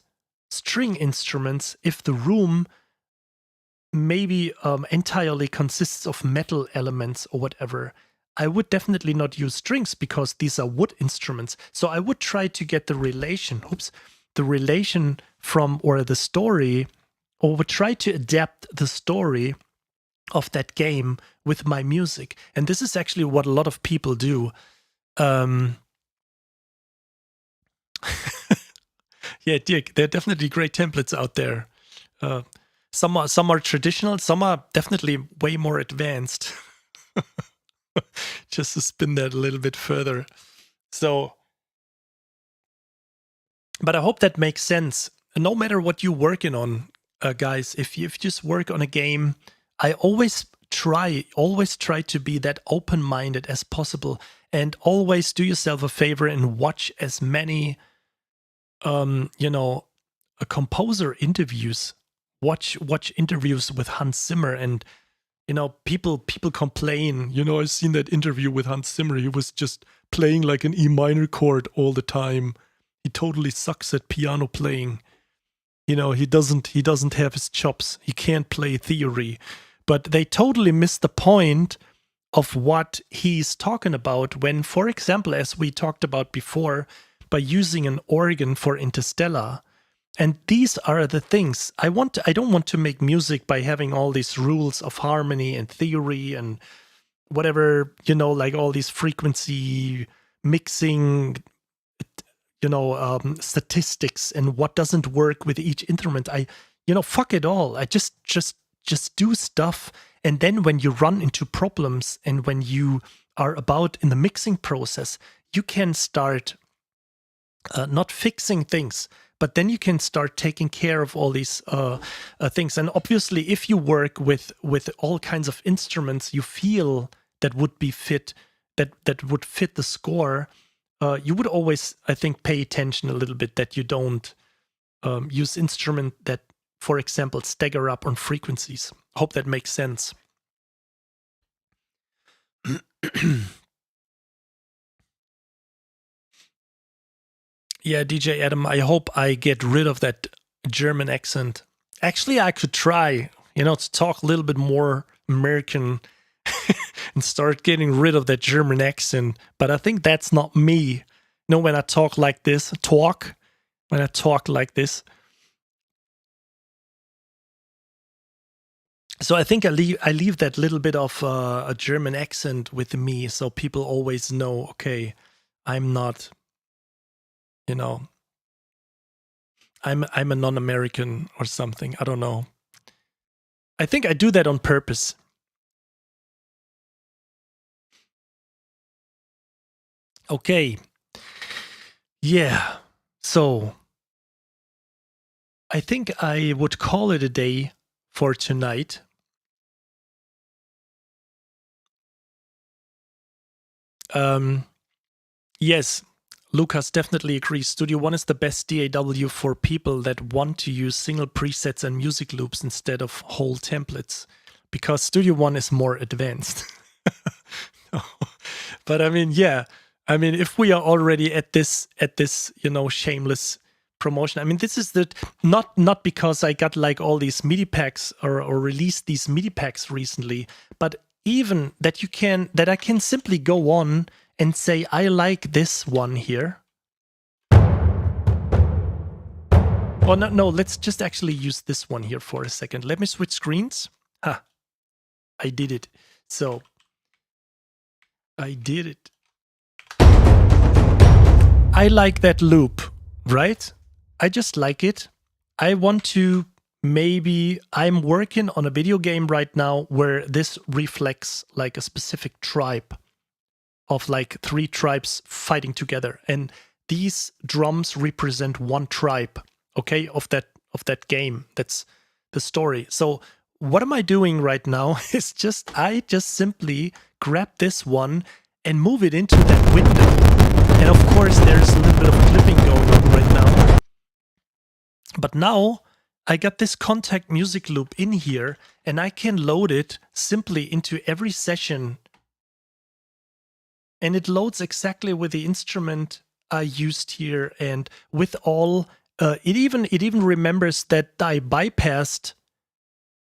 string instruments if the room maybe entirely consists of metal elements or whatever. I would definitely not use strings because these are wood instruments. So I would try to get the relation from, or the story, or would try to adapt the story of that game with my music. And this is actually what a lot of people do. Yeah, Dirk, there are definitely great templates out there. Some are traditional, some are definitely way more advanced. Just to spin that a little bit further. So, but I hope that makes sense. No matter what you're working on, guys, if you just work on a game, I always always try to be that open-minded as possible, and always do yourself a favor and watch as many, composer interviews. Watch interviews with Hans Zimmer, and people complain. I've seen that interview with Hans Zimmer. He was just playing like an E minor chord all the time. He totally sucks at piano playing. He doesn't have his chops. He can't play theory. But they totally miss the point of what he's talking about when, for example, as we talked about before, by using an organ for Interstellar. And these are the things I don't want to make music by having all these rules of harmony and theory and whatever, like all these frequency mixing, statistics and what doesn't work with each instrument. Fuck it all. I just do stuff. And then when you run into problems and when you are about in the mixing process, you can start not fixing things, but then you can start taking care of all these things. And obviously, if you work with all kinds of instruments you feel that would be fit, that would fit the score, you would always, I think, pay attention a little bit that you don't use instrument that, for example, stagger up on frequencies. Hope that makes sense. Yeah, DJ Adam, I hope I get rid of that German accent. Actually, I could try, to talk a little bit more American and start getting rid of that German accent. But I think that's not me. When I talk like this, when I talk like this. So I think I leave that little bit of a German accent with me, so people always know, okay, I'm not, I'm a non-American or something. I don't know. I think I do that on purpose. Okay. Yeah. So I think I would call it a day for tonight. Yes, Lucas definitely agrees. Studio One is the best DAW for people that want to use single presets and music loops instead of whole templates, because Studio One is more advanced. But I mean, yeah. I mean, if we are already at this, shameless promotion. I mean, this is not because I got like all these MIDI packs or released these MIDI packs recently, but even that I can simply go on and say, I like this one here. Oh, no, let's just actually use this one here for a second. Let me switch screens. I did it. So I did it. I like that loop, right? I just like it. I want to I'm working on a video game right now where this reflects like a specific tribe of like 3 tribes fighting together. And these drums represent one tribe, okay, of that game. That's the story. So what am I doing right now is I just simply grab this one and move it into that window. And of course, there's a little bit of clipping going on right now. But now I got this contact music loop in here, and I can load it simply into every session. And it loads exactly with the instrument I used here, and with all it even remembers that I bypassed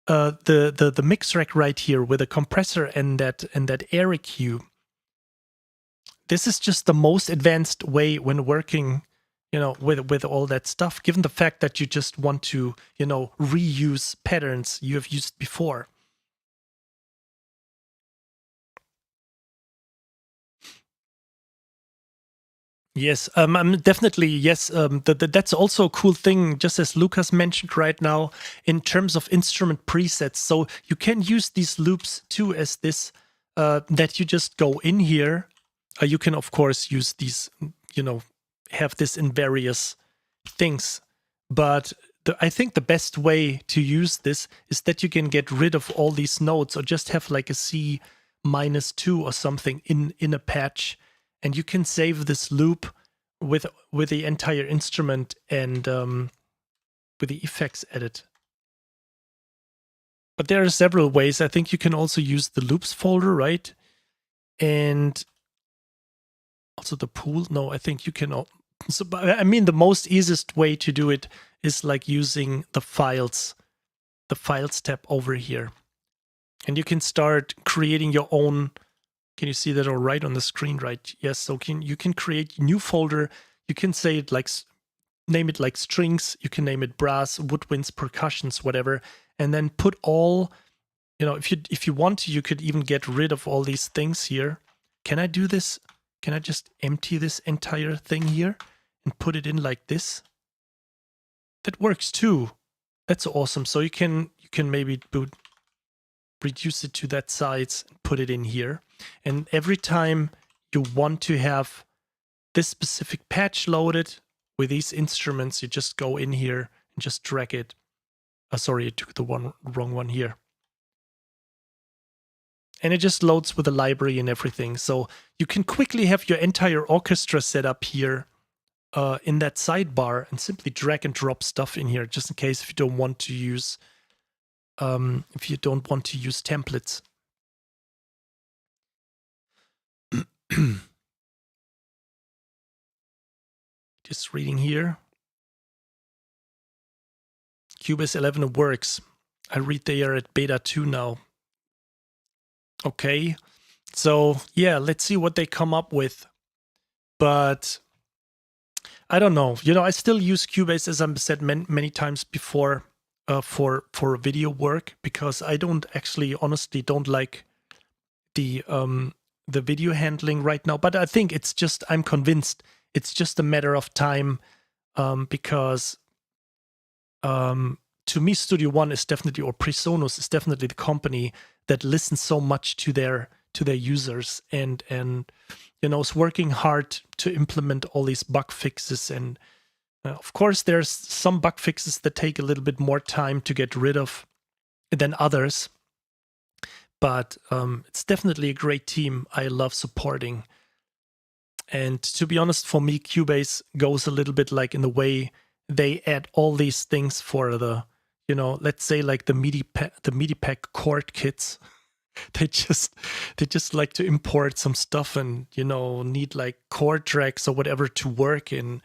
the mix rack right here with a compressor and that air EQ. This is just the most advanced way when working, with all that stuff, given the fact that you just want to, reuse patterns you have used before. Yes, I'm definitely, yes, that's also a cool thing, just as Lucas mentioned right now, in terms of instrument presets. So you can use these loops too as this, that you just go in here. You can, of course, use these, have this in various things. But I think the best way to use this is that you can get rid of all these notes or just have like a C -2 or something in a patch, and you can save this loop with the entire instrument and with the effects edit. But there are several ways. I think you can also use the loops folder, right? And also the pool. No, I think you can. So, I mean, the most easiest way to do it is like using the files tab over here. And you can start creating your own. Can you see that all right on the screen, right? Yes, so you can create a new folder. You can say it like, name it like strings. You can name it brass, woodwinds, percussions, whatever. And then put all, if you want to, you could even get rid of all these things here. Can I do this? Can I just empty this entire thing here and put it in like this? That works too. That's awesome. So you can maybe reduce it to that size and put it in here. And every time you want to have this specific patch loaded with these instruments, you just go in here and just drag it. Sorry, I took the wrong one here. And it just loads with the library and everything. So you can quickly have your entire orchestra set up here in that sidebar and simply drag and drop stuff in here, just in case if you don't want to use templates. Just reading here. Cubase 11 works. I read they are at beta 2 now. Okay, so yeah, let's see what they come up with. But I don't know. I still use Cubase, as I've said many times before, for video work, because I honestly don't like the video handling right now. But I think I'm convinced it's just a matter of time, because to me, Studio One is definitely, or PreSonus is definitely the company that listens so much to their users and is working hard to implement all these bug fixes. And of course, there's some bug fixes that take a little bit more time to get rid of than others. But it's definitely a great team I love supporting. And to be honest, for me, Cubase goes a little bit like in the way they add all these things for the, let's say like the MIDI pack chord kits. They just like to import some stuff and, need like chord tracks or whatever to work in.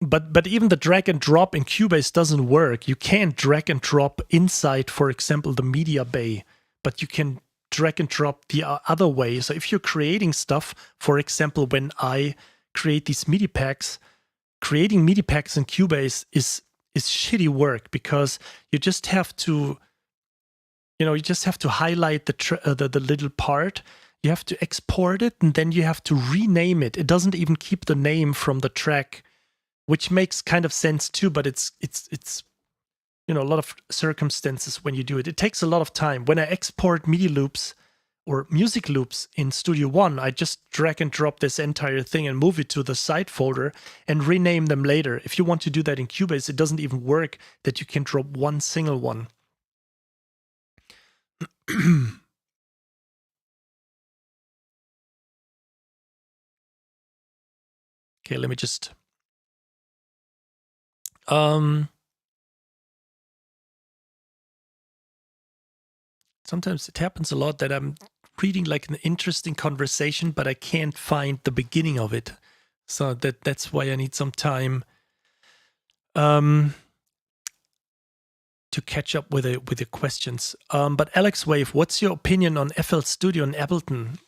But even the drag and drop in Cubase doesn't work. You can't drag and drop inside, for example, the media bay, but you can drag and drop the other way. So if you're creating stuff, for example, when I create these MIDI packs, creating MIDI packs in Cubase is shitty work, because you just have to, highlight the little part. You have to export it, and then you have to rename it. It doesn't even keep the name from the track, which makes kind of sense too. But it's a lot of circumstances when you do it. It takes a lot of time. When I export MIDI loops or music loops in Studio One, I just drag and drop this entire thing and move it to the side folder and rename them later. If you want to do that in Cubase, it doesn't even work that you can drop one single one. Okay, let me just... Sometimes it happens a lot that I'm reading like an interesting conversation, but I can't find the beginning of it. So that's why I need some time to catch up with the questions. But Alex Wave, what's your opinion on FL Studio and Ableton?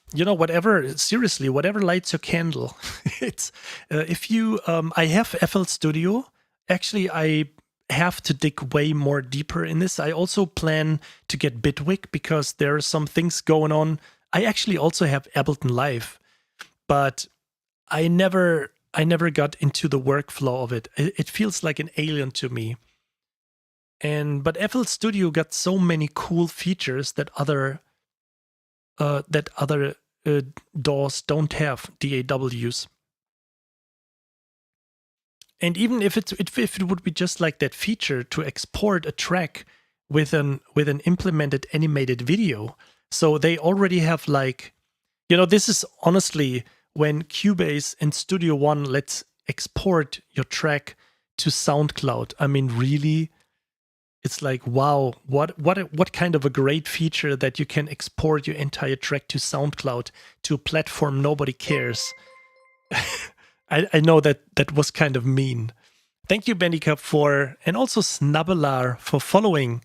Seriously, whatever lights your candle. It's if you I have FL Studio. Actually, I have to dig way more deeper in this. I also plan to get Bitwig because there are some things going on. I actually also have Ableton Live, but I never got into the workflow of it. It feels like an alien to me. But FL Studio got so many cool features that other DAWs don't have, DAWs. And even if it would be just like that feature to export a track with an implemented animated video, so they already have like, this is honestly when Cubase and Studio One lets export your track to SoundCloud. I mean, really, it's like, wow, what kind of a great feature that you can export your entire track to SoundCloud, to a platform nobody cares. I know that was kind of mean. Thank you, Bandicap, and also Snabbelar for following.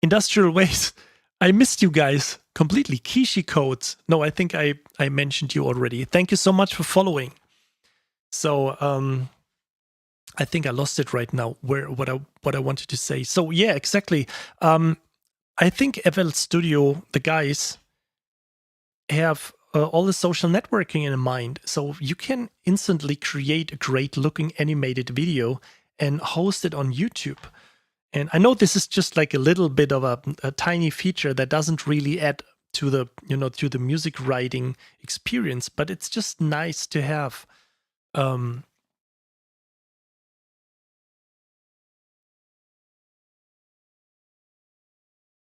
Industrial Ways. I missed you guys completely. Kishi Codes. No, I think I mentioned you already. Thank you so much for following. So I think I lost it right now. What I wanted to say. So yeah, exactly. I think FL Studio, the guys, have all the social networking in mind. So you can instantly create a great looking animated video and host it on YouTube. And I know this is just like a little bit of a tiny feature that doesn't really add to the, to the music writing experience, but it's just nice to have.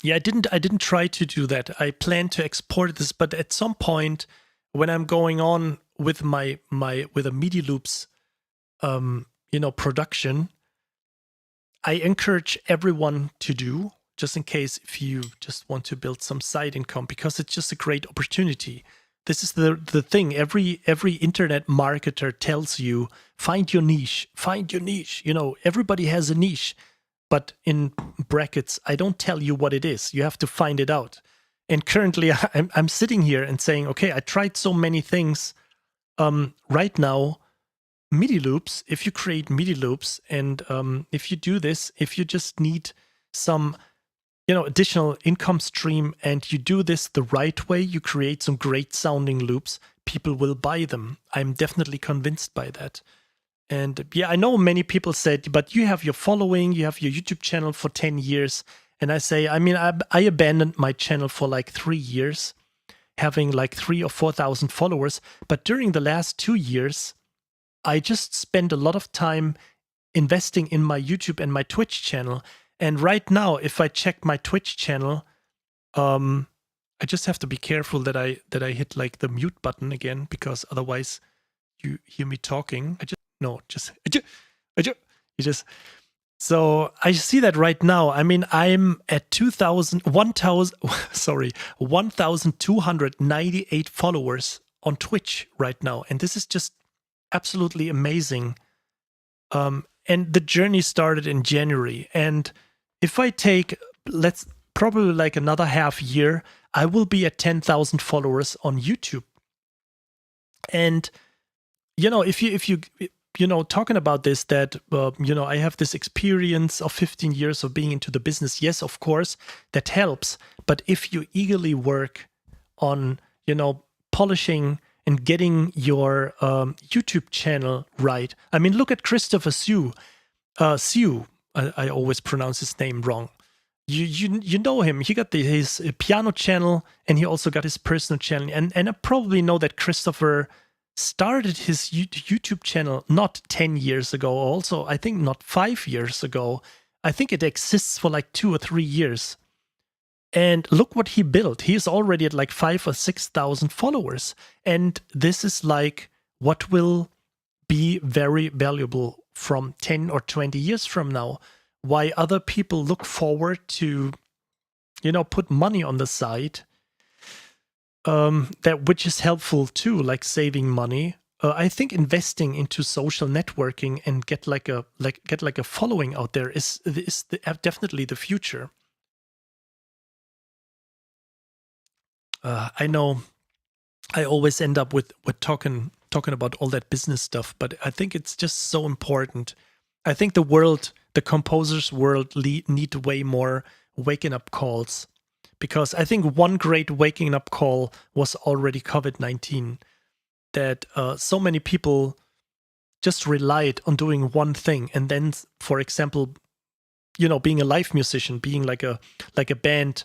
Yeah, I didn't try to do that. I plan to export this, but at some point when I'm going on with with a MIDI loops, production, I encourage everyone to do, just in case if you just want to build some side income, because it's just a great opportunity. This is the thing. Every internet marketer tells you, find your niche, find your niche. Everybody has a niche. But in brackets, I don't tell you what it is. You have to find it out. And currently, I'm sitting here and saying, okay, I tried so many things. Right now, MIDI loops, if you create MIDI loops and if you do this, if you just need some, additional income stream and you do this the right way, you create some great sounding loops, people will buy them. I'm definitely convinced by that. And yeah, I know many people said, but you have your following, you have your YouTube channel for 10 years. And I say, I abandoned my channel for like 3 years, having like 3,000 or 4,000 followers. But during the last 2 years, I just spent a lot of time investing in my YouTube and my Twitch channel. And right now, if I check my Twitch channel, I just have to be careful that I hit like the mute button again, because otherwise you hear me talking. So I see that right now. I'm at 1,298 followers on Twitch right now. And this is just absolutely amazing. And the journey started in January. And if I take, let's probably like another half year, I will be at 10,000 followers on YouTube. And, if you talking about this, that, I have this experience of 15 years of being into the business. Yes, of course, that helps. But if you eagerly work on, polishing and getting your YouTube channel right. Look at Christopher Sue. I always pronounce his name wrong. You know him. He got his piano channel, and he also got his personal channel. And I probably know that Christopher started his YouTube channel not 10 years ago. Also, I think not 5 years ago. I think it exists for like 2 or 3 years. And look what he built. He's already at like 5,000 or 6,000 followers. And this is like what will be very valuable from 10 or 20 years from now. Why other people look forward to, put money on the side, which is helpful too, like saving money. I think investing into social networking and get like a following out there is definitely the future. I know I always end up with talking about all that business stuff, but I think it's just so important. I think the composers world need way more waking up calls, because I think one great waking up call was already COVID-19, that so many people just relied on doing one thing, and then, for example, being a live musician, being like a band,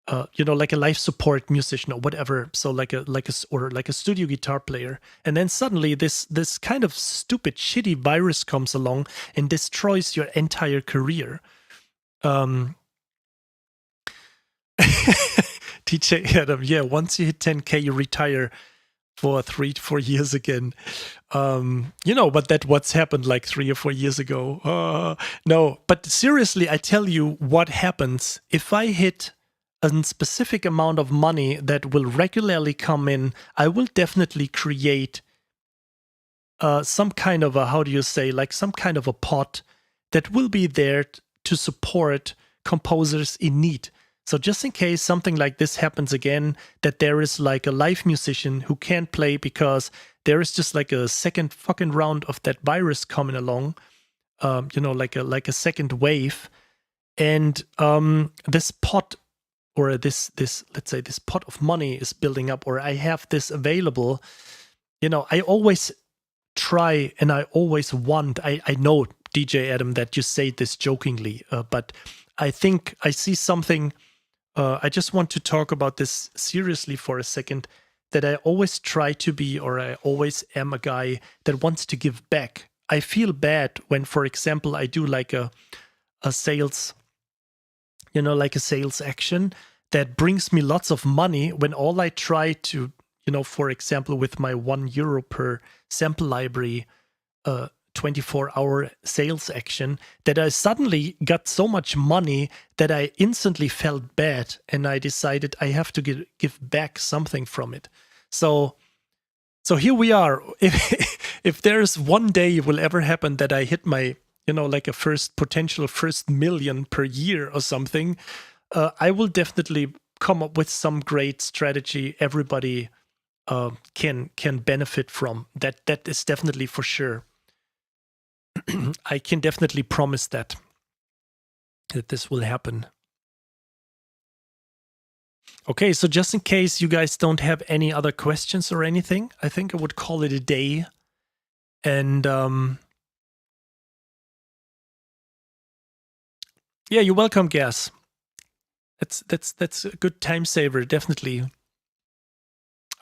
like a life support musician or whatever. So like a studio guitar player. And then suddenly this kind of stupid, shitty virus comes along and destroys your entire career. DJ Adam, yeah, once you hit 10K, you retire for 3 to 4 years again. But that what's happened like 3 or 4 years ago. No, but seriously, I tell you what happens if I hit a specific amount of money that will regularly come in. I will definitely create some kind of a, how do you say, like some kind of a pot that will be there to support composers in need. So just in case something like this happens again, that there is like a live musician who can't play because there is just like a second fucking round of that virus coming along, like a second wave, and this pot or this let's say this pot of money is building up, or I have this available. I always try and I always want. I know, DJ Adam, that you say this jokingly, but I think I see something. I just want to talk about this seriously for a second, that I always try to be, or I always am a guy that wants to give back. I feel bad when, for example, I do like a sales, like a sales action that brings me lots of money, when all I try to, for example, with my €1 per sample library, 24-hour sales action, that I suddenly got so much money that I instantly felt bad, and I decided I have to give back something from it. So here we are. If there's one day it will ever happen that I hit my, like a potential first million per year or something, I will definitely come up with some great strategy everybody can benefit from. That is definitely for sure. I can definitely promise that this will happen. Okay, so just in case you guys don't have any other questions or anything, I think I would call it a day. And yeah, you're welcome, Gas. That's a good time saver, definitely.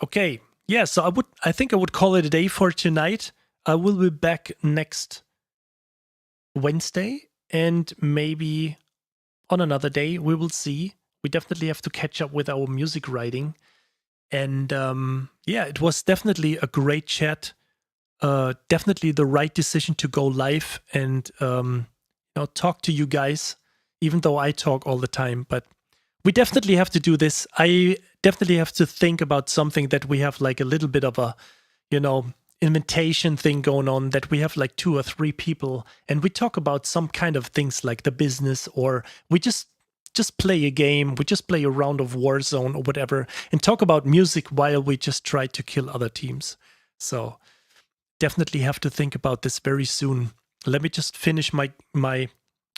Okay, yeah, so I think I would call it a day for tonight. I will be back next Wednesday, and maybe on another day, we will see. We definitely have to catch up with our music writing. And yeah, it was definitely a great chat. Definitely the right decision to go live and talk to you guys, even though I talk all the time. But we definitely have to do this. I definitely have to think about something that we have like a little bit of a, invitation thing going on, that we have like 2 or 3 people and we talk about some kind of things like the business, or we just play a game, we just play a round of Warzone or whatever, and talk about music while we just try to kill other teams. So definitely have to think about this very soon. Let me just finish my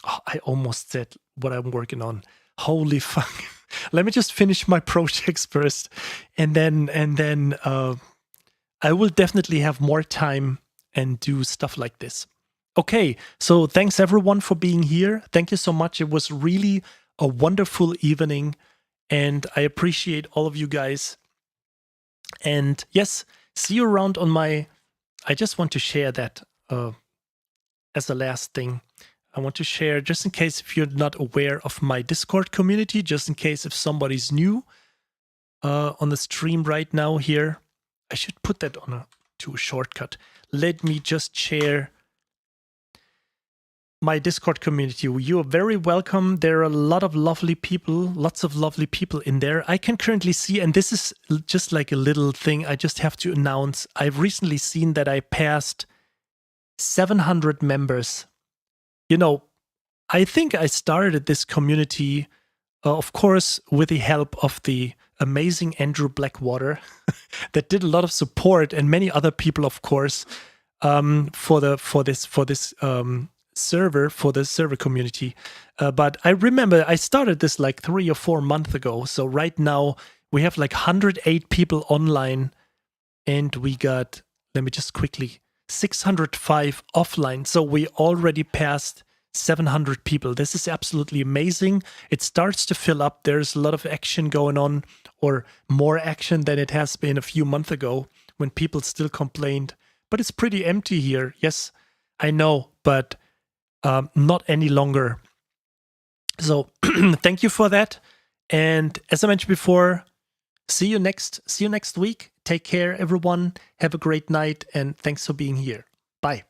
I almost said what I'm working on. Holy fuck. Let me just finish my projects first, and then I will definitely have more time and do stuff like this. Okay, so thanks everyone for being here. Thank you so much. It was really a wonderful evening, and I appreciate all of you guys. And yes, see you around on my... I just want to share that as a last thing. I want to share, just in case if you're not aware of my Discord community, just in case if somebody's new on the stream right now here. I should put that to a shortcut. Let me just share my Discord community. You are very welcome. There are a lot of lovely people, lots of lovely people in there. I can currently see, and this is just like a little thing I just have to announce. I've recently seen that I passed 700 members. I think I started this community, of course, with the help of the amazing Andrew Blackwater that did a lot of support, and many other people, of course, for this server community. But I remember I started this like 3 or 4 months ago. So right now we have like 108 people online, and we got, let me just quickly, 605 offline. So we already passed 700 people. This is absolutely amazing. It starts to fill up. There's a lot of action going on, or more action than it has been a few months ago when people still complained. But it's pretty empty here. Yes, I know, but not any longer. So thank you for that. And as I mentioned before, see you next week. Take care, everyone. Have a great night, and thanks for being here. Bye.